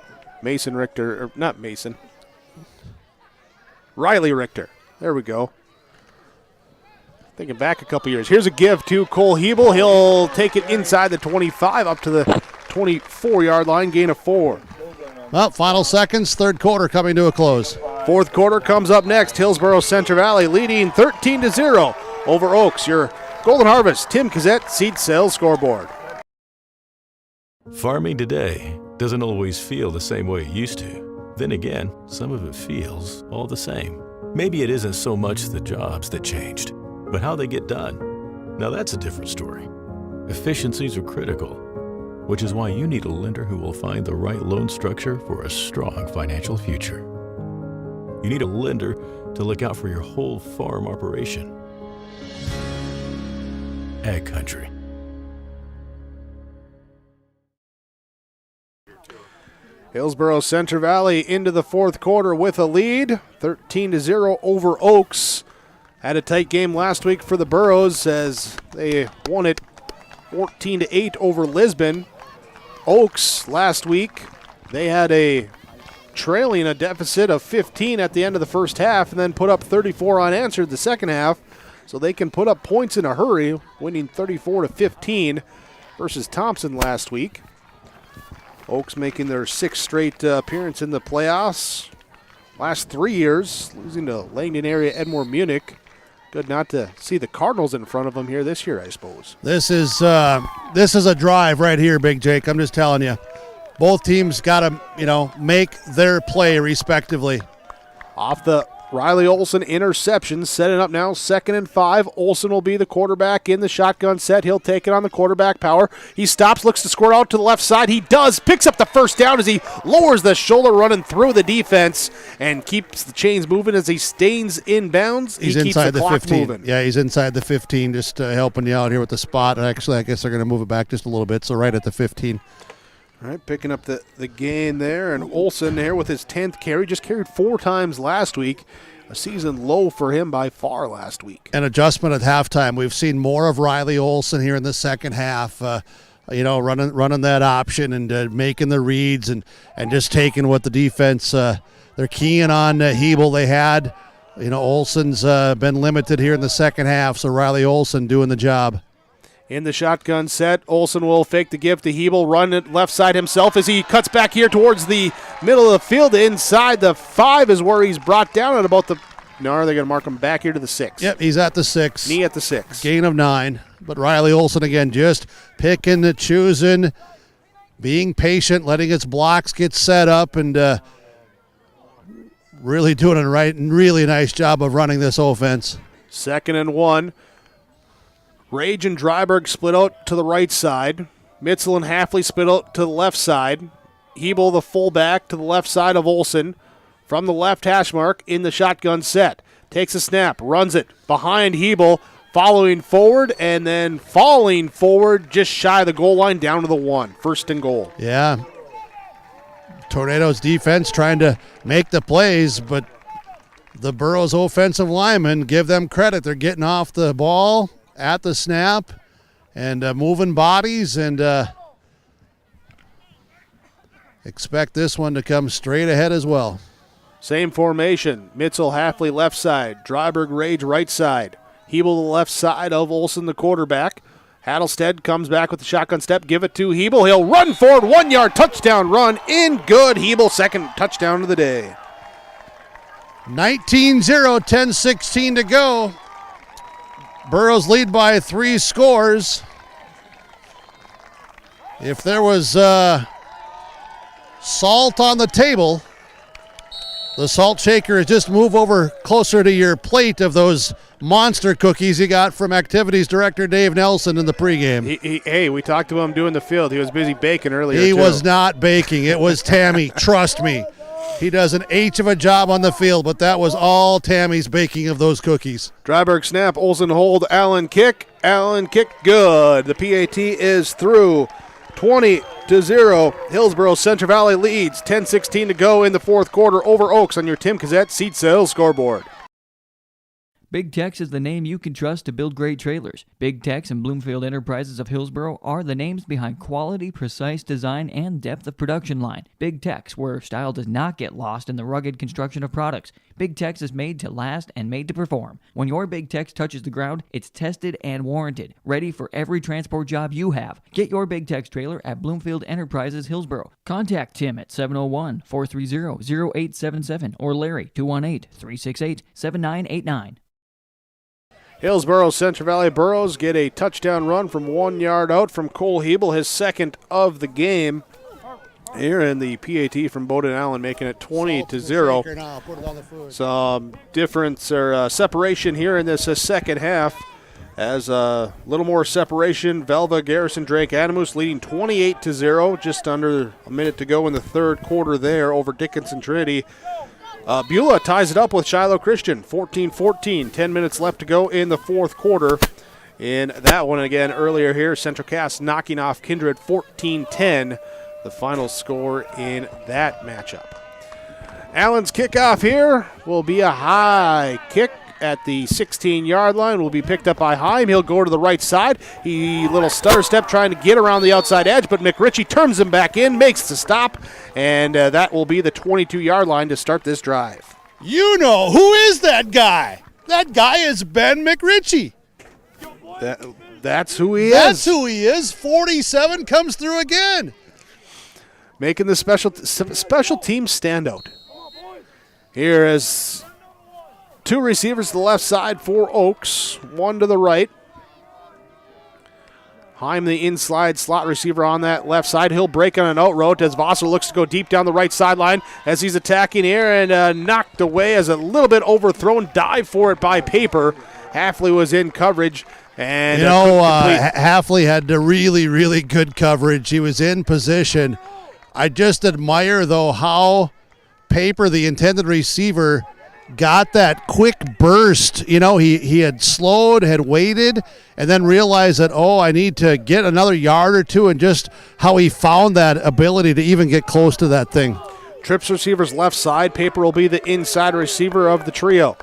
Mason Richter, or not Mason. Riley Richter. There we go. Thinking back a couple years. Here's a give to Cole Hebel. He'll take it inside the 25 up to the 24-yard line, gain of 4. Well, final seconds, third quarter coming to a close. Fourth quarter comes up next. Hillsboro-Central Valley leading 13-0 over Oaks. Your Golden Harvest, Tim Cassette, Seed Sales Scoreboard. Farming today doesn't always feel the same way it used to. Then again, some of it feels all the same. Maybe it isn't so much the jobs that changed, but how they get done. Now that's a different story. Efficiencies are critical, which is why you need a lender who will find the right loan structure for a strong financial future. You need a lender to look out for your whole farm operation. Ag Country. Hillsboro-Central Valley into the fourth quarter with a lead, 13-0 over Oaks. Had a tight game last week for the Burros as they won it 14-8 over Lisbon. Oaks last week, they had a trailing a deficit of 15 at the end of the first half and then put up 34 unanswered the second half. So they can put up points in a hurry, winning 34-15 versus Thompson last week. Oaks making their 6th straight appearance in the playoffs. Last 3 years, losing to Langdon area Edmore Munich. Good not to see the Cardinals in front of them here this year, I suppose. This is a drive right here, Big Jake. I'm just telling you. Both teams got to, make their play respectively. Off the Riley Olson interception, setting up now 2nd and 5. Olson will be the quarterback in the shotgun set. He'll take it on the quarterback power. He stops, looks to squirt out to the left side. He does, picks up the first down as he lowers the shoulder running through the defense and keeps the chains moving as he stays in bounds. He's keeps inside the the clock 15. moving. Yeah, he's inside the 15, just helping you out here with the spot. Actually, I guess they're going to move it back just a little bit, so right at the 15. All right, picking up the gain there, and Olson there with his 10th carry. Just carried 4 times last week. A season low for him by far last week. An adjustment at halftime. We've seen more of Riley Olson here in the second half, running that option and making the reads and just taking what the defense, they're keying on Hebel. They had, Olson's been limited here in the second half, so Riley Olson doing the job. In the shotgun set, Olson will fake the give to Hebel, run it left side himself as he cuts back here towards the middle of the field. Inside the 5 is where he's brought down at about the... No, they're going to mark him back here to the 6. Yep, he's at the 6. Knee at the 6. Gain of 9. But Riley Olson, again, just picking, choosing, being patient, letting its blocks get set up, and really doing a really nice job of running this offense. 2nd and 1. Rage and Dryberg split out to the right side. Mitzel and Halfley split out to the left side. Hebel, the fullback, to the left side of Olson. From the left hash mark in the shotgun set. Takes a snap, runs it behind Hebel, following forward, and then falling forward just shy of the goal line down to the 1. 1st and goal. Yeah. Tornado's defense trying to make the plays, but the Burros offensive linemen, give them credit. They're getting off the ball at the snap and moving bodies, and expect this one to come straight ahead as well. Same formation. Mitzel, Halfley left side. Dryberg, Rage right side. Hebel the left side of Olson, the quarterback. Hattlestead comes back with the shotgun step. Give it to Hebel. He'll run forward. 1-yard touchdown run in good. Hebel, 2nd touchdown of the day. 19-0, 10-16 to go. Burros lead by 3 scores. If there was salt on the table, The salt shaker is just move over closer to your plate of those monster cookies you got from Activities Director Dave Nelson in the pregame. Hey, we talked to him doing the field. He was busy baking earlier. He was not baking. It was Tammy. Trust me. He does an H of a job on the field, but that was all Tammy's baking of those cookies. Dryberg snap, Olsen hold, Allen kick. Allen kick, good. The PAT is through. 20-0. Hillsboro-Central Valley leads. 10:16 to go in the fourth quarter over Oaks on your Tim Cassette Seat Sales scoreboard. Big Tex is the name you can trust to build great trailers. Big Tex and Bloomfield Enterprises of Hillsboro are the names behind quality, precise design, and depth of production line. Big Tex, where style does not get lost in the rugged construction of products. Big Tex is made to last and made to perform. When your Big Tex touches the ground, it's tested and warranted, ready for every transport job you have. Get your Big Tex trailer at Bloomfield Enterprises Hillsboro. Contact Tim at 701-430-0877 or Larry 218-368-7989. Hillsboro-Central Valley Burros get a touchdown run from 1 yard out from Cole Hebel, his second of the game. Here in the PAT from Bowden Allen, making it 20-0. Some difference or separation here in this second half. As a little more separation, Velva, Garrison, Drake, Adamus leading 28-0. Just under a minute to go in the third quarter there over Dickinson Trinity. Beulah ties it up with Shiloh Christian, 14-14. 10 minutes left to go in the fourth quarter. In that one again earlier here, Central Cass knocking off Kindred 14-10, the final score in that matchup. Allen's kickoff here will be a high kick at the 16-yard line. Will be picked up by Heim. He'll go to the right side. He little stutter step trying to get around the outside edge, but McRitchie turns him back in, makes the stop, and that will be the 22-yard line to start this drive. You know, who is that guy? That guy is Ben McRitchie. That's who he is. That's who he is. 47 comes through again. Making the special team standout. Here is two receivers to the left side for Oaks, one to the right. Heim, the inside slot receiver on that left side. He'll break on an out route as Vossler looks to go deep down the right sideline as he's attacking here and knocked away as a little bit overthrown. Dive for it by Paper. Halfley was in coverage. And Halfley had the really, really good coverage. He was in position. I just admire, though, how Paper, the intended receiver, got that quick burst. You know, he had slowed, had waited, and then realized that, I need to get another yard or two, and just how he found that ability to even get close to that thing. Trips receivers left side. Paper will be the inside receiver of the trio.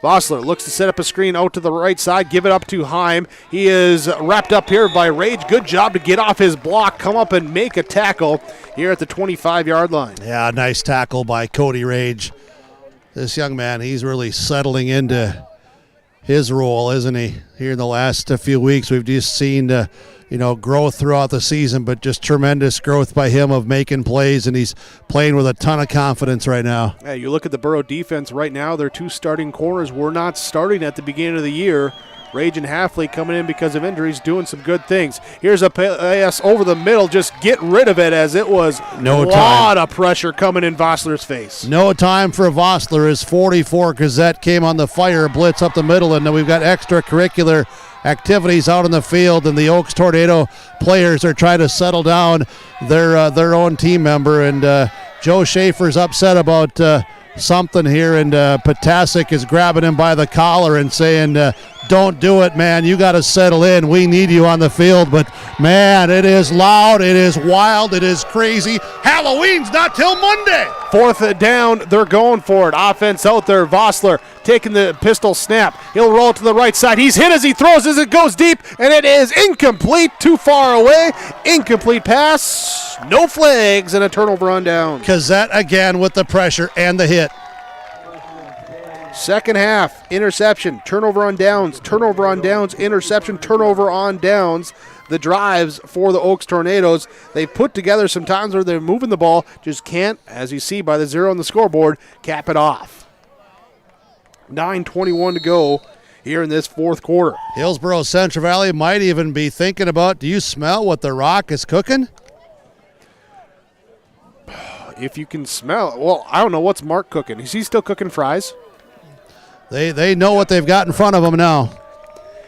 Vossler looks to set up a screen out to the right side, give it up to Heim. He is wrapped up here by Rage. Good job to get off his block, come up and make a tackle here at the 25-yard line. Yeah, nice tackle by Cody Rage. This young man, he's really settling into his role, isn't he? Here in the last few weeks, we've just seen growth throughout the season, but just tremendous growth by him of making plays, and he's playing with a ton of confidence right now. Hey, you look at the Burrow defense right now, their two starting corners were not starting at the beginning of the year. Rage and Halfley coming in because of injuries, doing some good things. Here's a pass over the middle. Just get rid of it as it was a lot of pressure coming in Vossler's face. No time for Vossler as 44 Gazette came on the fire, blitz up the middle, and then we've got extracurricular activities out in the field, and the Oaks Tornado players are trying to settle down their own team member, and Joe Schaefer's upset about something here, and Potasic is grabbing him by the collar and saying, don't do it, man. You got to settle in. We need you on the field. But, man, it is loud. It is wild. It is crazy. Halloween's not till Monday. Fourth down. They're going for it. Offense out there. Vossler taking the pistol snap. He'll roll to the right side. He's hit as he throws as it goes deep, and it is incomplete. Too far away. Incomplete pass. No flags and a turnover on downs. Gazette again with the pressure and the hit. Second half, interception, turnover on downs, interception, turnover on downs. The drives for the Oaks Tornadoes, they've put together some times where they're moving the ball, just can't, as you see by the 0 on the scoreboard, cap it off. 9:21 to go here in this fourth quarter. Hillsboro-Central Valley might even be thinking about, do you smell what the Rock is cooking? if you can smell, well, I don't know what's Mark cooking. Is he still cooking fries? They know what they've got in front of them now.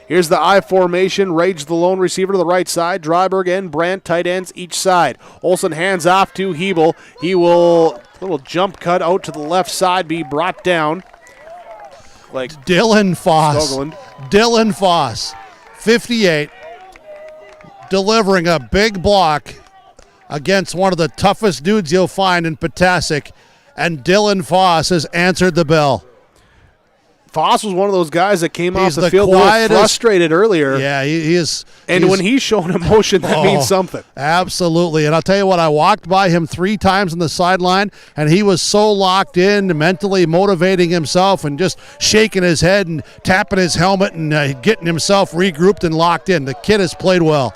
Here's the I formation. Rage the lone receiver to the right side. Dryberg and Brandt tight ends each side. Olsen hands off to Hebel. He will, little jump cut out to the left side, be brought down. Like Dylan Foss. Skoglund. Dylan Foss, 58, delivering a big block against one of the toughest dudes you'll find in Pawtucket, and Dylan Foss has answered the bell. Foss was one of those guys that came off He's the field a little frustrated earlier. Yeah, he is. And when he's showing emotion, that means something. Absolutely. And I'll tell you what, I walked by him 3 times on the sideline, and he was so locked in, mentally motivating himself and just shaking his head and tapping his helmet and getting himself regrouped and locked in. The kid has played well.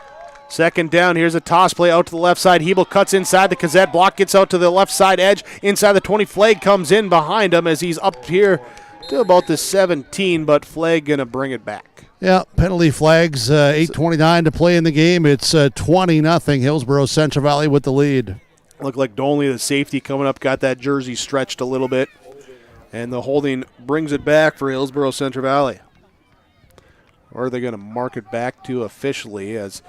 Second down, here's a toss play out to the left side. Hebel cuts inside the Cassette. Block gets out to the left side edge. Inside the 20, Flag comes in behind him as he's up here to about the 17, but Flag going to bring it back. Yeah, penalty flags, 8:29 to play in the game. It's 20-0, Hillsboro-Central Valley with the lead. Looked like Dolney, the safety, coming up, got that jersey stretched a little bit. And the holding brings it back for Hillsboro-Central Valley. Or are they going to mark it back to officially as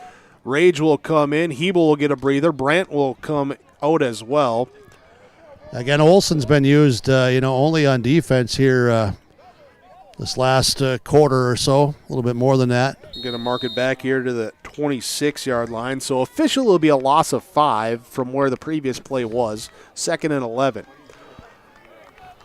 Rage will come in. Hebel will get a breather. Brandt will come out as well. Again, Olsen's been used, only on defense here this last quarter or so, a little bit more than that. Going to mark it back here to the 26-yard line. So official will be a loss of 5 from where the previous play was, 2nd and 11.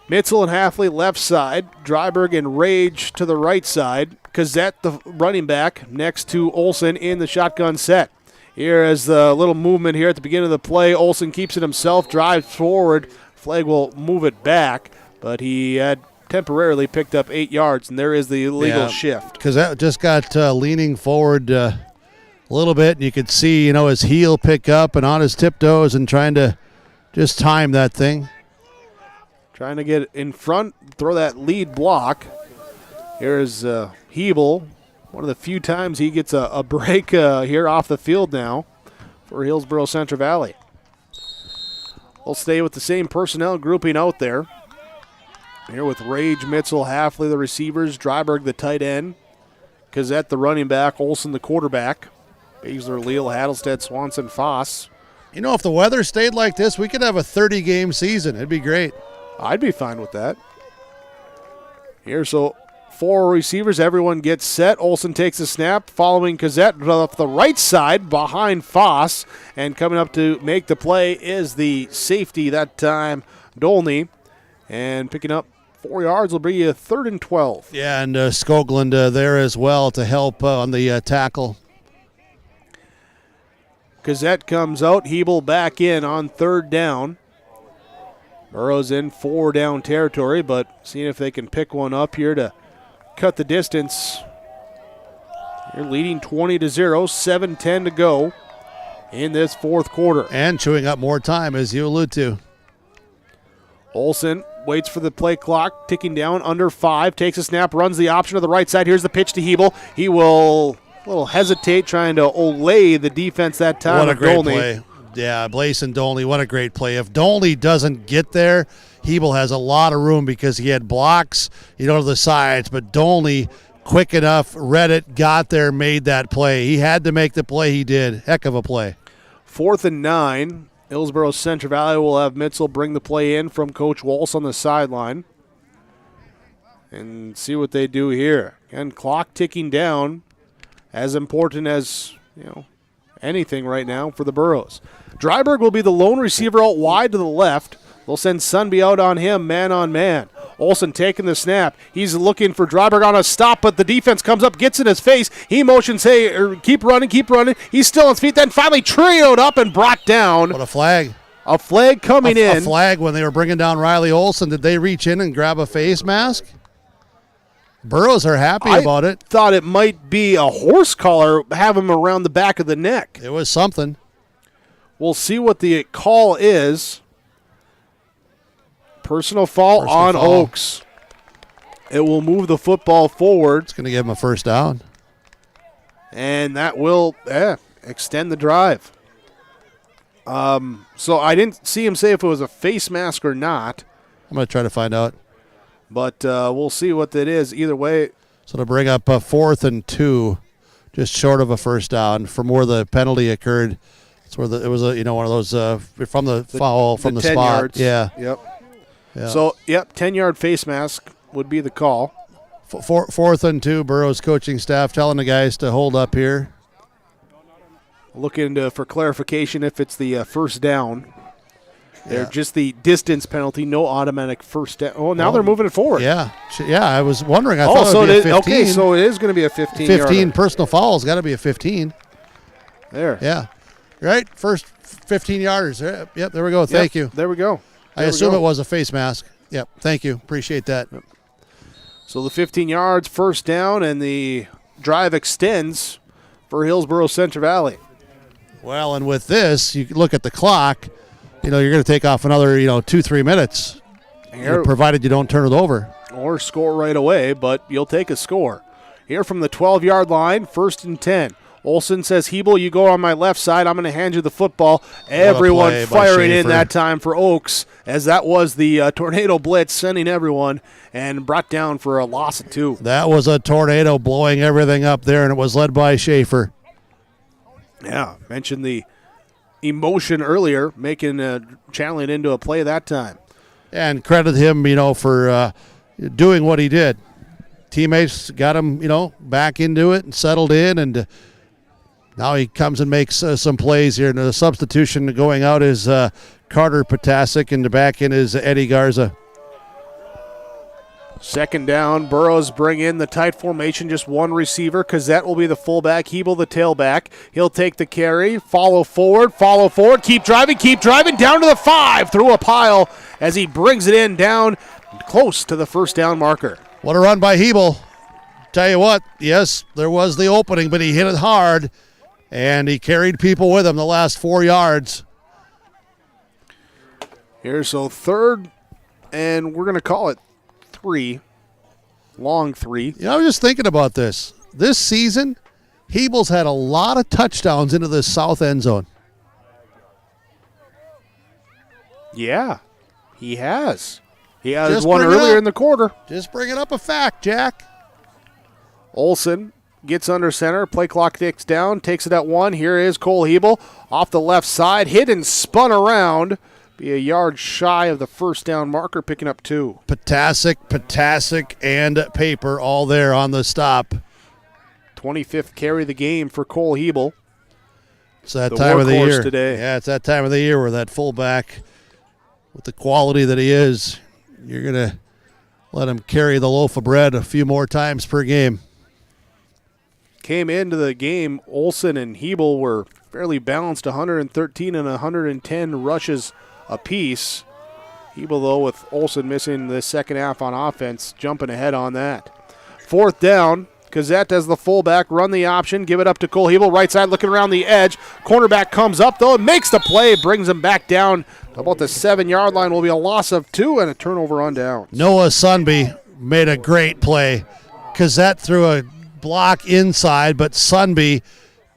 Mitzel and Halfley left side. Dryberg and Rage to the right side. Cassette, the running back, next to Olsen in the shotgun set. Here is the little movement here at the beginning of the play. Olsen keeps it himself, drives forward. Flag will move it back, but he had temporarily picked up 8 yards, and there is the illegal shift. Cassette just got leaning forward a little bit, and you could see, his heel pick up and on his tiptoes and trying to just time that thing. Trying to get in front, throw that lead block. Here's Hebel. One of the few times he gets a break here off the field now for Hillsboro-Central Valley. We'll stay with the same personnel grouping out there. Here with Rage, Mitzel, Halfley, the receivers, Dryberg, the tight end, Cassette, the running back, Olsen, the quarterback, Baszler, Leal, Hattlestead, Swanson, Foss. If the weather stayed like this, we could have a 30-game season. It'd be great. I'd be fine with that. Here, so 4 receivers, everyone gets set. Olsen takes a snap, following Cassette off the right side behind Foss. And coming up to make the play is the safety that time, Dolney. And picking up 4 yards will be a 3rd and 12. Yeah, and Skoglund there as well to help on the tackle. Cassette comes out, Hebel back in on 3rd down. Burrows in 4 down territory, but seeing if they can pick one up here to cut the distance. You're leading 20-0, 7:10 to go in this 4th quarter. And chewing up more time, as you allude to. Olsen waits for the play clock, ticking down under 5, takes a snap, runs the option to the right side. Here's the pitch to Hebel. He will a little hesitate, trying to olay the defense that time. What a great Dolney. play. Yeah, Blason Dolney, what a great play. If Dolney doesn't get there, Hebel has a lot of room because he had blocks, to the sides, but Dolney, quick enough, read it, got there, made that play. He had to make the play he did. Heck of a play. 4th and 9. Hillsboro-Central Valley will have Mitzel bring the play in from Coach Walsh on the sideline. And see what they do here. Again, clock ticking down. As important as, anything right now for the Burros. Dryberg will be the lone receiver out wide to the left. They'll send Sunby out on him, man on man. Olsen taking the snap. He's looking for Dryberg on a stop, but the defense comes up, gets in his face. He motions, hey, keep running. He's still on his feet, then finally trioed up and brought down. What a flag. A flag coming in. A flag when they were bringing down Riley Olsen. Did they reach in and grab a face mask? Burros are happy about it. Thought it might be a horse collar, have him around the back of the neck. It was something. We'll see what the call is. Personal foul on Oaks. It will move the football forward. It's going to give him a 1st down. And that will extend the drive. So I didn't see him say if it was a face mask or not. I'm going to try to find out. But we'll see what that is. Either way. So to bring up 4th and 2, just short of a first down from where the penalty occurred. It's where it was one of those from the foul from the 10 spot. yards. Yeah. Yep. Yeah. So 10-yard face mask would be the call. 4th and 2. Burrow's coaching staff telling the guys to hold up here. Looking for clarification if it's the first down. They're just the distance penalty, no automatic first down. Oh, now they're moving it forward. Yeah, I was wondering. I thought so it would be a 15. Okay, so it is going to be a 15. 15 personal fouls. Got to be a 15. There. Yeah. Right? First 15-yarders. Yep, there we go. Thank you. There we go. I assume it was a face mask. Yep, thank you. Appreciate that. So the 15 yards, first down, and the drive extends for Hillsboro-Central Valley. Well, and with this, you look at the clock, you're going to take off another, 2-3 minutes, provided you don't turn it over. Or score right away, but you'll take a score. Here from the 12-yard line, 1st and 10. Olsen says, Hebel, you go on my left side. I'm going to hand you the football. Everyone firing in that time for Oaks, as that was the tornado blitz, sending everyone, and brought down for a loss of 2. That was a tornado blowing everything up there, and it was led by Schaefer. Yeah, mentioned the emotion earlier, channeling into a play that time. And credit him, for doing what he did. Teammates got him, back into it and settled in, and now he comes and makes some plays here. And the substitution going out is Carter Potasic, and back in is Eddie Garza. 2nd down, Burrows bring in the tight formation, just one receiver. Cazette will be the fullback, Hebel the tailback. He'll take the carry, follow forward, keep driving, down to the 5, through a pile as he brings it in down close to the first down marker. What a run by Hebel. Tell you what, yes, there was the opening, but he hit it hard, and he carried people with him the last 4 yards. Here's so 3rd, and we're going to call it 3, long 3. I was just thinking about this. This season, Hebel's had a lot of touchdowns into the south end zone. Yeah, he has. He has one earlier in the quarter. Just bringing up a fact, Jack. Olsen gets under center. Play clock ticks down. Takes it at 1. Here is Cole Hebel off the left side. Hit and spun around. Be a yard shy of the first down marker, picking up 2. Potasic, and Paper all there on the stop. 25th carry of the game for Cole Hebel. It's that time of the year today. Yeah, it's that time of the year where that fullback, with the quality that he is, you're going to let him carry the loaf of bread a few more times per game. Came into the game, Olsen and Hebel were fairly balanced, 113 and 110 rushes apiece. Hebel, though, with Olsen missing the second half on offense, jumping ahead on that. 4th down, Cazette as the fullback, run the option, give it up to Cole Hebel, right side looking around the edge. Cornerback comes up, though, and makes the play, brings him back down about the 7-yard line. Will be a loss of 2 and a turnover on downs. Noah Sunby made a great play. Cazette threw a block inside, but Sunby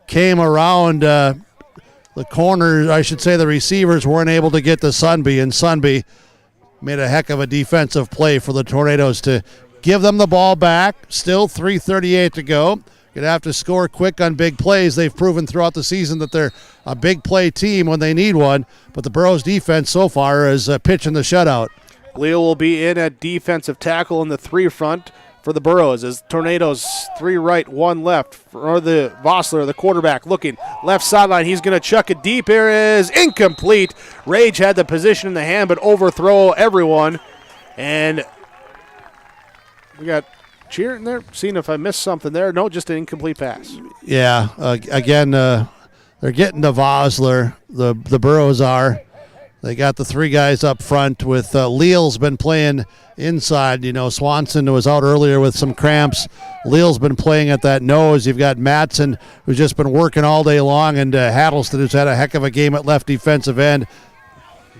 came around the corner. I should say the receivers weren't able to get to Sunby, and Sunby made a heck of a defensive play for the Tornadoes to give them the ball back. Still 3:38 to go. Going to have to score quick on big plays. They've proven throughout the season that they're a big play team when they need one, but the Burrows defense so far is pitching the shutout. Leo will be in at defensive tackle in the 3 front for the Burrows as Tornadoes 3 right, 1 left. For the Vossler, the quarterback, looking left sideline. He's going to chuck it deep. Here is incomplete. Rage had the position in the hand, but overthrow everyone. And we got cheering there, seeing if I missed something there. No, just an incomplete pass. Yeah, again, they're getting to Vossler. The Burrows are. They got the 3 guys up front with Leal's been playing inside. Swanson was out earlier with some cramps. Leal's been playing at that nose. You've got Matson, who's just been working all day long, and Hattleston, who's had a heck of a game at left defensive end.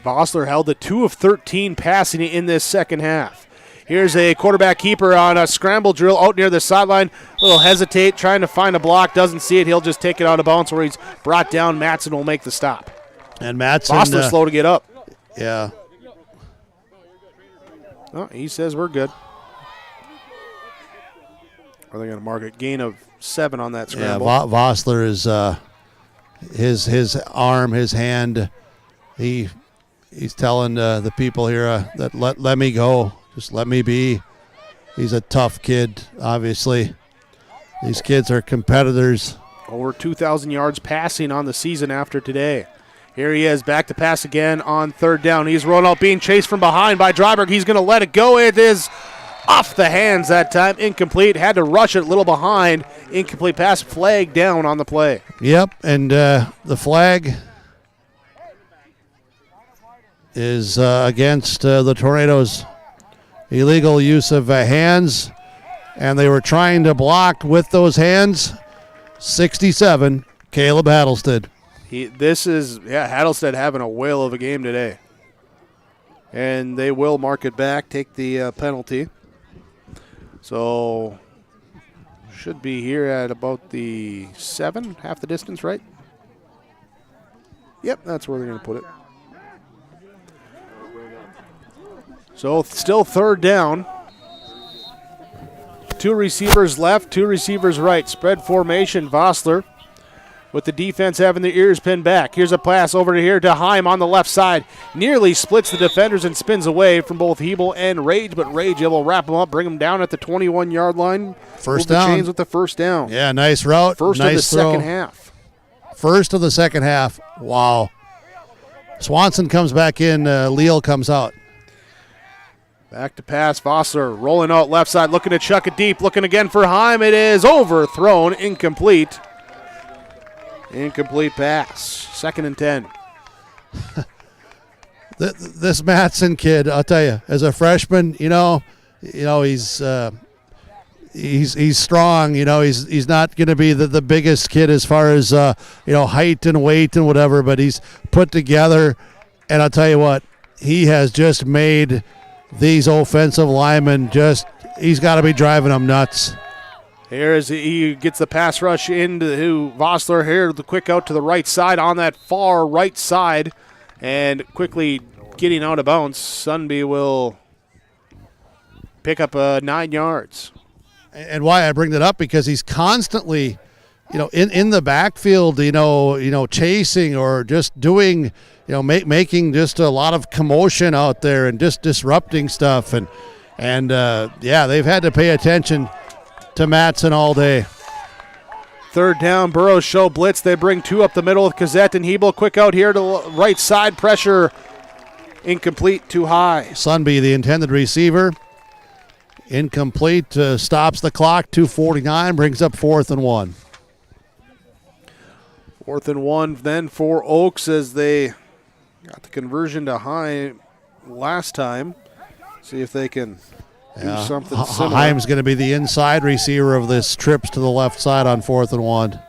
Vossler held the 2 of 13 passing in this second half. Here's a quarterback keeper on a scramble drill out near the sideline. A little hesitate, trying to find a block. Doesn't see it. He'll just take it out of bounds where he's brought down. Matson will make the stop. And Mattson. Vossler's slow to get up. Yeah. Oh, he says we're good. Are they going to mark a gain of 7 on that scramble? Yeah, Vossler is his arm, his hand. He's telling the people here that let me go, just let me be. He's a tough kid, obviously. These kids are competitors. Over 2,000 yards passing on the season after today. Here he is, back to pass again on 3rd down. He's rolling out, being chased from behind by Dryberg. He's going to let it go. It is off the hands that time, incomplete. Had to rush it a little behind. Incomplete pass, flag down on the play. Yep, and the flag is against the Tornadoes. Illegal use of hands, and they were trying to block with those hands. 67, Caleb Hattlestead. Hattlestead having a whale of a game today. And they will mark it back, take the penalty. So, should be here at about the 7, half the distance, right? Yep, that's where they're going to put it. So, still 3rd down. 2 receivers left, 2 receivers right. Spread formation, Vossler with the defense having their ears pinned back. Here's a pass over here to Heim on the left side. Nearly splits the defenders and spins away from both Hebel and Rage, but Rage will wrap him up, bring him down at the 21-yard line. First down. down. Chains with the first down. Yeah, nice route. First nice of the throw. second half. First of the second half. Wow. Swanson comes back in. Leal comes out. Back to pass. Vossler rolling out left side, looking to chuck it deep, looking again for Heim. It is overthrown, incomplete. Incomplete pass. 2nd and 10. This Mattson kid, I'll tell you, as a freshman, he's strong. He's not going to be the biggest kid as far as height and weight and whatever, but he's put together. And I'll tell you what, he has just made these offensive linemen he's got to be driving them nuts. Here as he gets the pass rush into Vossler. Here the quick out to the right side on that far right side, and quickly getting out of bounds. Sunby will pick up 9 yards. And why I bring that up, because he's constantly, in the backfield, chasing or just doing, making just a lot of commotion out there and just disrupting stuff. And they've had to pay attention to Mattson all day. 3rd down, Burrows show blitz. They bring 2 up the middle with Kazette and Hebel. Quick out here to right side, pressure incomplete, too high. Sunby, the intended receiver, incomplete, stops the clock. 2:49, brings up 4th and 1. 4th and 1 then for Oaks as they got the conversion to high last time. See if they can do something similar. Heim's going to be the inside receiver of this trips to the left side on 4th and 1.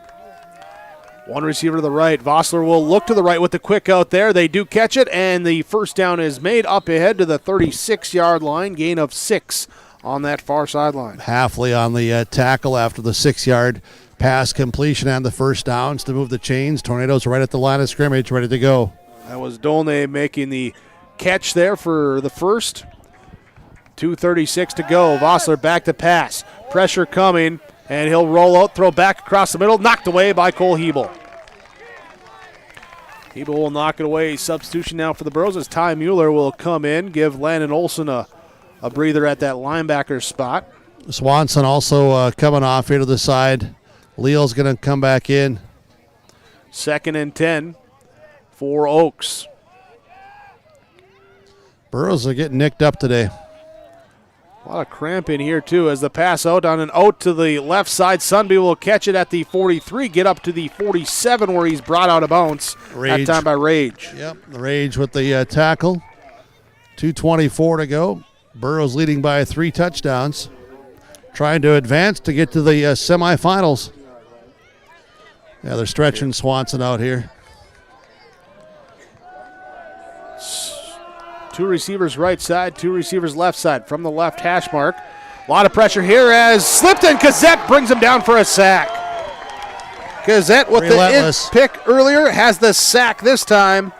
1 receiver to the right. Vossler will look to the right with the quick out there. They do catch it, and the first down is made up ahead to the 36-yard line. Gain of 6 on that far sideline. Halfley on the tackle after the 6-yard pass completion and the first downs to move the chains. Tornadoes right at the line of scrimmage, ready to go. That was Dolnay making the catch there for the first. 2:36 to go. Vossler back to pass. Pressure coming, and he'll roll out, throw back across the middle. Knocked away by Cole Hebel. Hebel will knock it away. Substitution now for the Burros as Ty Mueller will come in, give Landon Olson a breather at that linebacker spot. Swanson also coming off here to the side. Leal's going to come back in. 2nd and 10 for Oaks. Burros are getting nicked up today. A lot of cramp in here, too, as the pass out on an out to the left side. Sunby will catch it at the 43, get up to the 47 where he's brought out of bounds. Rage. That time by Rage. Yep, Rage with the tackle. 2:24 to go. Burros leading by 3 touchdowns. Trying to advance to get to the semifinals. Yeah, they're stretching Swanson out here. 2 receivers right side, 2 receivers left side from the left hash mark. A lot of pressure here as slipped and Kazette brings him down for a sack. Kazette with Relentless. the pick earlier has the sack this time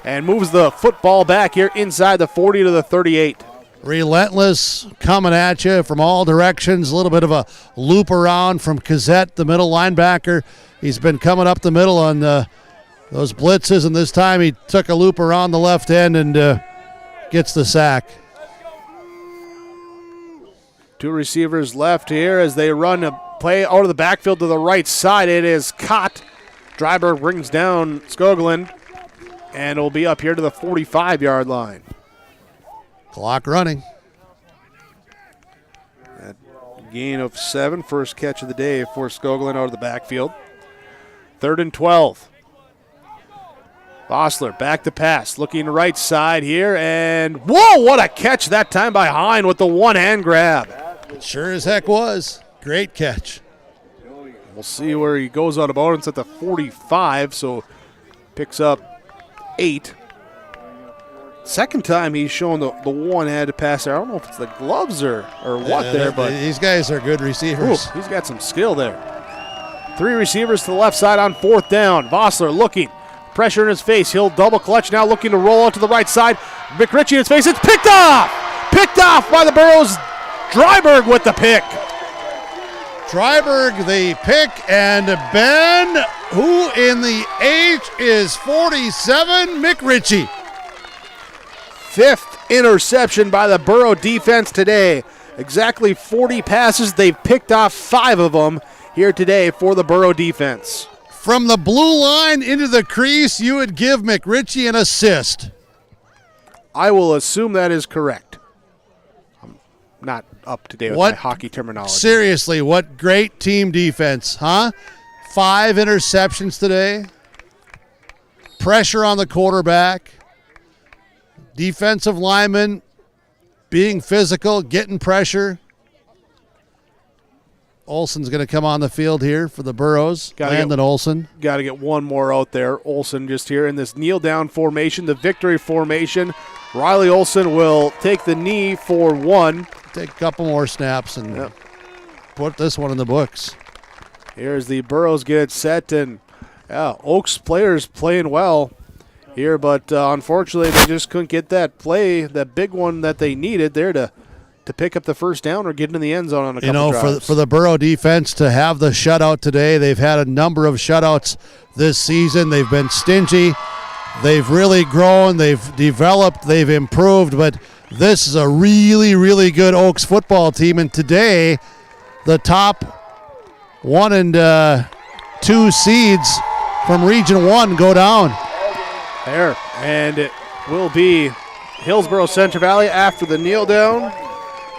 and moves the football back here inside the 40 to the 38. Relentless coming at you from all directions. A little bit of a loop around from Cassette, the middle linebacker. He's been coming up the middle on those blitzes, and this time he took a loop around the left end and gets the sack. Two receivers left here as they run a play out of the backfield to the right side. It is caught. Dryberg brings down Skoglund, and it'll be up here to the 45-yard line. Clock running. That gain of 7, first catch of the day for Skoglund out of the backfield. 3rd and 12. Vossler back to pass, looking right side here, and whoa, what a catch that time by Hine with the one-hand grab. It sure as heck was. Great catch. We'll see where he goes out of bounds at the 45, so picks up 8. Second time he's shown the one-handed pass there. I don't know if it's the gloves or what there, but these guys are good receivers. He's got some skill there. 3 receivers to the left side on 4th down. Vossler looking. Pressure in his face. He'll double clutch now, looking to roll out to the right side. McRitchie in his face. It's picked off! Picked off by the Burros. Dryberg with the pick. Dryberg the pick, and Ben, who in the H is 47, McRitchie. 5th interception by the Burro defense today. Exactly 40 passes. They've picked off 5 of them here today for the Burro defense. From the blue line into the crease, you would give McRitchie an assist. I will assume that is correct. I'm not up to date with my hockey terminology. Seriously, what great team defense, huh? 5 interceptions today. Pressure on the quarterback. Defensive lineman being physical, getting pressure. Olsen's going to come on the field here for the Burros. Landon Olsen. Got to get one more out there. Olsen just here in this kneel-down formation, the victory formation. Riley Olsen will take the knee for 1. Take a couple more snaps and put this one in the books. Here's the Burros get it set, and Oaks players playing well here, but unfortunately they just couldn't get that play, that big one that they needed there to pick up the first down or get in the end zone on a couple drives. For the Burro defense to have the shutout today, they've had a number of shutouts this season. They've been stingy. They've really grown. They've developed. They've improved. But this is a really, really good Oaks football team. And today, the top 1 and 2 seeds from Region 1 go down. There. And it will be Hillsboro-Central Valley after the kneel down.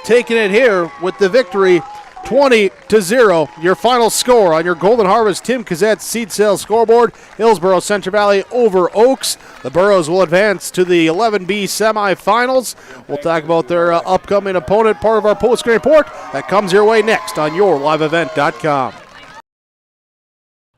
Taking it here with the victory, 20-0. Your final score on your Golden Harvest Tim Cassette seed sales scoreboard. Hillsboro-Central Valley over Oaks. The Burros will advance to the 11B semifinals. We'll talk about their upcoming opponent, part of our postgame report. That comes your way next on yourliveevent.com.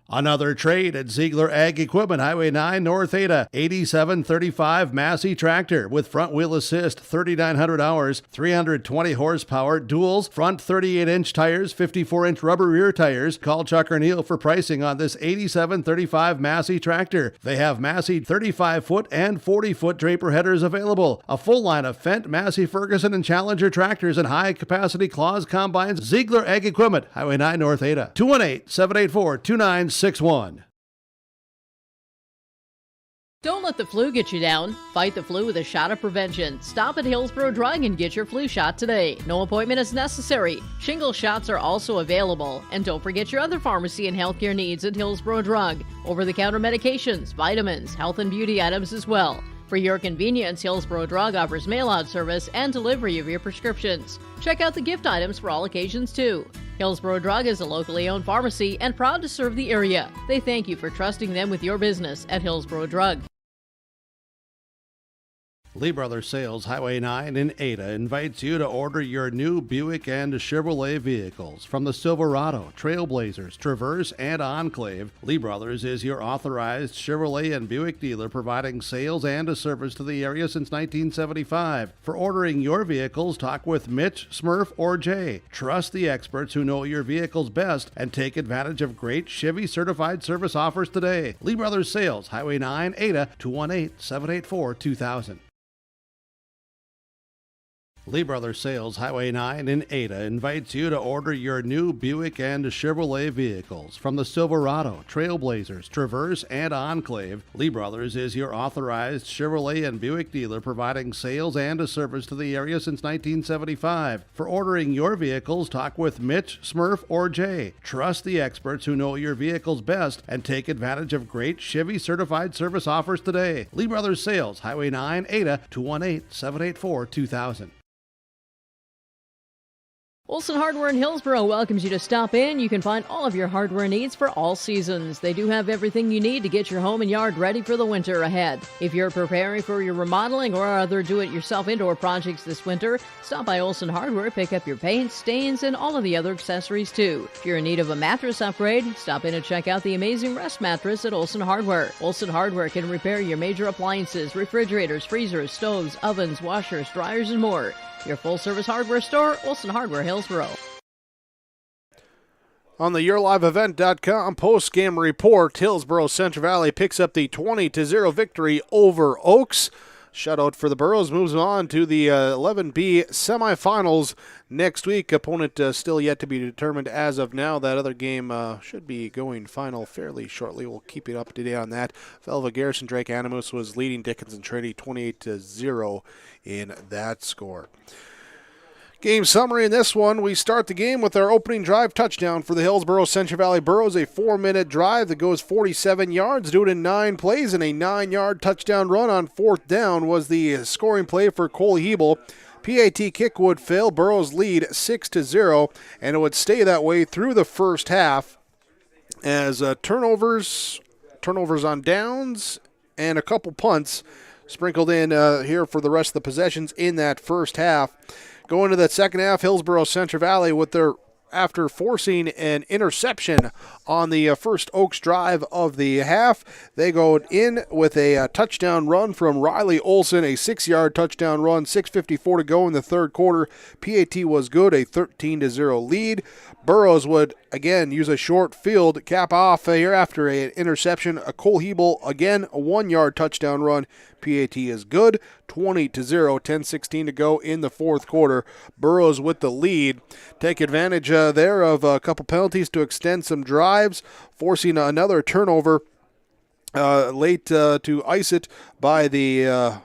Another trade at Ziegler Ag Equipment, Highway 9, North Ada. 8735 Massey tractor with front wheel assist, 3,900 hours, 320 horsepower, duals, front 38-inch tires, 54-inch rubber rear tires. Call Chuck or Neil for pricing on this 8735 Massey tractor. They have Massey 35-foot and 40-foot draper headers available. A full line of Fendt, Massey, Ferguson, and Challenger tractors and high-capacity Claus combines. Ziegler Ag Equipment, Highway 9, North Ada. 218-784-2961. Don't let the flu get you down. Fight the flu with a shot of prevention. Stop at Hillsboro Drug and get your flu shot today. No appointment is necessary. Shingle shots are also available. And don't forget your other pharmacy and healthcare needs at Hillsboro Drug. Over-the-counter medications, vitamins, health and beauty items as well. For your convenience, Hillsboro Drug offers mail-out service and delivery of your prescriptions. Check out the gift items for all occasions, too. Hillsboro Drug is a locally owned pharmacy and proud to serve the area. They thank you for trusting them with your business at Hillsboro Drug. Lee Brothers Sales, Highway 9 in Ada, invites you to order your new Buick and Chevrolet vehicles. From the Silverado, Trailblazers, Traverse, and Enclave, Lee Brothers is your authorized Chevrolet and Buick dealer, providing sales and a service to the area since 1975. For ordering your vehicles, talk with Mitch, Smurf, or Jay. Trust the experts who know your vehicles best and take advantage of great Chevy certified service offers today. Lee Brothers Sales, Highway 9, Ada, 218-784-2000. Lee Brothers Sales, Highway 9 in Ada, invites you to order your new Buick and Chevrolet vehicles. From the Silverado, Trailblazers, Traverse, and Enclave, Lee Brothers is your authorized Chevrolet and Buick dealer, providing sales and a service to the area since 1975. For ordering your vehicles, talk with Mitch, Smurf, or Jay. Trust the experts who know your vehicles best and take advantage of great Chevy certified service offers today. Lee Brothers Sales, Highway 9, Ada, 218-784-2000. Olson Hardware in Hillsboro welcomes you to stop in. You can find all of your hardware needs for all seasons. They do have everything you need to get your home and yard ready for the winter ahead. If you're preparing for your remodeling or other do-it-yourself indoor projects this winter, stop by Olson Hardware, pick up your paints, stains, and all of the other accessories too. If you're in need of a mattress upgrade, stop in and check out the amazing Rest Mattress at Olson Hardware. Olson Hardware can repair your major appliances, refrigerators, freezers, stoves, ovens, washers, dryers, and more. Your full-service hardware store, Olson Hardware, Hillsboro. On the YourLiveEvent.com post-game report, Hillsboro-Central Valley picks up the 20-0 victory over Oaks. Shutout for the Burros moves on to the 11B semifinals next week. Opponent still yet to be determined as of now. That other game should be going final fairly shortly. We'll keep you up to date on that. Velva Garrison Drake Animus was leading Dickinson Trinity 28-0 in that score. Game summary in this one. We start the game with our opening drive touchdown for the Hillsboro-Central Valley Burros. A 4-minute drive that goes 47 yards, do it in 9 plays, and a 9-yard touchdown run on 4th down was the scoring play for Cole Hebel. PAT kick would fail. Burros lead 6-0, and it would stay that way through the first half as turnovers on downs, and a couple punts sprinkled in here for the rest of the possessions in that first half. Going to that second half, Hillsboro-Central Valley after forcing an interception on the first Oaks drive of the half, they go in with a touchdown run from Riley Olson, a 6-yard touchdown run, 6:54 to go in the third quarter. PAT was good, a 13-0 lead. Burros would again use a short field, cap off here after an interception. A Cole Hebel, again, a 1-yard touchdown run. PAT is good, 20-0, 10:16 to go in the fourth quarter. Burros with the lead. Take advantage there of a couple penalties to extend some drives, forcing another turnover late to ice it by the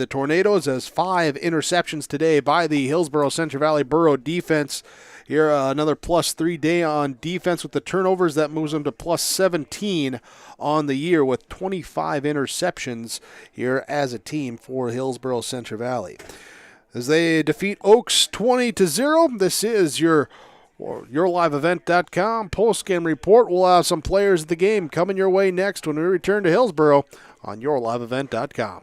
Tornadoes, as 5 interceptions today by the Hillsboro-Central Valley Burro defense. Here, another +3 day on defense with the turnovers. That moves them to +17 on the year with 25 interceptions here as a team for Hillsboro-Central Valley. As they defeat Oaks 20-0, this is your YourLiveEvent.com post-game report. We'll have some players at the game coming your way next when we return to Hillsboro on YourLiveEvent.com.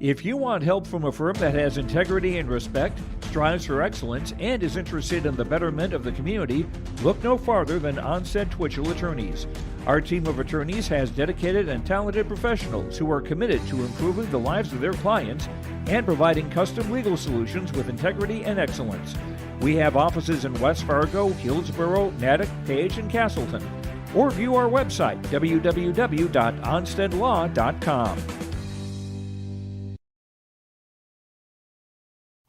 If you want help from a firm that has integrity and respect, strives for excellence, and is interested in the betterment of the community, look no farther than Onstead Twitchell Attorneys. Our team of attorneys has dedicated and talented professionals who are committed to improving the lives of their clients and providing custom legal solutions with integrity and excellence. We have offices in West Fargo, Hillsboro, Natick, Page, and Castleton. Or view our website, www.onsteadlaw.com.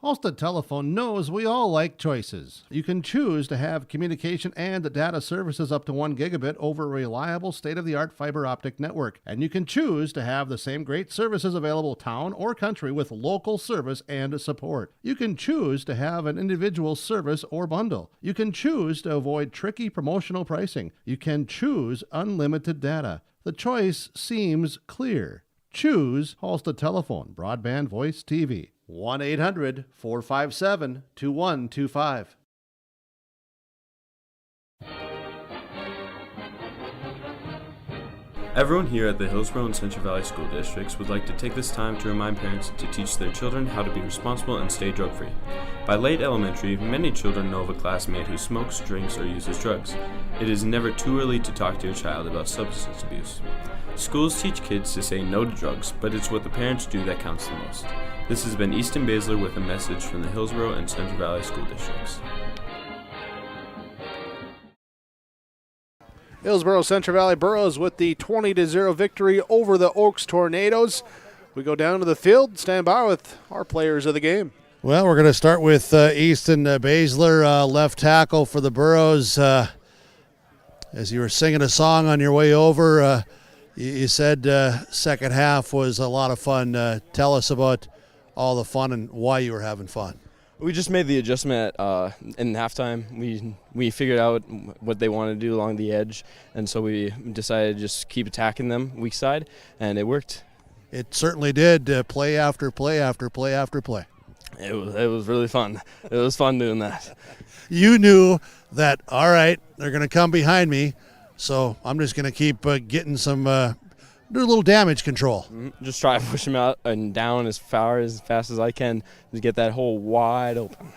Halstead Telephone knows we all like choices. You can choose to have communication and data services up to 1 gigabit over a reliable state-of-the-art fiber optic network. And you can choose to have the same great services available town or country with local service and support. You can choose to have an individual service or bundle. You can choose to avoid tricky promotional pricing. You can choose unlimited data. The choice seems clear. Choose Halstead Telephone, broadband voice TV. 1-800-457-2125. Everyone here at the Hillsboro and Central Valley School Districts would like to take this time to remind parents to teach their children how to be responsible and stay drug-free. By late elementary, many children know of a classmate who smokes, drinks, or uses drugs. It is never too early to talk to your child about substance abuse. Schools teach kids to say no to drugs, but it's what the parents do that counts the most. This has been Easton Baszler with a message from the Hillsboro and Central Valley School Districts. Hillsboro-Central Valley Burros with the 20-0 victory over the Oaks Tornadoes. We go down to the field, stand by with our players of the game. Well, we're going to start with Easton Baszler, left tackle for the Burros. As you were singing a song on your way over, you said second half was a lot of fun. Tell us about all the fun and why you were having fun. We just made the adjustment in halftime. We figured out what they wanted to do along the edge, and so we decided to just keep attacking them weak side, and it worked. It certainly did. Play after play after play after play. It was really fun. It was fun doing that. You knew that, all right, they're going to come behind me, so I'm just going to keep getting some do a little damage control. Just try to push them out and down as fast as I can to get that hole wide open.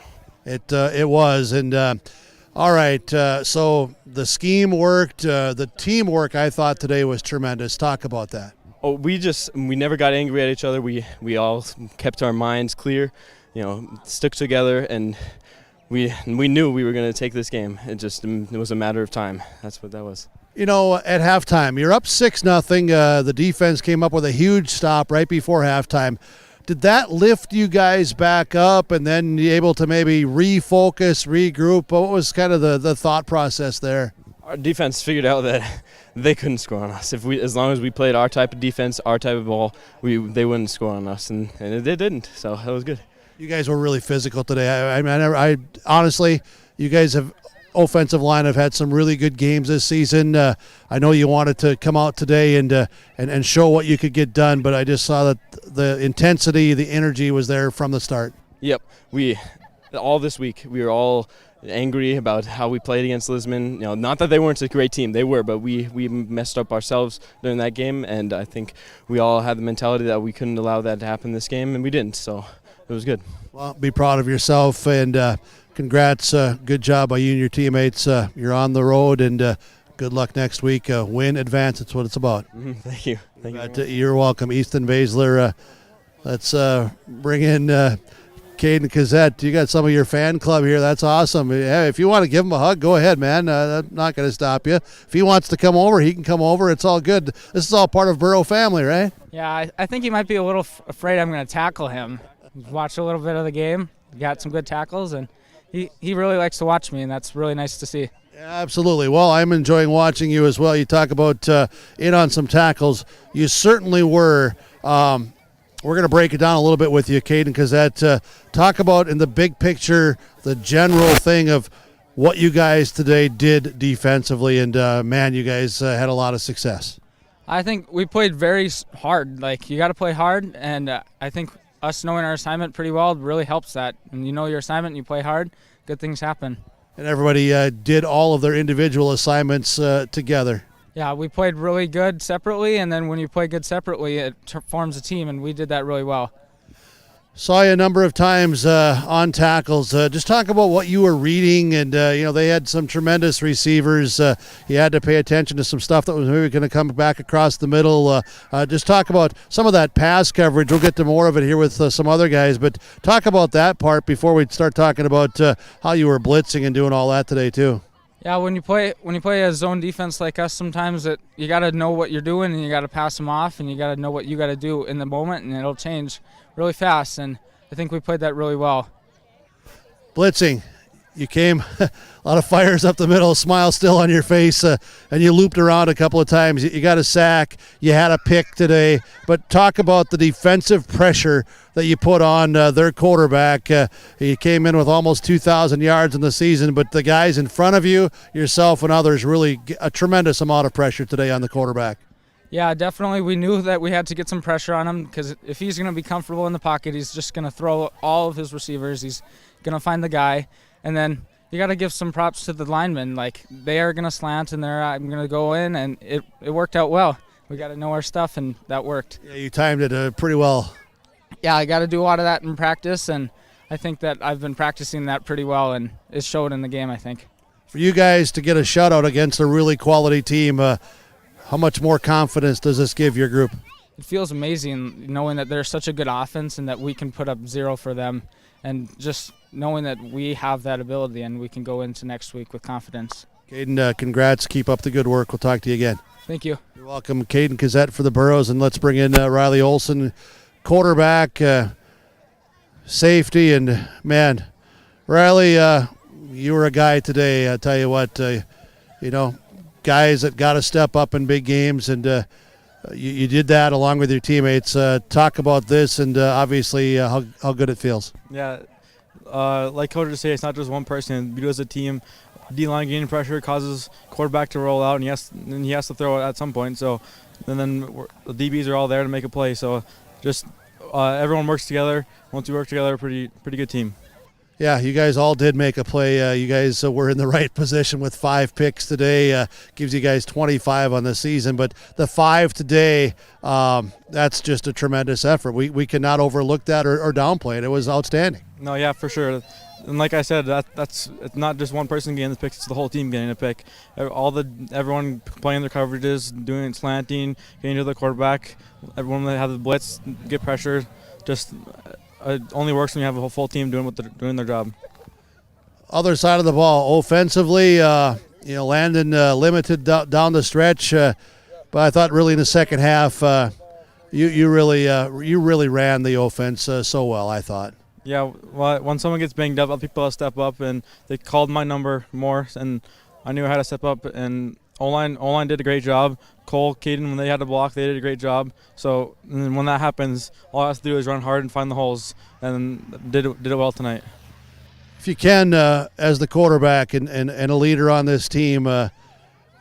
It was, and all right, so the scheme worked. The teamwork I thought today was tremendous. Talk about that. Oh, we never got angry at each other. We all kept our minds clear, stuck together, and we knew we were going to take this game. It was a matter of time. That's what that was. At halftime, you're up 6-0. The defense came up with a huge stop right before halftime. Did that lift you guys back up and then you able to maybe refocus, regroup? What was kind of the thought process there? Our defense figured out that they couldn't score on us. As long as we played our type of defense, our type of ball, they wouldn't score on us, and they didn't. So that was good. You guys were really physical today. I honestly, you guys have. Offensive line have had some really good games this season. I know you wanted to come out today and show what you could get done, but I just saw that the intensity, the energy was there from the start. Yep. All this week, we were all angry about how we played against Lisbon. Not that they weren't a great team, they were, but we messed up ourselves during that game, and I think we all had the mentality that we couldn't allow that to happen this game, and we didn't, so it was good. Well, be proud of yourself, and congrats. Good job by you and your teammates. You're on the road, and good luck next week. Win, advance. That's what it's about. Thank you. You're welcome. Easton Baszler. Let's bring in Caden Cassette. You got some of your fan club here. That's awesome. Yeah, if you want to give him a hug, go ahead, man. I'm not going to stop you. If he wants to come over, he can come over. It's all good. This is all part of Burrow family, right? Yeah, I think he might be a little afraid I'm going to tackle him. Watched a little bit of the game. Got some good tackles, and he really likes to watch me, and that's really nice to see. Absolutely. Well, I'm enjoying watching you as well. You talk about in on some tackles. You certainly were. We're going to break it down a little bit with you, Caden, because talk about in the big picture, the general thing of what you guys today did defensively, and, man, you guys had a lot of success. I think we played very hard. You got to play hard, and I think us knowing our assignment pretty well really helps that. When you know your assignment and you play hard, good things happen. And everybody did all of their individual assignments together. Yeah, we played really good separately, and then when you play good separately, it forms a team, and we did that really well. Saw you a number of times on tackles. Just talk about what you were reading, and they had some tremendous receivers. You had to pay attention to some stuff that was maybe going to come back across the middle. Just talk about some of that pass coverage. We'll get to more of it here with some other guys, but talk about that part before we start talking about how you were blitzing and doing all that today too. Yeah, when you play a zone defense like us, sometimes you got to know what you're doing, and you got to pass them off, and you got to know what you got to do in the moment, and it'll change really fast, and I think we played that really well. Blitzing, you came a lot of fires up the middle, smile still on your face, and you looped around a couple of times. You got a sack, you had a pick today, but talk about the defensive pressure that you put on their quarterback. He came in with almost 2,000 yards in the season, but the guys in front of you, yourself and others, really a tremendous amount of pressure today on the quarterback. Yeah, definitely. We knew that we had to get some pressure on him because if he's going to be comfortable in the pocket, he's just going to throw all of his receivers. He's going to find the guy. And then you got to give some props to the linemen. They are going to slant, and I'm going to go in, and it worked out well. we got to know our stuff, and that worked. Yeah, you timed it pretty well. Yeah, I got to do a lot of that in practice, and I think that I've been practicing that pretty well, and it showed in the game, I think. For you guys to get a shutout against a really quality team, how much more confidence does this give your group? It feels amazing knowing that they're such a good offense and that we can put up 0 for them, and just knowing that we have that ability and we can go into next week with confidence. Caden, congrats. Keep up the good work. We'll talk to you again. Thank you. You're welcome. Caden Kazette for the Burros, and let's bring in Riley Olson, quarterback, safety, and man, Riley, you were a guy today. I tell you what, guys that got to step up in big games, and you did that along with your teammates. Talk about this and obviously how good it feels. Yeah, like Coach would say, it's not just one person. We do as a team. D-line gaining pressure causes quarterback to roll out, and he has to throw it at some point. So, and then the DBs are all there to make a play. So, just everyone works together. Once we work together, pretty good team. Yeah, you guys all did make a play. You guys were in the right position with 5 picks today. Gives you guys 25 on the season. But the 5 today, that's just a tremendous effort. We cannot overlook that or downplay it. It was outstanding. No, yeah, for sure. And like I said, it's not just one person getting the picks; it's the whole team getting a pick. Everyone playing their coverages, doing slanting, getting to the quarterback. Everyone that have the blitz, get pressure. Just it only works when you have a full team doing their job. Other side of the ball, offensively, Landon limited down the stretch, but I thought really in the second half, you really ran the offense so well. I thought. Yeah, well, when someone gets banged up, other people have to step up, and they called my number more, and I knew I had to step up. And O-line did a great job. Cole, Caden, when they had to block, they did a great job. So and when that happens, all I have to do is run hard and find the holes, and did it well tonight. If you can, as the quarterback and a leader on this team,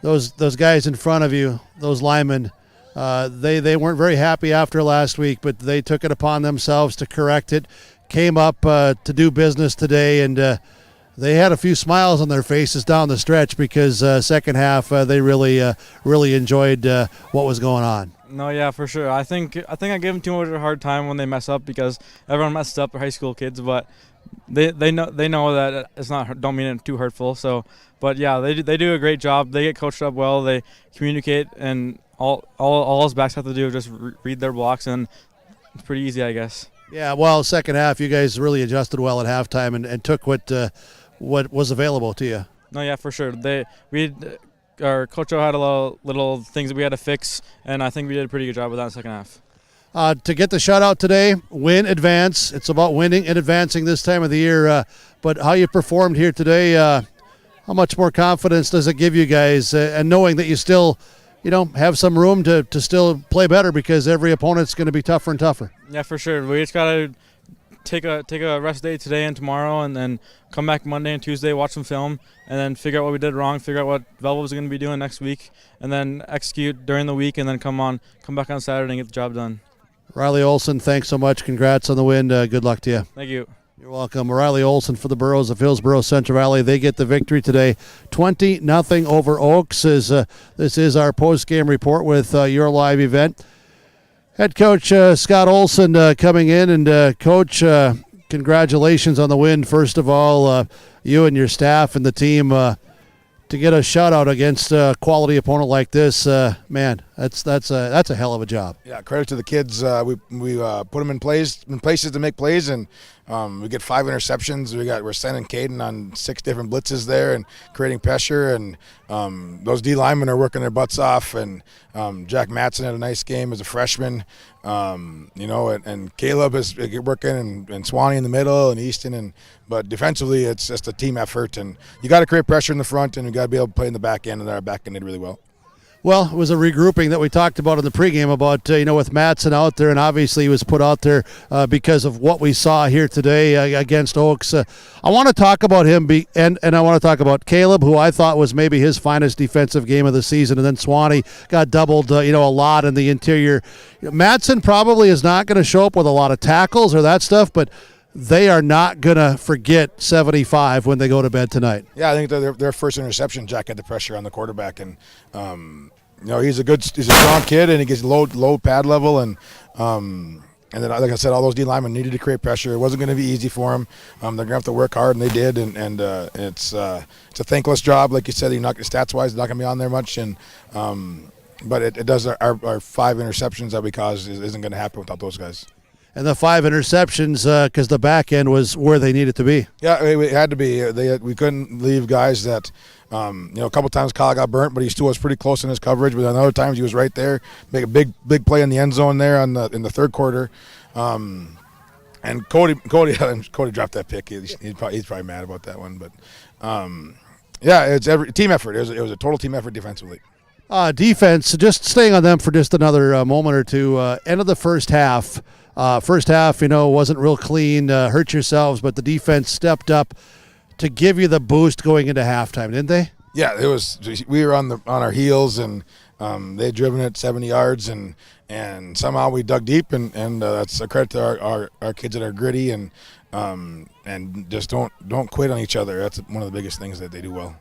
those guys in front of you, those linemen, they weren't very happy after last week, but they took it upon themselves to correct it. Came up to do business today, and they had a few smiles on their faces down the stretch because second half they really enjoyed what was going on. No, yeah, for sure. I think I give them too much of a hard time when they mess up because everyone messes up. They're high school kids, but they know that it's not. Don't mean it too hurtful. So, but yeah, they do a great job. They get coached up well. They communicate, and all us backs have to do is just read their blocks, and it's pretty easy, I guess. Yeah, well, second half, you guys really adjusted well at halftime and took what was available to you. No, yeah, for sure. Our coach had a little things that we had to fix, and I think we did a pretty good job with that in the second half. To get the shutout today, win, advance. It's about winning and advancing this time of the year. But how you performed here today, how much more confidence does it give you guys? And knowing that you still have some room to still play better because every opponent's going to be tougher and tougher. Yeah, for sure. We just got to take a rest day today and tomorrow, and then come back Monday and Tuesday, watch some film, and then figure out what we did wrong, figure out what Velva was going to be doing next week, and then execute during the week, and then come back on Saturday and get the job done. Riley Olson, thanks so much. Congrats on the win. Good luck to you. Thank you. You're welcome. Riley Olson for the Burros of Hillsboro-Central Valley. They get the victory today, 20-0 over Oaks. This is our post-game report with your live event. Head coach Scott Olson coming in, and Coach, congratulations on the win. First of all, you and your staff and the team to get a shutout against a quality opponent like this, man, that's a hell of a job. Yeah, credit to the kids. We put them in places to make plays, and we get 5 interceptions. We're sending Caden on 6 different blitzes there and creating pressure, and those D linemen are working their butts off. And Jack Matson had a nice game as a freshman, and Caleb is working, and Swanee in the middle, and Easton, but defensively it's just a team effort, and you got to create pressure in the front, and you got to be able to play in the back end, and our back end did really well. Well, it was a regrouping that we talked about in the pregame about, with Matson out there, and obviously he was put out there because of what we saw here today against Oaks. I want to talk about him, and I want to talk about Caleb, who I thought was maybe his finest defensive game of the season, and then Swanee got doubled, a lot in the interior. Matson probably is not going to show up with a lot of tackles or that stuff, but they are not going to forget 75 when they go to bed tonight. Yeah, I think their first interception, Jack had the pressure on the quarterback, and he's a strong kid, and he gets low pad level, and then, like I said, all those D linemen needed to create pressure. It wasn't going to be easy for them. They're going to have to work hard, and they did. And it's a thankless job, like you said. You're not stats wise, not going to be on there much, and but it does. Our 5 interceptions that we caused isn't going to happen without those guys. And the 5 interceptions, because the back end was where they needed to be. Yeah, it had to be. We couldn't leave guys that, a couple times Kyle got burnt, but he still was pretty close in his coverage. But on other times he was right there, make a big play in the end zone there in the third quarter. And Cody dropped that pick. He's probably mad about that one. But it's every team effort. It was a total team effort defensively. Defense, just staying on them for just another moment or two. End of the first half. First half, wasn't real clean, hurt yourselves, but the defense stepped up to give you the boost going into halftime, didn't they? Yeah, it was. We were on our heels, and they had driven it 70 yards, and somehow we dug deep, and that's a credit to our kids that are gritty and just don't quit on each other. That's one of the biggest things that they do well.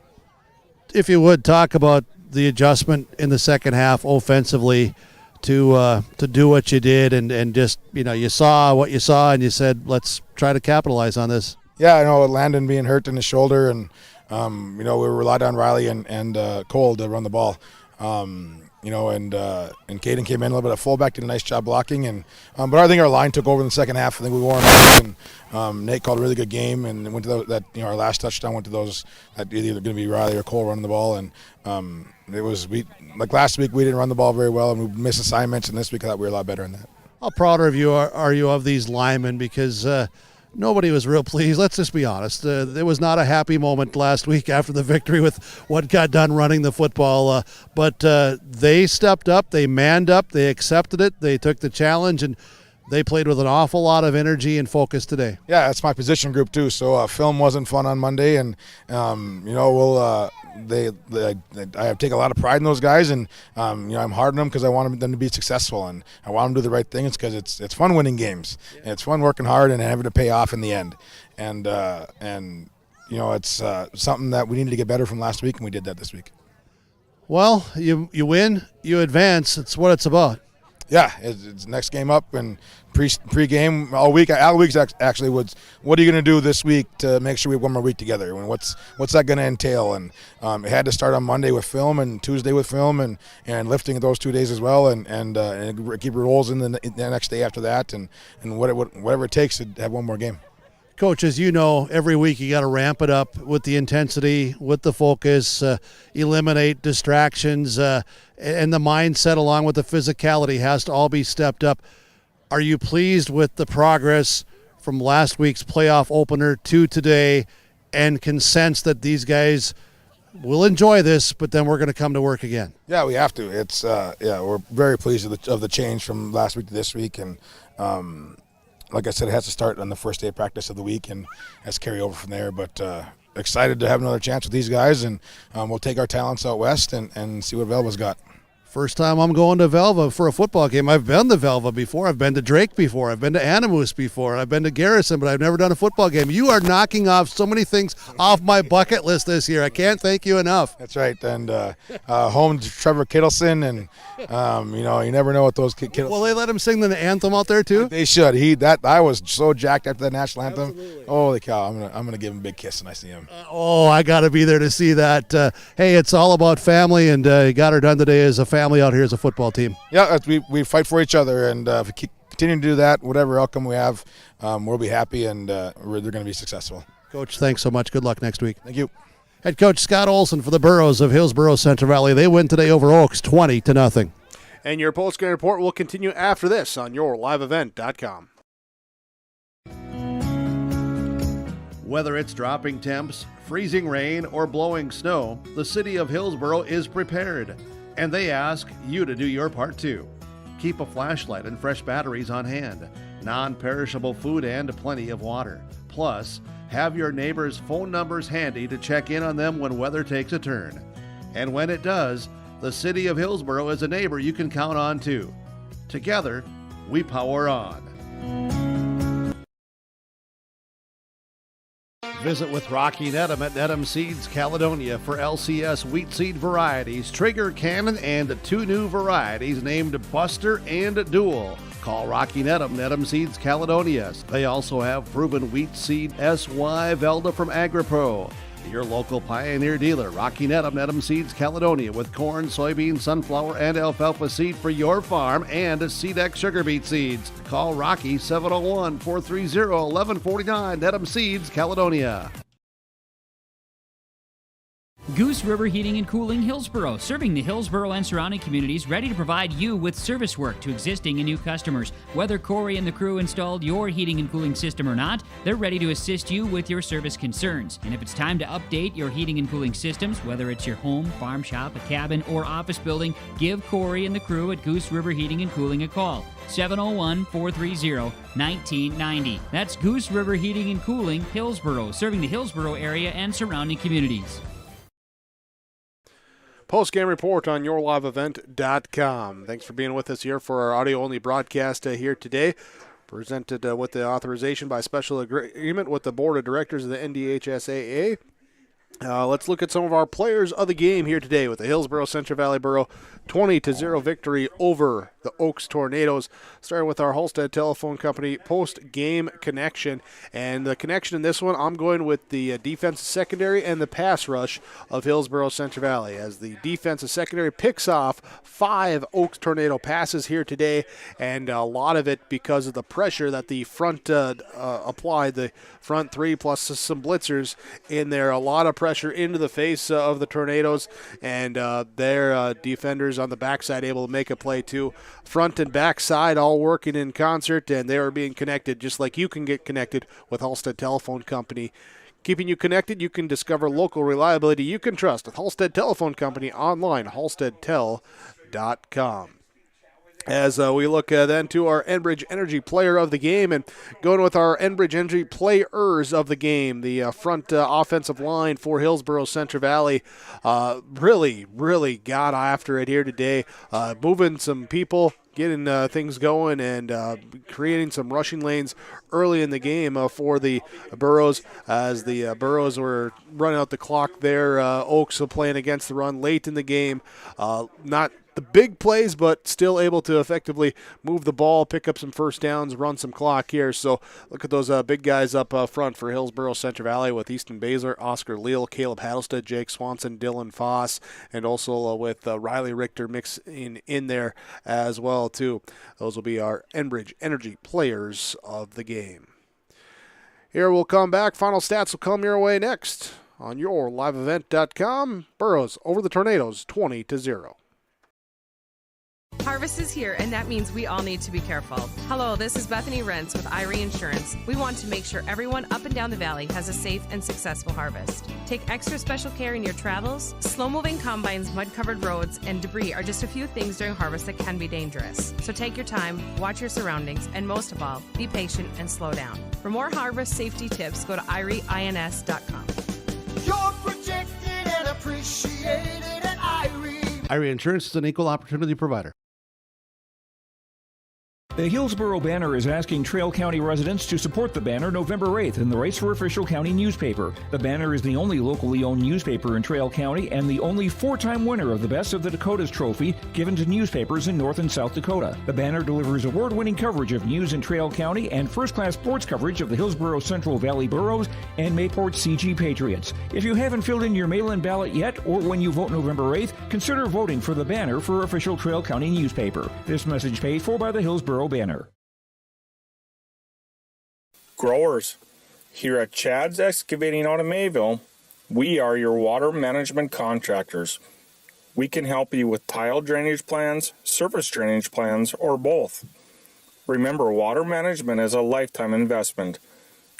If you would talk about the adjustment in the second half offensively. To do what you did and just you saw what you saw and you said let's try to capitalize on this. Yeah, I know Landon being hurt in his shoulder and we relied on Riley and Cole to run the ball. And Caden came in a little bit at fullback, did a nice job blocking but I think our line took over in the second half. I think we wore them and Nate called a really good game and went to our last touchdown went to those that either going to be Riley or Cole running the ball and like last week we didn't run the ball very well and we missed assignments, and this week I thought we were a lot better in that. How proud of you are you of these linemen, because nobody was real pleased. Let's just be honest. There was not a happy moment last week after the victory with what got done running the football, but they stepped up, they manned up, they accepted it, they took the challenge, and they played with an awful lot of energy and focus today. Yeah, that's my position group too. So film wasn't fun on Monday, and we'll I take a lot of pride in those guys, and I'm hard on them because I want them to be successful, and I want them to do the right things because it's fun winning games, and it's fun working hard and having to pay off in the end, and it's something that we needed to get better from last week, and we did that this week. Well, you win, you advance. It's what it's about. Yeah, it's next game up, and pre-game all week actually was, what are you going to do this week to make sure we have one more week together? And what's that going to entail? And it had to start on Monday with film and Tuesday with film and lifting those 2 days as well, and keep rolls in the next day after that, and whatever it takes to have one more game. Coach, as you know, every week you got to ramp it up with the intensity, with the focus, eliminate distractions, and the mindset along with the physicality has to all be stepped up. Are you pleased with the progress from last week's playoff opener to today, and can sense that these guys will enjoy this, but then we're going to come to work again? Yeah, we have to. It's we're very pleased of the change from last week to this week, and like I said, it has to start on the first day of practice of the week and has to carry over from there. But excited to have another chance with these guys, and we'll take our talents out west and see what Velva's got. First time I'm going to Velva for a football game. I've been to Velva before. I've been to Drake before. I've been to Animus before. I've been to Garrison, but I've never done a football game. You are knocking off so many things off my bucket list this year. I can't thank you enough. That's right. And home to Trevor Kittleson, and you never know what those kids. Will they let him sing the anthem out there too? They should. I was so jacked after that national anthem. Absolutely. Holy cow! I'm gonna give him a big kiss when I see him. I got to be there to see that. Hey, it's all about family, and you got her done today as a family out here as a football team. Yeah, we fight for each other, and if we continue to do that, whatever outcome we have, we'll be happy, and they're going to be successful. Coach, thanks so much. Good luck next week. Thank you. Head coach Scott Olson for the Burros of Hillsboro-Central Valley. They win today over Oaks 20-0. And your postgame report will continue after this on yourliveevent.com. Whether it's dropping temps, freezing rain, or blowing snow, the city of Hillsboro is prepared. And they ask you to do your part too. Keep a flashlight and fresh batteries on hand, non-perishable food, and plenty of water. Plus, have your neighbors' phone numbers handy to check in on them when weather takes a turn. And when it does, the city of Hillsboro is a neighbor you can count on too. Together, we power on. Visit with Rocky Nedham at Nedham Seeds Caledonia for LCS wheat seed varieties, Trigger Cannon, and 2 new varieties named Buster and Dual. Call Rocky Nedham, Nedham Seeds Caledonia. They also have proven wheat seed SY Velda from AgriPro. Your local Pioneer dealer, Rocky Nedham, Nedham Seeds Caledonia, with corn, soybean, sunflower, and alfalfa seed for your farm and SeedX sugar beet seeds. Call Rocky 701-430-1149, Nedham Seeds Caledonia. Goose River Heating and Cooling Hillsboro, serving the Hillsboro and surrounding communities, ready to provide you with service work to existing and new customers. Whether Corey and the crew installed your heating and cooling system or not, they're ready to assist you with your service concerns. And if it's time to update your heating and cooling systems, whether it's your home, farm shop, a cabin, or office building, give Corey and the crew at Goose River Heating and Cooling a call. 701-430-1990. That's Goose River Heating and Cooling, Hillsboro, serving the Hillsboro area and surrounding communities. Postgame report on yourliveevent.com. Thanks for being with us here for our audio-only broadcast here today. Presented with the authorization by special agreement with the Board of Directors of the NDHSAA. Let's look at some of our players of the game here today with the Hillsboro-Central Valley Borough 20-0 victory over the Oaks Tornadoes. Starting with our Halstead Telephone Company post-game connection. And the connection in this one, I'm going with the defensive secondary and the pass rush of Hillsboro-Central Valley, as the defensive secondary picks off 5 Oaks Tornado passes here today, and a lot of it because of the pressure that the front applied, the front 3 plus some blitzers in there. A lot of pressure into the face of the Tornadoes, and their defenders on the backside able to make a play too. Front and back side all working in concert, and they are being connected just like you can get connected with Halstead Telephone Company. Keeping you connected, you can discover local reliability you can trust with Halstead Telephone Company online, halsteadtel.com. As we look then to our Enbridge Energy Player of the Game, and going with our Enbridge Energy Players of the Game, the front offensive line for Hillsboro-Central Valley really got after it here today, moving some people, getting things going, and creating some rushing lanes early in the game for the Burros, as the Burros were running out the clock there. Oaks playing against the run late in the game. Not the big plays, but still able to effectively move the ball, pick up some first downs, run some clock here. So look at those big guys up front for Hillsboro-Central Valley with Easton Baszler, Oscar Leal, Caleb Hattlestead, Jake Swanson, Dylan Foss, and also with Riley Richter mixing in there as well too. Those will be our Enbridge Energy Players of the Game. Here we'll come back. Final stats will come your way next on yourliveevent.com. Burros over the Tornadoes 20-0. Harvest is here, and that means we all need to be careful. Hello, this is Bethany Rentz with Irie Insurance. We want to make sure everyone up and down the valley has a safe and successful harvest. Take extra special care in your travels. Slow-moving combines, mud-covered roads, and debris are just a few things during harvest that can be dangerous. So take your time, watch your surroundings, and most of all, be patient and slow down. For more harvest safety tips, go to irieins.com. You're protected and appreciated at Irie. Irie Insurance is an equal opportunity provider. The Hillsboro Banner is asking Trail County residents to support the Banner November 8th in the Race for Official County newspaper. The Banner is the only locally owned newspaper in Trail County and the only 4-time winner of the Best of the Dakotas trophy given to newspapers in North and South Dakota. The Banner delivers award-winning coverage of news in Trail County and first-class sports coverage of the Hillsboro-Central Valley Burros and Mayport CG Patriots. If you haven't filled in your mail-in ballot yet, or when you vote November 8th, consider voting for the Banner for official Trail County newspaper. This message paid for by the Hillsboro Banner. Growers, here at Chad's Excavating out of Mayville, we are your water management contractors. We can help you with tile drainage plans, surface drainage plans, or both. Remember, water management is a lifetime investment.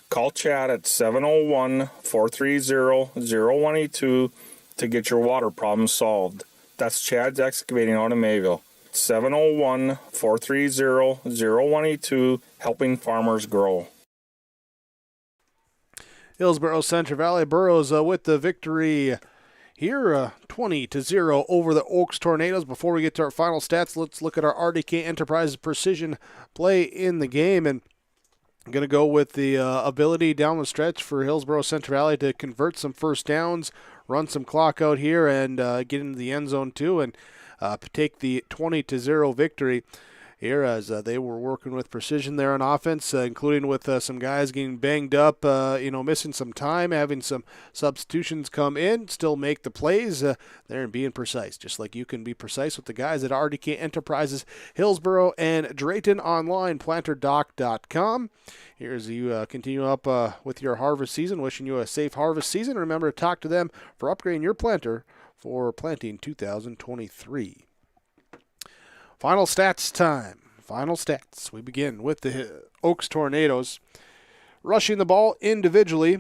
Call Chad at 701-430-0182 to get your water problems solved. That's Chad's Excavating out of Mayville. 701-430-0182, helping farmers grow. Hillsboro-Central Valley Burros with the victory here, 20-0 over the Oaks Tornadoes. Before we get to our final stats, let's look at our RDK Enterprises precision play in the game. And I'm going to go with the ability down the stretch for Hillsboro-Central Valley to convert some first downs, run some clock out here, and get into the end zone too, and take the 20-0 victory here as they were working with precision there on offense, including with some guys getting banged up, missing some time, having some substitutions come in, still make the plays there and being precise, just like you can be precise with the guys at RDK Enterprises, Hillsboro and Drayton online, planterdoc.com. Here as you continue up with your harvest season, wishing you a safe harvest season. Remember to talk to them for upgrading your planter for planting 2023. Final stats time. Final stats. We begin with the Oaks Tornadoes. Rushing the ball individually,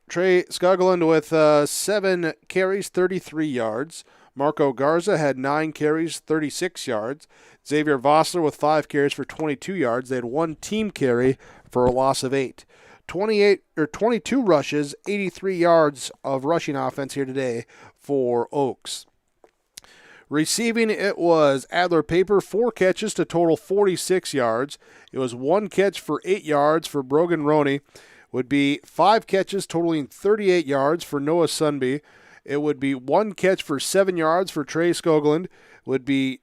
Trey Skugland with 7 carries, 33 yards. Marco Garza had 9 carries, 36 yards. Xavier Vossler with 5 carries for 22 yards. They had 1 team carry for a loss of 8. 22 rushes, 83 yards of rushing offense here today for Oaks. Receiving, it was Adler Paper, 4 catches to total 46 yards. It was 1 catch for 8 yards for Brogan Roney. Would be 5 catches totaling 38 yards for Noah Sunby. It would be 1 catch for 7 yards for Trey Skogland. Would be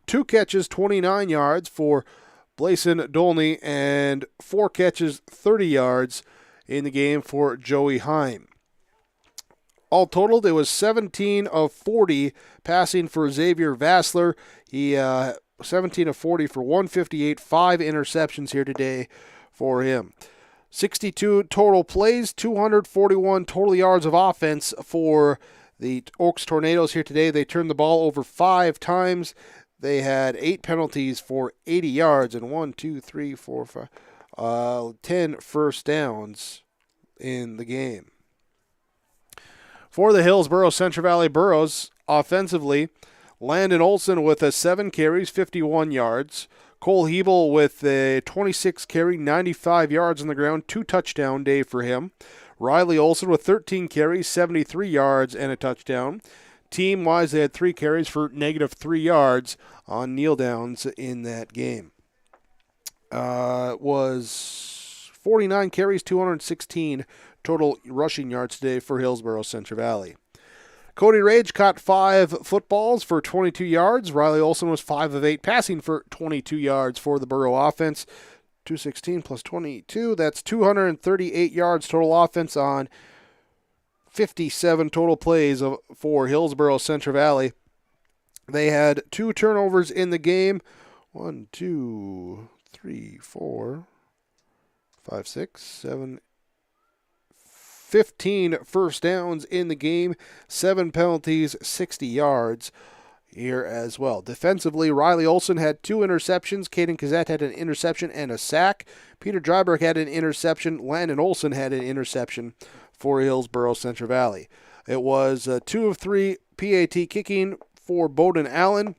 2 catches, 29 yards for Blason Dolney, and 4 catches, 30 yards in the game for Joey Heim. All totaled, it was 17 of 40 passing for Xavier Vassler. He 17 of 40 for 158, 5 interceptions here today for him. 62 total plays, 241 total yards of offense for the Oaks Tornadoes here today. They turned the ball over 5 times. They had 8 penalties for 80 yards and 10 first downs in the game. For the Hillsboro-Central Valley Burros, offensively, Landon Olson with 7 carries, 51 yards. Cole Hebel with a 26 carry, 95 yards on the ground, 2 touchdown day for him. Riley Olson with 13 carries, 73 yards and a touchdown. Team-wise, they had 3 carries for -3 yards on kneel downs in that game. It was 49 carries, 216 total rushing yards today for Hillsboro-Central Valley. Cody Rage caught 5 footballs for 22 yards. Riley Olson was 5 of 8 passing for 22 yards for the Burro offense. 216 plus 22, that's 238 yards total offense on 57 total plays for Hillsboro-Central Valley. They had 2 turnovers in the game. 1, 2, 3, 4, 5, 6, 7, 15 first downs in the game, 7 penalties, 60 yards here as well. Defensively, Riley Olson had 2 interceptions. Caden Kazette had an interception and a sack. Peter Dryberg had an interception. Landon Olson had an interception for Hillsboro-Central Valley. It was 2 of 3 PAT kicking for Bowden Allen.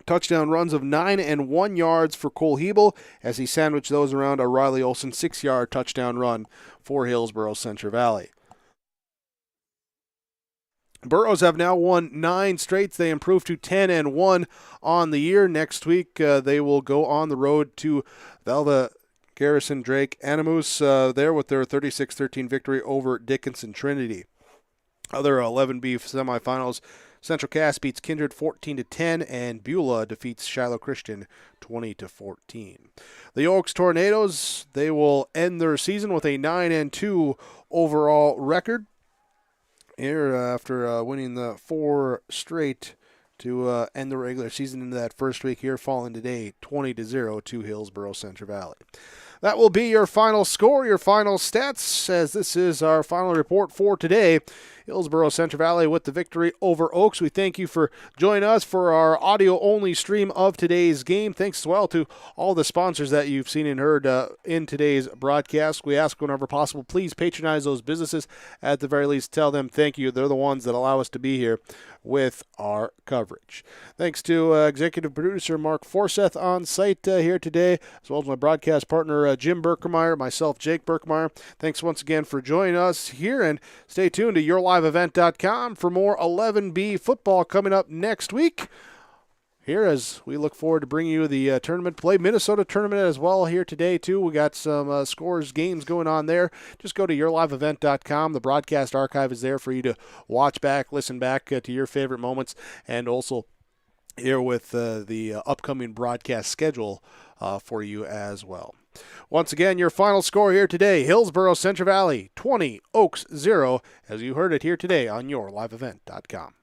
Touchdown runs of 9 and 1 yards for Cole Hebel as he sandwiched those around a Riley Olson 6-yard touchdown run for Hillsboro-Central Valley. Burros have now won 9 straight. They improved to 10 and 1 on the year. Next week, they will go on the road to Valva Garrison Drake Animus there with their 36-13 victory over Dickinson Trinity. Other 11B semifinals, Central Cass beats Kindred 14-10, and Beulah defeats Shiloh Christian 20-14. The Oaks Tornadoes, they will end their season with a 9-2 overall record here after winning the 4 straight to end the regular season into that first week here, falling today 20-0 to Hillsboro-Central Valley. That will be your final score, your final stats, as this is our final report for today. Hillsboro-Central Valley with the victory over Oaks. We thank you for joining us for our audio-only stream of today's game. Thanks as well to all the sponsors that you've seen and heard in today's broadcast. We ask whenever possible, please patronize those businesses. At the very least, tell them thank you. They're the ones that allow us to be here with our coverage. Thanks to executive producer Mark Forseth on site here today, as well as my broadcast partner Jim Berkemeyer, myself Jake Berkemeyer. Thanks once again for joining us here, and stay tuned to yourliveevent.com for more 11B football coming up next week. here as we look forward to bringing you the tournament play. Minnesota tournament as well here today, too. We got some scores, games going on there. Just go to yourliveevent.com. The broadcast archive is there for you to watch back, listen back to your favorite moments, and also here with the upcoming broadcast schedule for you as well. Once again, your final score here today, Hillsboro-Central Valley 20, Oaks 0, as you heard it here today on yourliveevent.com.